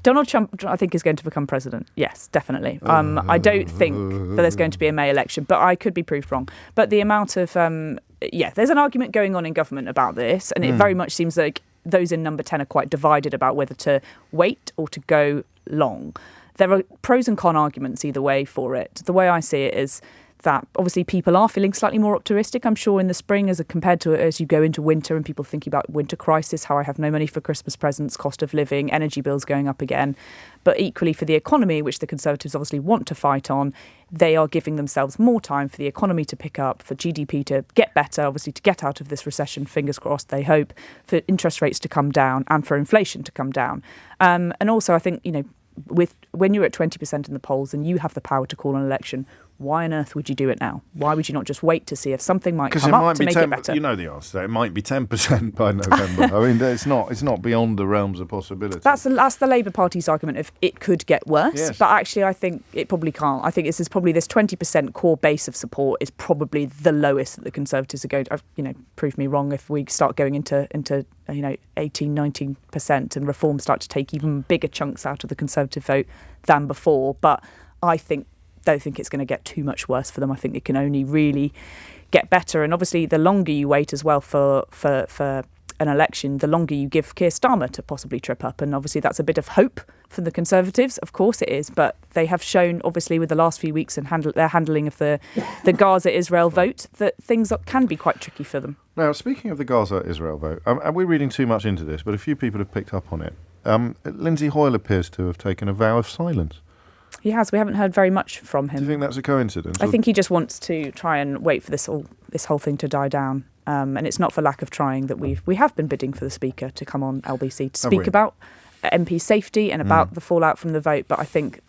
Donald Trump, I think, is going to become president. Yes, definitely. I don't think that there's going to be a May election, but I could be proved wrong. But the amount of... there's an argument going on in government about this, and it very much seems like those in number 10 are quite divided about whether to wait or to go long. There are pros and con arguments either way for it. The way I see it is that obviously people are feeling slightly more optimistic, I'm sure, in the spring as compared to as you go into winter and people thinking about winter crisis, how I have no money for Christmas presents, cost of living, energy bills going up again. But equally for the economy, which the Conservatives obviously want to fight on, they are giving themselves more time for the economy to pick up, for GDP to get better, obviously to get out of this recession, fingers crossed, they hope, for interest rates to come down and for inflation to come down. And also I think, when you're at 20% in the polls and you have the power to call an election, why on earth would you do it now? Why would you not just wait to see if something might come up to make it better? You know the answer. It might be 10% by November. I mean, it's not beyond the realms of possibility. That's the Labour Party's argument of it could get worse. Yes. But actually, I think it probably can't. I think this 20% core base of support is probably the lowest that the Conservatives are going to. Prove me wrong if we start going into 18-19% and reforms start to take even bigger chunks out of the Conservative vote than before. But I don't think it's going to get too much worse for them. I think it can only really get better. And obviously, the longer you wait as well for an election, the longer you give Keir Starmer to possibly trip up. And obviously that's a bit of hope for the Conservatives. Of course it is. But they have shown, obviously, with the last few weeks and their handling of the Gaza-Israel vote, that things can be quite tricky for them. Now, speaking of the Gaza-Israel vote, are we reading too much into this? But a few people have picked up on it. Lindsay Hoyle appears to have taken a vow of silence. He has. We haven't heard very much from him. Do you think that's a coincidence? I think he just wants to try and wait for this whole thing to die down. And it's not for lack of trying that we have been bidding for the Speaker to come on LBC to speak about MP safety and about the fallout from the vote. But I think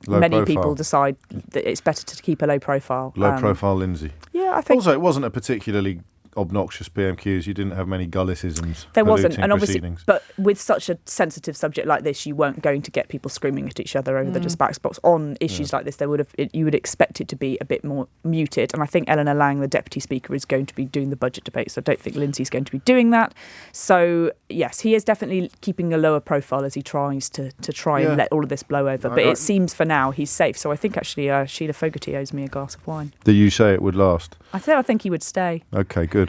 many people decide that it's better to keep a low profile. Low profile Lindsay. Yeah, I think. Also, it wasn't a particularly obnoxious PMQs. You didn't have many Gullicisms. There wasn't, and obviously, but with such a sensitive subject like this, you weren't going to get people screaming at each other over the dispatch box on issues like this. You would expect it to be a bit more muted, and I think Eleanor Lang, the Deputy Speaker, is going to be doing the budget debate, so I don't think Lindsay's going to be doing that. So yes, he is definitely keeping a lower profile as he tries to try and let all of this blow over. But it seems for now he's safe. So I think actually Sheila Fogarty owes me a glass of wine. Do you say it would last? I think he would stay. Okay, good.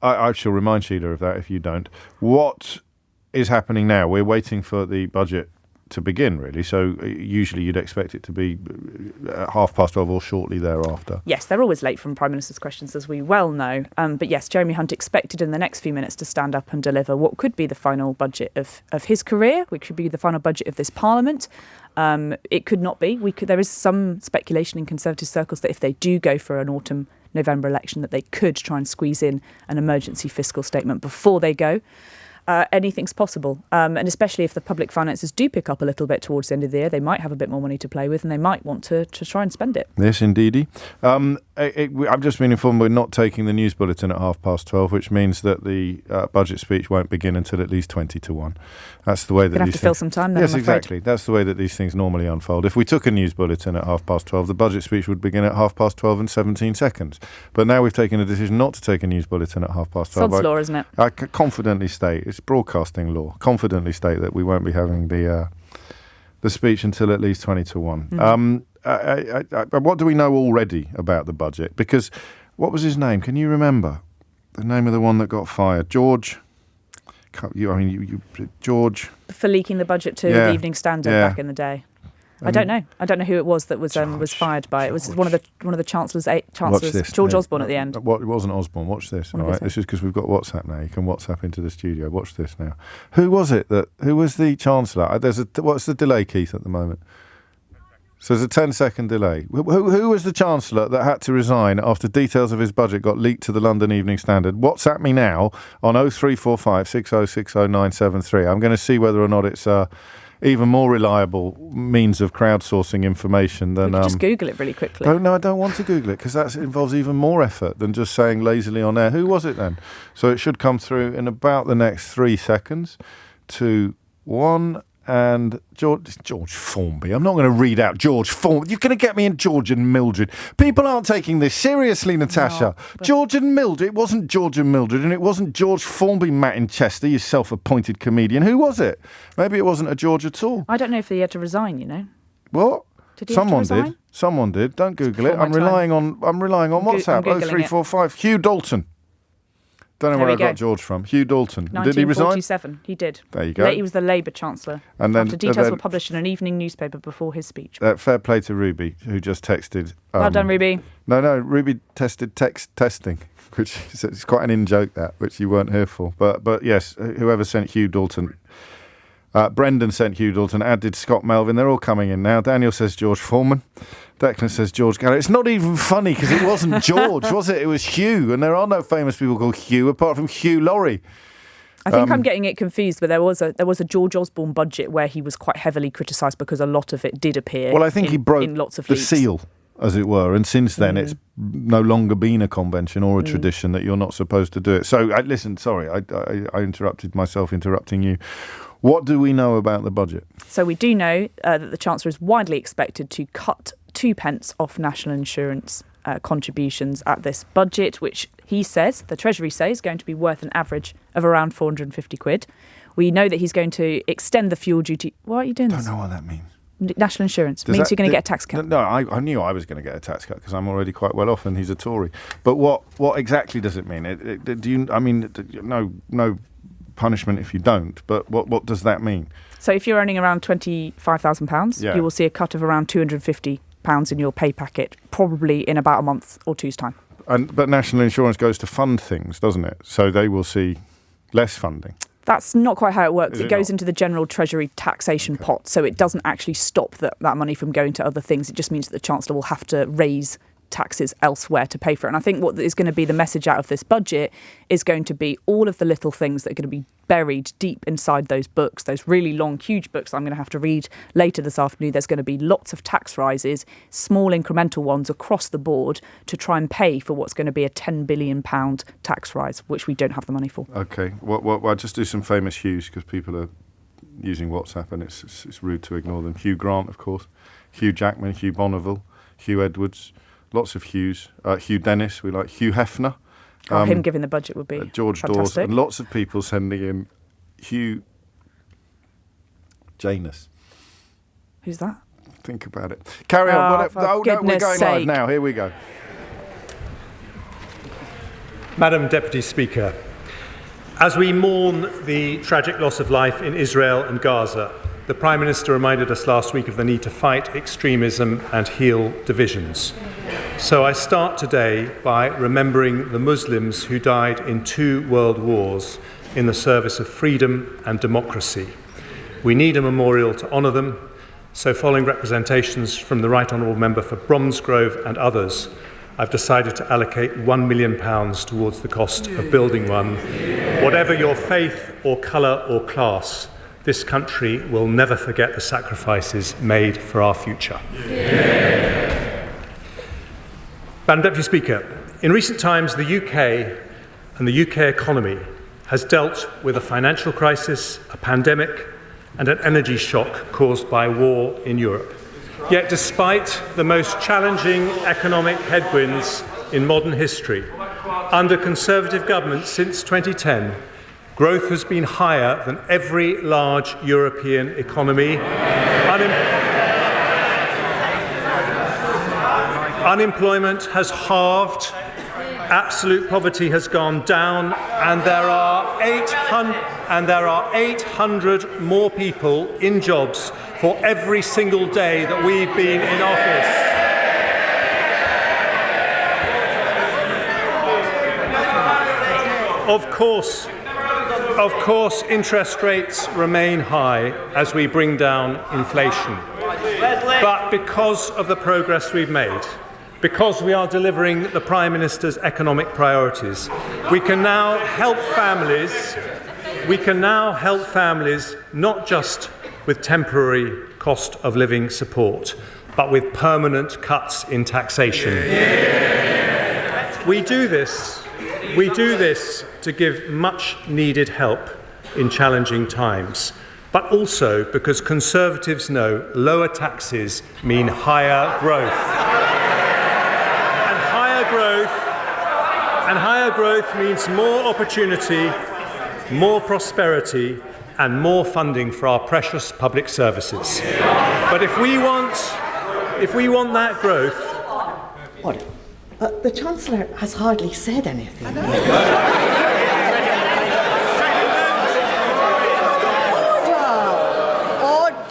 I shall remind Sheila of that if you don't. What is happening now? We're waiting for the budget to begin, really. So usually you'd expect it to be at 12:30 or shortly thereafter. Yes, they're always late from Prime Minister's questions, as we well know. But yes, Jeremy Hunt expected in the next few minutes to stand up and deliver what could be the final budget of his career, which could be the final budget of this Parliament. It could not be. There is some speculation in Conservative circles that if they do go for an autumn November election, that they could try and squeeze in an emergency fiscal statement before they go. Anything's possible. And especially if the public finances do pick up a little bit towards the end of the year, they might have a bit more money to play with and they might want to try and spend it. Yes, indeedy. I've just been informed we're not taking the news bulletin at 12:30, which means that the budget speech won't begin until at least 20-1. That's the way that You're going to have to fill some time then, Yes, I'm afraid. exactly. That's the way that these things normally unfold. If we took a news bulletin at 12:30, the budget speech would begin at 12:30 and 17 seconds. But now we've taken a decision not to take a news bulletin at 12:30. Sod's law, isn't it? I can confidently state, it's broadcasting law, confidently state that we won't be having the speech until at least 20-1. What do we know already about the budget? Because what was his name? Can you remember the name of the one that got fired? George. George. For leaking the budget to the Evening Standard back in the day. I don't know. I don't know who it was that was fired by. It was one of the chancellors. George Osborne at the end. It wasn't Osborne. Watch this. All right. This is because we've got WhatsApp now. You can WhatsApp into the studio. Watch this now. Who was it who was the chancellor? What's the delay, Keith, at the moment? So there's a 10-second delay. Who was the chancellor that had to resign after details of his budget got leaked to the London Evening Standard? WhatsApp me now on 0345 6060 973. I'm going to see whether or not it's even more reliable means of crowdsourcing information than... just Google it really quickly. No, I don't want to Google it because that involves even more effort than just saying lazily on air. Who was it then? So it should come through in about the next 3 seconds. 2, 1... And George Formby. I'm not going to read out George Formby. You're going to get me in George and Mildred. People aren't taking this seriously, Natasha. No, George and Mildred. It wasn't George and Mildred, and it wasn't George Formby, Matt in Chester, you self-appointed comedian. Who was it? Maybe it wasn't a George at all. I don't know if he had to resign, you know. What? Did he have to resign? Did. Someone did. Don't Google it. I'm relying on WhatsApp. 0345 Hugh Dalton. Don't know where I got George from. Hugh Dalton. Did he resign? 1947. He did. There you go. He was the Labour Chancellor. And then, after details were published in an evening newspaper before his speech. Fair play to Ruby, who just texted. Well done, Ruby. No, Ruby tested testing, which is quite an in-joke, that, which you weren't here for. But yes, whoever sent Hugh Dalton... Brendan sent Hugh Dalton, added Scott Melvin. They're all coming in now. Daniel says George Foreman. Declan says George Garrett. It's not even funny because it wasn't George, was it? It was Hugh. And there are no famous people called Hugh apart from Hugh Laurie. I think I'm getting it confused, but there was a George Osborne budget where he was quite heavily criticised because a lot of it did appear. Well, I think he broke lots of the leaks. seal, as it were, and since then it's no longer been a convention or a tradition that you're not supposed to do it. So, listen, sorry, I interrupted myself interrupting you. What do we know about the budget? So we do know that the Chancellor is widely expected to cut 2p off national insurance contributions at this budget, which the Treasury says, is going to be worth an average of around 450 quid. We know that he's going to extend the fuel duty. Why are you doing this? I don't know what that means. National insurance means you're going to get a tax cut. No, I knew I was going to get a tax cut because I'm already quite well off and he's a Tory. But what exactly does it mean? No punishment if you don't, but what does that mean? So if you're earning around £25,000, you will see a cut of around £250 in your pay packet, probably in about a month or two's time. But national insurance goes to fund things, doesn't it? So they will see less funding. That's not quite how it works. It goes not? into the general Treasury taxation pot, so it doesn't actually stop that money from going to other things. It just means that the Chancellor will have to raise taxes elsewhere to pay for it. And I think what is going to be the message out of this budget is going to be all of the little things that are going to be buried deep inside those books, those really long, huge books I'm going to have to read later this afternoon. There's going to be lots of tax rises, small incremental ones across the board to try and pay for what's going to be a £10 billion tax rise, which we don't have the money for. Okay, I'll just do some famous Hughs because people are using WhatsApp and it's rude to ignore them. Hugh Grant, of course, Hugh Jackman, Hugh Bonneville, Hugh Edwards, lots of Hughes, Hugh Dennis, we like Hugh Hefner. Him giving the budget would be George fantastic. Dawes, and lots of people sending in Hugh Janus. Who's that? Think about it. Carry on. For We're going sake. live now. Here we go. Madam Deputy Speaker, as we mourn the tragic loss of life in Israel and Gaza, the Prime Minister reminded us last week of the need to fight extremism and heal divisions. So I start today by remembering the Muslims who died in 2 world wars in the service of freedom and democracy. We need a memorial to honour them, so following representations from the Right Honourable Member for Bromsgrove and others, I've decided to allocate £1 million towards the cost of building one. Whatever your faith or colour or class, this country will never forget the sacrifices made for our future. Madam Deputy Speaker, in recent times the UK and the UK economy has dealt with a financial crisis, a pandemic and an energy shock caused by war in Europe. Yet despite the most challenging economic headwinds in modern history, under Conservative governments since 2010, growth has been higher than every large European economy. Unemployment has halved, absolute poverty has gone down, and there are 800 more people in jobs for every single day that we've been in office. Of course, interest rates remain high as we bring down inflation. But because of the progress we've made, because we are delivering the Prime Minister's economic priorities, we can now help families not just with temporary cost of living support, but with permanent cuts in taxation. We do this to give much needed help in challenging times, but also because Conservatives know lower taxes mean higher growth. And higher growth means more opportunity, more prosperity, and more funding for our precious public services. But if we want that growth... What? The Chancellor has hardly said anything.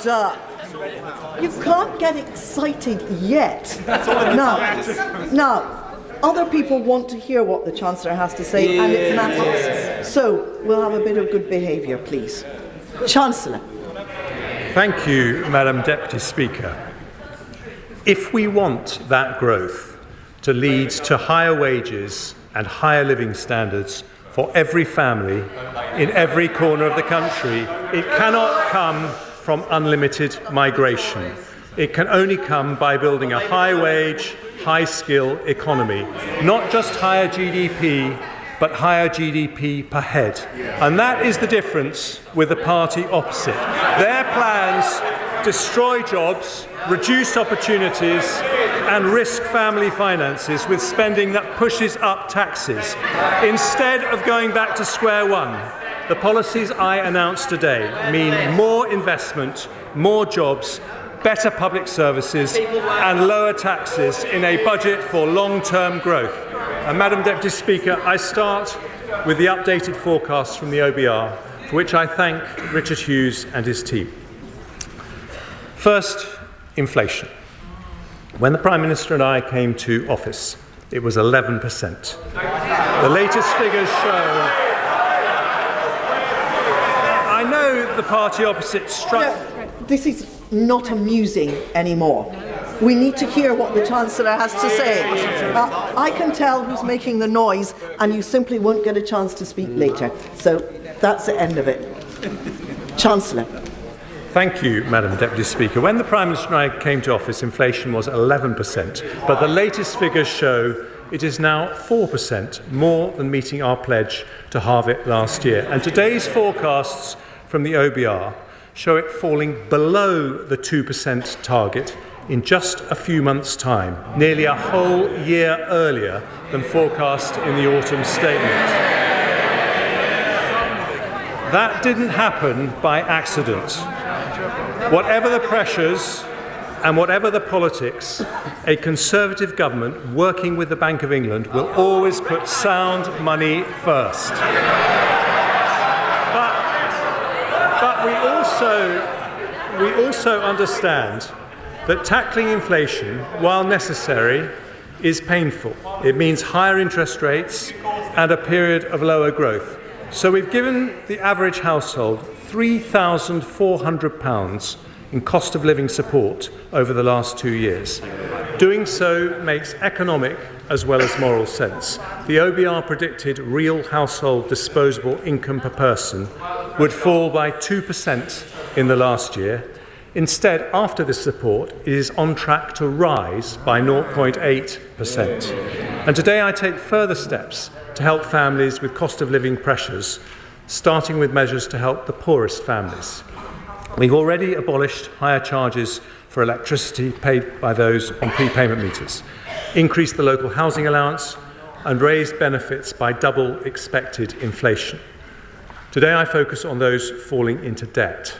Order! You can't get excited yet. Now, other people want to hear what the Chancellor has to say, and it's matters. So, we'll have a bit of good behaviour, please. Chancellor. Thank you, Madam Deputy Speaker. If we want that growth to lead to higher wages and higher living standards for every family in every corner of the country, it cannot come from unlimited migration. It can only come by building a high-wage, high-skill economy, not just higher GDP, but higher GDP per head. And that is the difference with the party opposite. Their plans destroy jobs, reduce opportunities, and risk family finances with spending that pushes up taxes. Instead of going back to square one, the policies I announced today mean more investment, more jobs, better public services and lower taxes in a budget for long-term growth. And Madam Deputy Speaker, I start with the updated forecasts from the OBR, for which I thank Richard Hughes and his team. First, inflation. When the Prime Minister and I came to office, it was 11%. The latest figures show... I know the party opposite struck... This is not amusing anymore. We need to hear what the Chancellor has to say. I can tell who's making the noise, and you simply won't get a chance to speak later. So that's the end of it. Chancellor. Thank you, Madam Deputy Speaker. When the Prime Minister and I came to office, inflation was 11%, but the latest figures show it is now 4%, more than meeting our pledge to halve it last year. And today's forecasts from the OBR show it falling below the 2% target in just a few months' time, nearly a whole year earlier than forecast in the autumn statement. That didn't happen by accident. Whatever the pressures and whatever the politics, a Conservative government working with the Bank of England will always put sound money first. But we also understand that tackling inflation, while necessary, is painful. It means higher interest rates and a period of lower growth. So we've given the average household £3,400 in cost of living support over the last 2 years. Doing so makes economic as well as moral sense. The OBR predicted real household disposable income per person would fall by 2% in the last year. Instead, after this support, it is on track to rise by 0.8%. And today I take further steps to help families with cost of living pressures, starting with measures to help the poorest families. We've already abolished higher charges for electricity paid by those on prepayment meters, increased the local housing allowance, and raised benefits by double expected inflation. Today I focus on those falling into debt.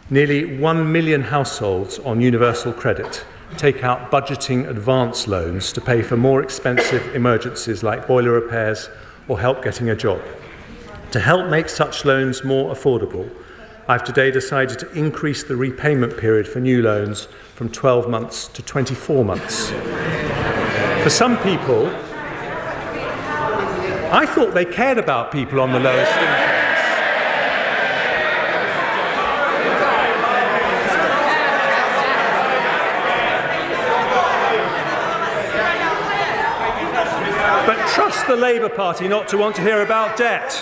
Nearly 1 million households on universal credit take out budgeting advance loans to pay for more expensive emergencies like boiler repairs or help getting a job. To help make such loans more affordable, I've today decided to increase the repayment period for new loans from 12 months to 24 months. For some people, I thought they cared about people on the lowest income. Trust the Labour Party not to want to hear about debt.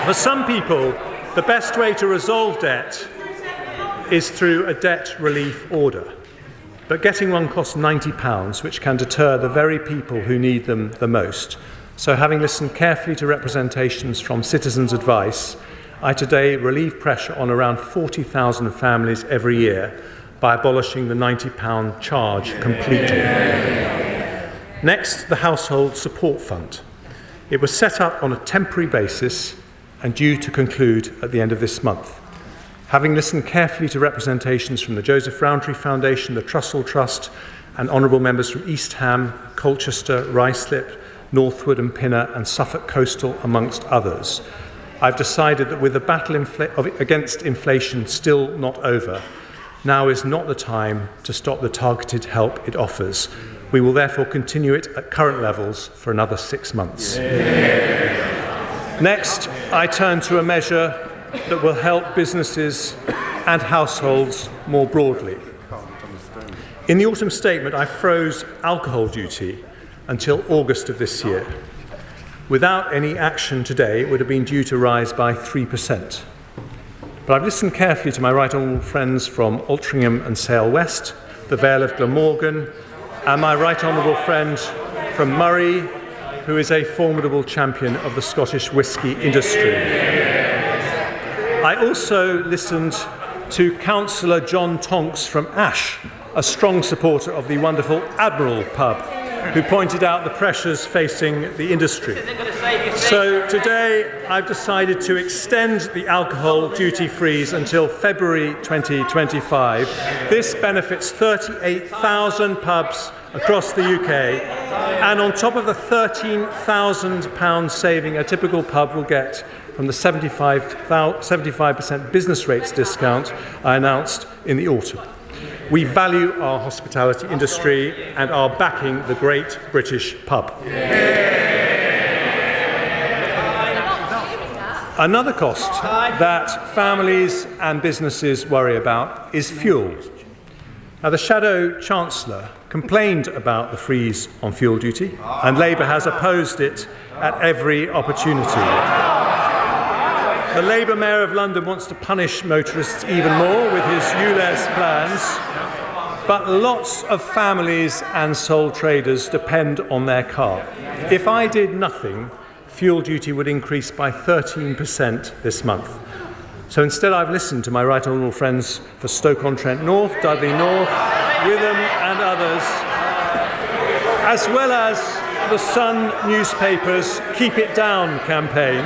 For some people, the best way to resolve debt is through a debt relief order. But getting one costs £90, which can deter the very people who need them the most. So having listened carefully to representations from Citizens' Advice, I today relieve pressure on around 40,000 families every year by abolishing the £90 charge completely. Next, the Household Support Fund. It was set up on a temporary basis and due to conclude at the end of this month. Having listened carefully to representations from the Joseph Rowntree Foundation, the Trussell Trust, and honourable members from East Ham, Colchester, Ruislip, Northwood and Pinner, and Suffolk Coastal, amongst others, I've decided that with the battle against inflation still not over, now is not the time to stop the targeted help it offers. We will therefore continue it at current levels for another 6 months. Next, I turn to a measure that will help businesses and households more broadly. In the autumn statement, I froze alcohol duty until August of this year. Without any action today, it would have been due to rise by 3%. But I've listened carefully to my right honourable friends from Altrincham and Sale West, the Vale of Glamorgan, and my right honourable friend from Murray, who is a formidable champion of the Scottish whisky industry. I also listened to Councillor John Tonks from Ash, a strong supporter of the wonderful Admiral pub who pointed out the pressures facing the industry. So today I've decided to extend the alcohol duty freeze until February 2025. This benefits 38,000 pubs across the UK, and on top of the £13,000 saving a typical pub will get from the 75% business rates discount I announced in the autumn. We value our hospitality industry and are backing the great British pub. Another cost that families and businesses worry about is fuel. Now, the Shadow Chancellor complained about the freeze on fuel duty, and Labour has opposed it at every opportunity. The Labour Mayor of London wants to punish motorists even more with his ULEZ plans, but lots of families and sole traders depend on their car. If I did nothing, fuel duty would increase by 13% this month. So instead I've listened to my right honourable friends for Stoke-on-Trent North, Dudley North, Witham and others, as well as the Sun newspaper's Keep It Down campaign.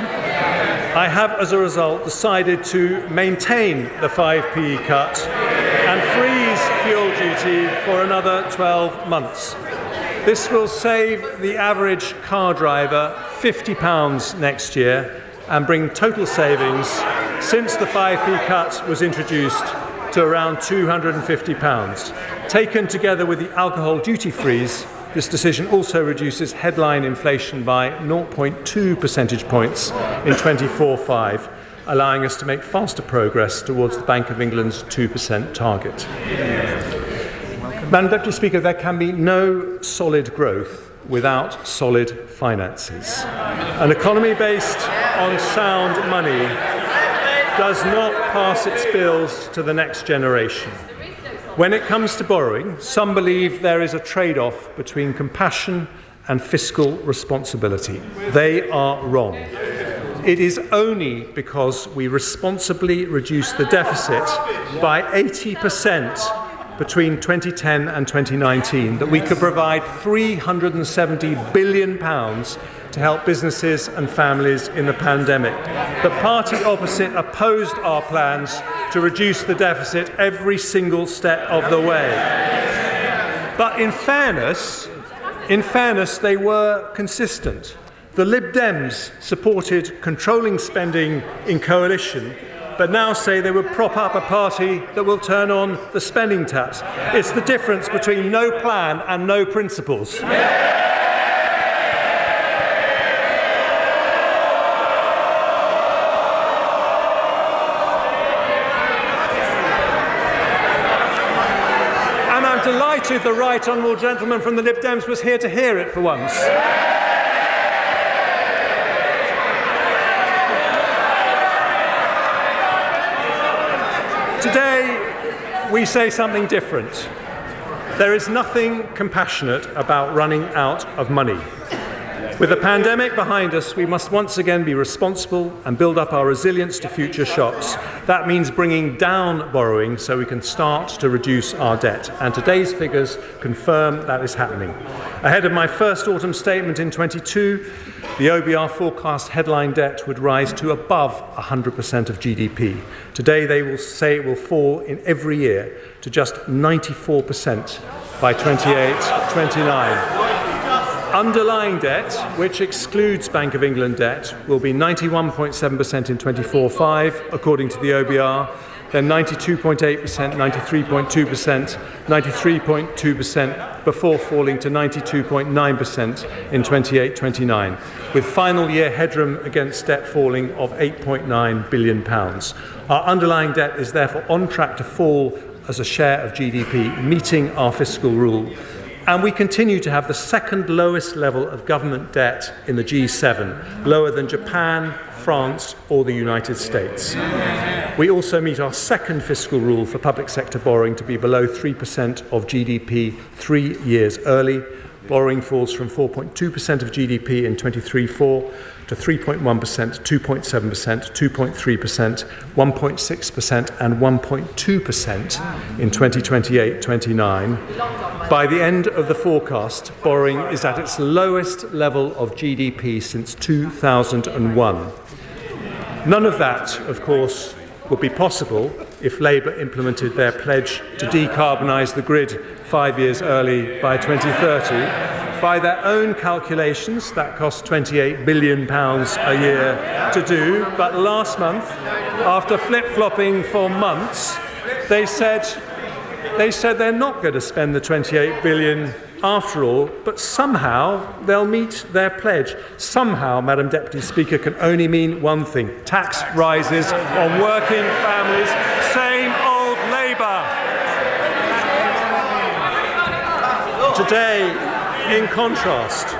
I have, as a result, decided to maintain the 5p cut and freeze fuel duty for another 12 months. This will save the average car driver £50 next year and bring total savings since the 5p cut was introduced to around £250. Taken together with the alcohol duty freeze, this decision also reduces headline inflation by 0.2 percentage points in 24/5, allowing us to make faster progress towards the Bank of England's 2% target. Madam Deputy Speaker, there can be no solid growth without solid finances. An economy based on sound money does not pass its bills to the next generation. When it comes to borrowing, some believe there is a trade-off between compassion and fiscal responsibility. They are wrong. It is only because we responsibly reduced the deficit by 80% between 2010 and 2019 that we could provide £370 billion to help businesses and families in the pandemic. The party opposite opposed our plans to reduce the deficit every single step of the way. But in fairness, they were consistent. The Lib Dems supported controlling spending in coalition, but now say they would prop up a party that will turn on the spending taps. It's the difference between no plan and no principles. And I'm delighted the right honourable gentleman from the Lib Dems was here to hear it for once. Today, we say something different. There is nothing compassionate about running out of money. With the pandemic behind us, we must once again be responsible and build up our resilience to future shocks. That means bringing down borrowing so we can start to reduce our debt. And today's figures confirm that is happening. Ahead of my first autumn statement in 22, the OBR forecast headline debt would rise to above 100% of GDP. Today they will say it will fall in every year to just 94% by 28-29. Underlying debt, which excludes Bank of England debt, will be 91.7% in 24/5, according to the OBR, then 92.8%, 93.2%, 93.2% before falling to 92.9% in 28-29, with final year headroom against debt falling of £8.9 billion. Our underlying debt is therefore on track to fall as a share of GDP, meeting our fiscal rule. And we continue to have the second lowest level of government debt in the G7, lower than Japan, France or the United States. We also meet our second fiscal rule for public sector borrowing to be below 3% of GDP 3 years early. Borrowing falls from 4.2% of GDP in 23-4 to 3.1%, 2.7%, 2.3%, 1.6% and 1.2% in 2028-29. By the end of the forecast, borrowing is at its lowest level of GDP since 2001. None of that, of course, would be possible if Labour implemented their pledge to decarbonise the grid 5 years early by 2030. By their own calculations, that costs £28 billion a year to do. But last month, after flip-flopping for months, they said they're not going to spend the £28 billion after all, but somehow they'll meet their pledge. Somehow, Madam Deputy Speaker, can only mean one thing: tax rises on working families. Same old Labour. Today, in contrast,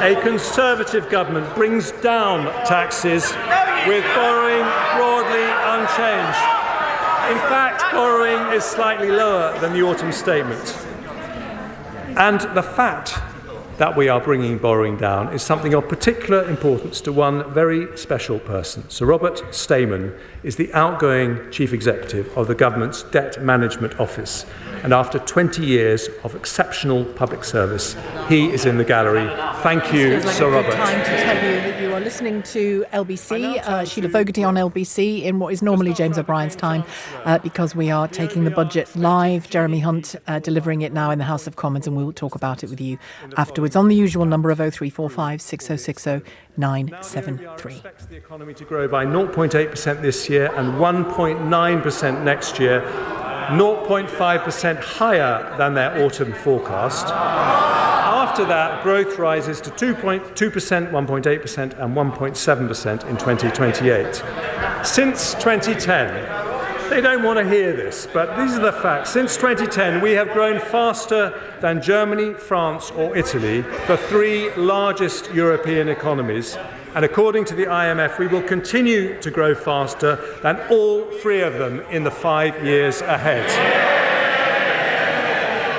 a Conservative government brings down taxes with borrowing broadly unchanged. In fact, borrowing is slightly lower than the autumn statement. And the fact that we are bringing borrowing down is something of particular importance to one very special person. Sir Robert Stamen is the outgoing Chief Executive of the Government's Debt Management Office. And after 20 years of exceptional public service, he is in the gallery. Thank you, Sir Robert. It's time to tell you that you are listening to LBC, Sheila Fogarty on LBC in what is normally James O'Brien's time, because we are taking the budget live. Jeremy Hunt delivering it now in the House of Commons, and we'll talk about it with you afterwards on the usual number of 0345 6060 973. Expects the economy to grow by 0.8% this year and 1.9% next year, 0.5% higher than their autumn forecast. After that, growth rises to 2.2%, 1.8% and 1.7% in 2028. Since 2010, they don't want to hear this, but these are the facts. Since 2010, we have grown faster than Germany, France or Italy, the three largest European economies. And according to the IMF, we will continue to grow faster than all three of them in the 5 years ahead.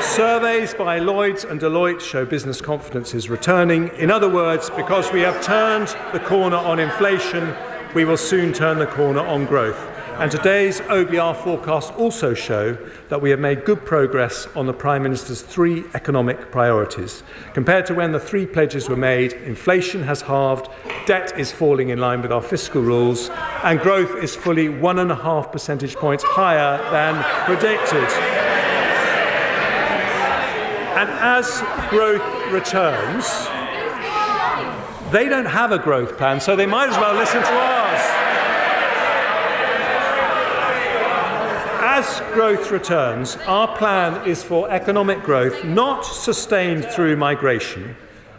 Surveys by Lloyds and Deloitte show business confidence is returning. In other words, because we have turned the corner on inflation, we will soon turn the corner on growth. And today's OBR forecasts also show that we have made good progress on the Prime Minister's three economic priorities. Compared to when the three pledges were made, inflation has halved, debt is falling in line with our fiscal rules, and growth is fully 1.5 percentage points higher than predicted. And as growth returns, they don't have a growth plan, so they might as well listen to ours. As growth returns, our plan is for economic growth not sustained through migration,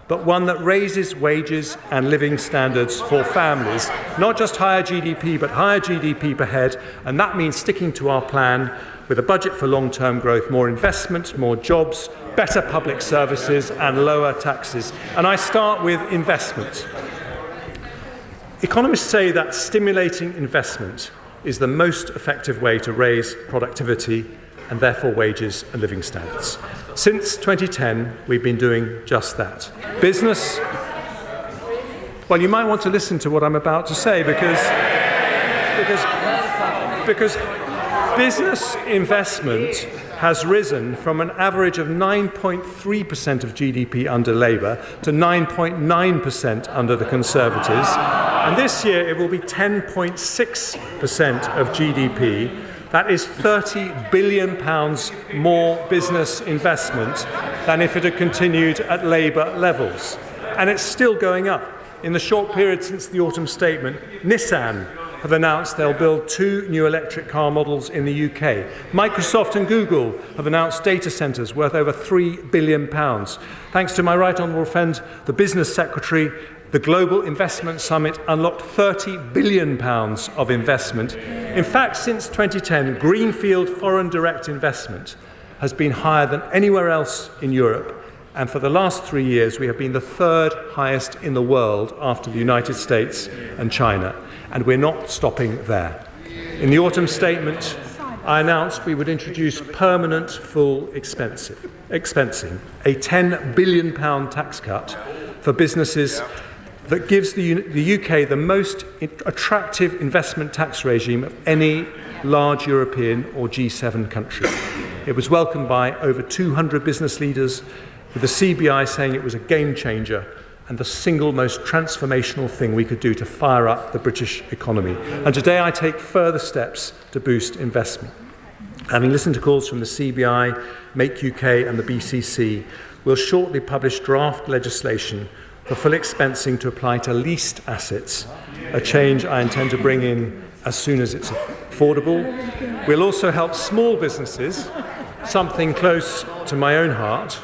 but one that raises wages and living standards for families. Not just higher GDP, but higher GDP per head, and that means sticking to our plan with a budget for long-term growth, more investment, more jobs, better public services and lower taxes. And I start with investment. Economists say that stimulating investment is the most effective way to raise productivity and therefore wages and living standards. Since 2010, we've been doing just that. Business, well, you might want to listen to what I'm about to say because business investment has risen from an average of 9.3% of GDP under Labour to 9.9% under the Conservatives. And this year it will be 10.6% of GDP. That is £30 billion more business investment than if it had continued at Labour levels. And it's still going up. In the short period since the autumn statement, Nissan have announced they'll build 2 new electric car models in the UK. Microsoft and Google have announced data centres worth over £3 billion. Thanks to my right honourable friend, the Business Secretary, the Global Investment Summit unlocked £30 billion of investment. In fact, since 2010, greenfield foreign direct investment has been higher than anywhere else in Europe. And for the last 3 years, we have been the third highest in the world after the United States and China. And we're not stopping there. In the autumn statement, I announced we would introduce permanent full expensing, a £10 billion tax cut for businesses that gives the UK the most attractive investment tax regime of any large European or G7 country. It was welcomed by over 200 business leaders, with the CBI saying it was a game changer and the single most transformational thing we could do to fire up the British economy. And today I take further steps to boost investment. Having listened to calls from the CBI, Make UK and the BCC, we'll shortly publish draft legislation for full expensing to apply to leased assets, a change I intend to bring in as soon as it's affordable. We'll also help small businesses, something close to my own heart,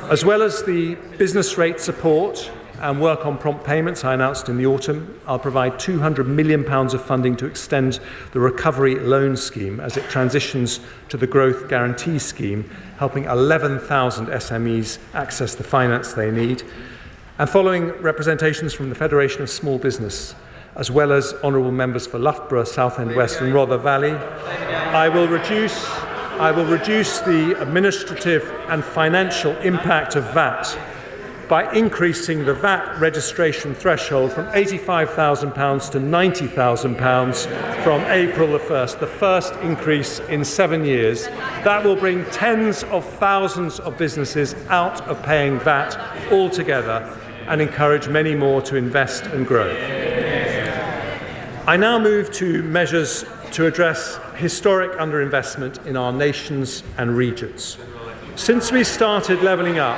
as well as the business rate support and work on prompt payments I announced in the autumn. I'll provide £200 million of funding to extend the recovery loan scheme as it transitions to the growth guarantee scheme, helping 11,000 SMEs access the finance they need. And following representations from the Federation of Small Business, as well as honourable members for Loughborough, Southend West and Rother Valley, I will reduce the administrative and financial impact of VAT by increasing the VAT registration threshold from £85,000 to £90,000 from April the 1st, the first increase in 7 years. That will bring tens of thousands of businesses out of paying VAT altogether and encourage many more to invest and grow. I now move to measures to address historic underinvestment in our nations and regions. Since we started levelling up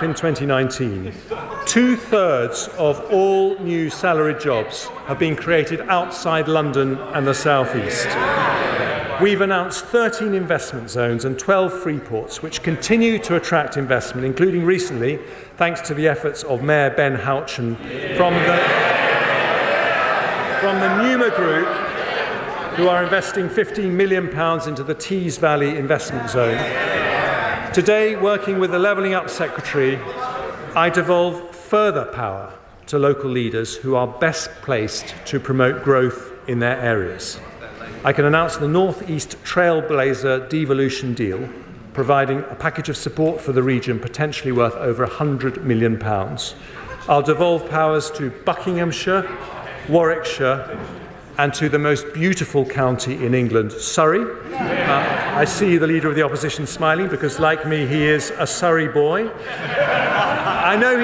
in 2019, 2/3 of all new salaried jobs have been created outside London and the South East. We've announced 13 investment zones and 12 free ports, which continue to attract investment, including recently, thanks to the efforts of Mayor Ben Houchen from the Numa Group, who are investing £15 million into the Tees Valley Investment Zone. Today, working with the Levelling Up Secretary, I devolve further power to local leaders who are best placed to promote growth in their areas. I can announce the North East Trailblazer devolution deal, providing a package of support for the region potentially worth over £100 million. I'll devolve powers to Buckinghamshire, Warwickshire, and to the most beautiful county in England, Surrey. I see the Leader of the Opposition smiling because, like me, he is a Surrey boy. I know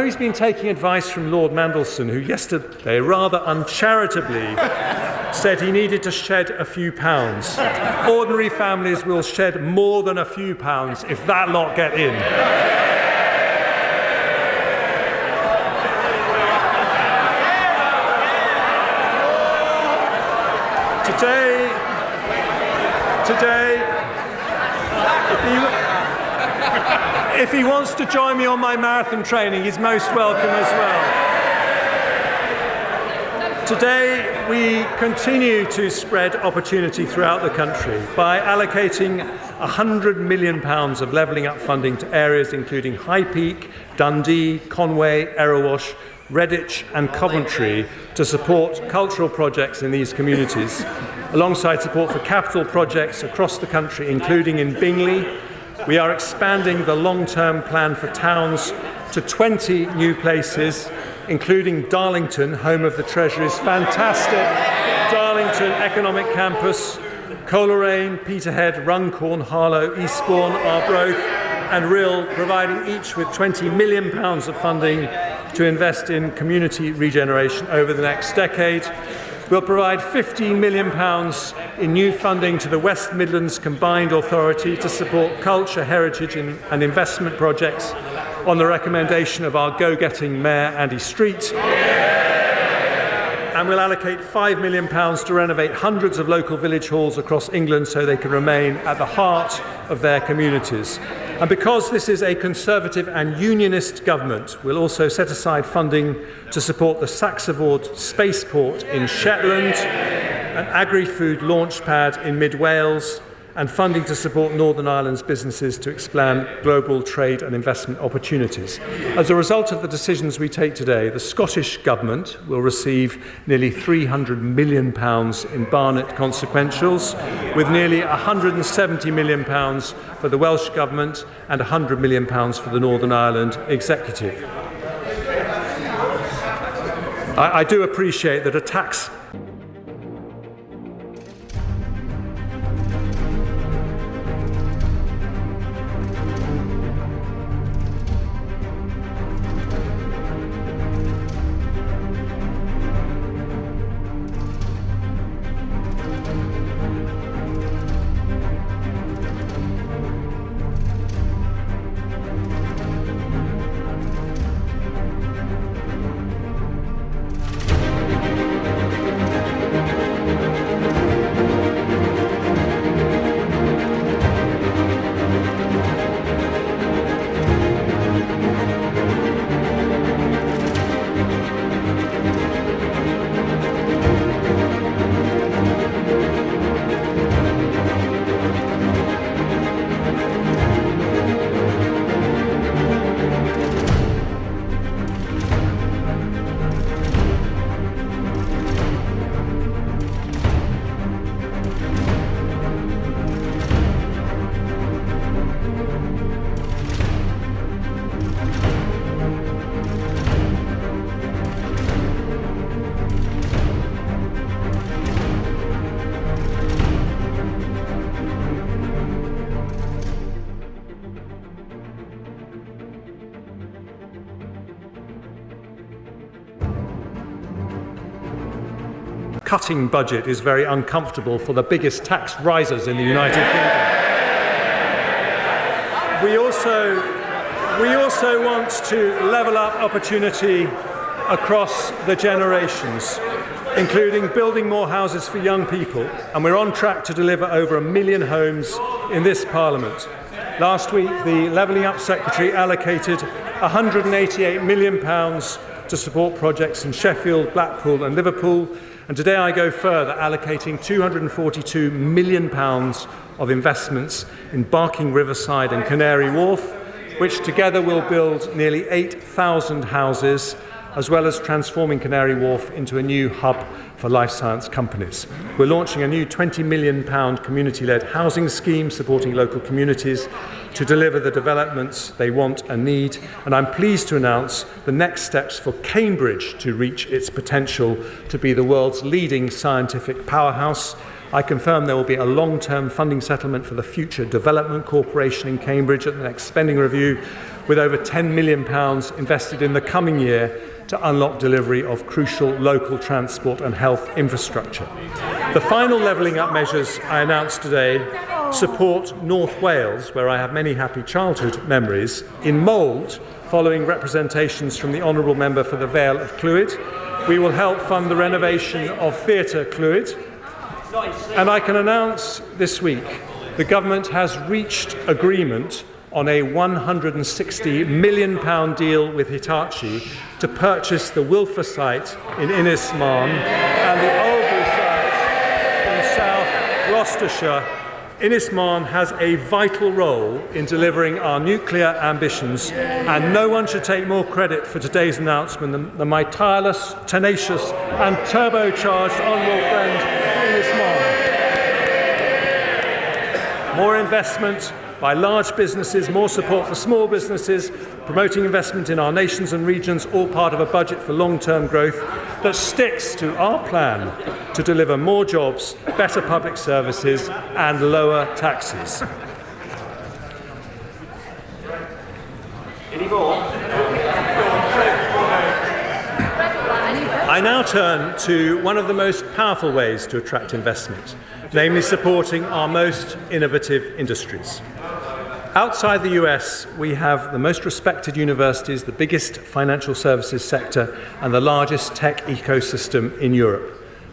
he's been taking advice from Lord Mandelson, who yesterday rather uncharitably said he needed to shed a few pounds. Ordinary families will shed more than a few pounds if that lot get in. Today, if he wants to join me on my marathon training, he's most welcome as well. Today, we continue to spread opportunity throughout the country by allocating £100 million of levelling up funding to areas including High Peak, Dundee, Conway, Erewash, Redditch and Coventry to support cultural projects in these communities, alongside support for capital projects across the country, including in Bingley. We are expanding the long-term plan for towns to 20 new places, including Darlington, home of the Treasury's fantastic Darlington Economic Campus, Coleraine, Peterhead, Runcorn, Harlow, Eastbourne, Arbroath and Rhyl, providing each with £20 million of funding to invest in community regeneration over the next decade. We'll provide £15 million in new funding to the West Midlands Combined Authority to support culture, heritage and investment projects on the recommendation of our go-getting Mayor Andy Street. And we'll allocate £5 million to renovate hundreds of local village halls across England so they can remain at the heart of their communities. And because this is a Conservative and Unionist government, we'll also set aside funding to support the Saxavord Spaceport in Shetland, an agri-food launch pad in mid-Wales, and funding to support Northern Ireland's businesses to expand global trade and investment opportunities. As a result of the decisions we take today, the Scottish Government will receive nearly £300 million in Barnett consequentials, with nearly £170 million for the Welsh Government and £100 million for the Northern Ireland Executive. I do appreciate that a tax cutting budget is very uncomfortable for the biggest tax risers in the United Kingdom. We also want to level up opportunity across the generations, including building more houses for young people, and we're on track to deliver over 1 million homes in this Parliament. Last week, the Levelling Up Secretary allocated £188 million to support projects in Sheffield, Blackpool and Liverpool, and today I go further, allocating £242 million of investments in Barking Riverside and Canary Wharf, which together will build nearly 8,000 houses, as well as transforming Canary Wharf into a new hub for life science companies. We're launching a new £20 million community-led housing scheme supporting local communities to deliver the developments they want and need. And I'm pleased to announce the next steps for Cambridge to reach its potential to be the world's leading scientific powerhouse. I confirm there will be a long-term funding settlement for the Future Development Corporation in Cambridge at the next spending review, with over £10 million invested in the coming year to unlock delivery of crucial local transport and health infrastructure. The final levelling up measures I announced today support North Wales, where I have many happy childhood memories, in mould, following representations from the Honourable Member for the Vale of Clwyd. We will help fund the renovation of Theatre Clwyd. And I can announce this week the Government has reached agreement on a £160 million deal with Hitachi to purchase the Wilfer site in Innismarn and the Oldbury site in South Gloucestershire. Innismarn has a vital role in delivering our nuclear ambitions, and no one should take more credit for today's announcement than my tireless, tenacious and turbocharged honourable friend Innismarn. More investment by large businesses, more support for small businesses, promoting investment in our nations and regions, all part of a budget for long-term growth that sticks to our plan to deliver more jobs, better public services and lower taxes. I now turn to one of the most powerful ways to attract investment, namely supporting our most innovative industries. Outside the US, we have the most respected universities, the biggest financial services sector, and the largest tech ecosystem in Europe.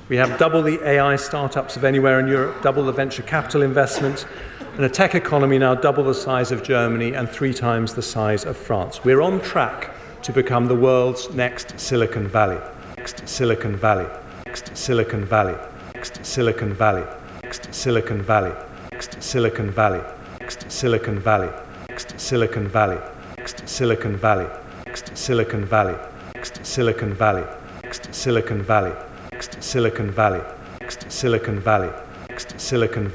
We have double the AI startups of anywhere in Europe, double the venture capital investment, and a tech economy now double the size of Germany and 3 times the size of France. We're on track to become the world's next Silicon Valley. Next Silicon Valley. Next Silicon Valley. Next Silicon Valley. Next Silicon Valley. Silicon Valley, Silicon Valley, Silicon Valley, Silicon Valley, Silicon Valley, Silicon Valley, Silicon Valley, Silicon Valley, Silicon Valley, Silicon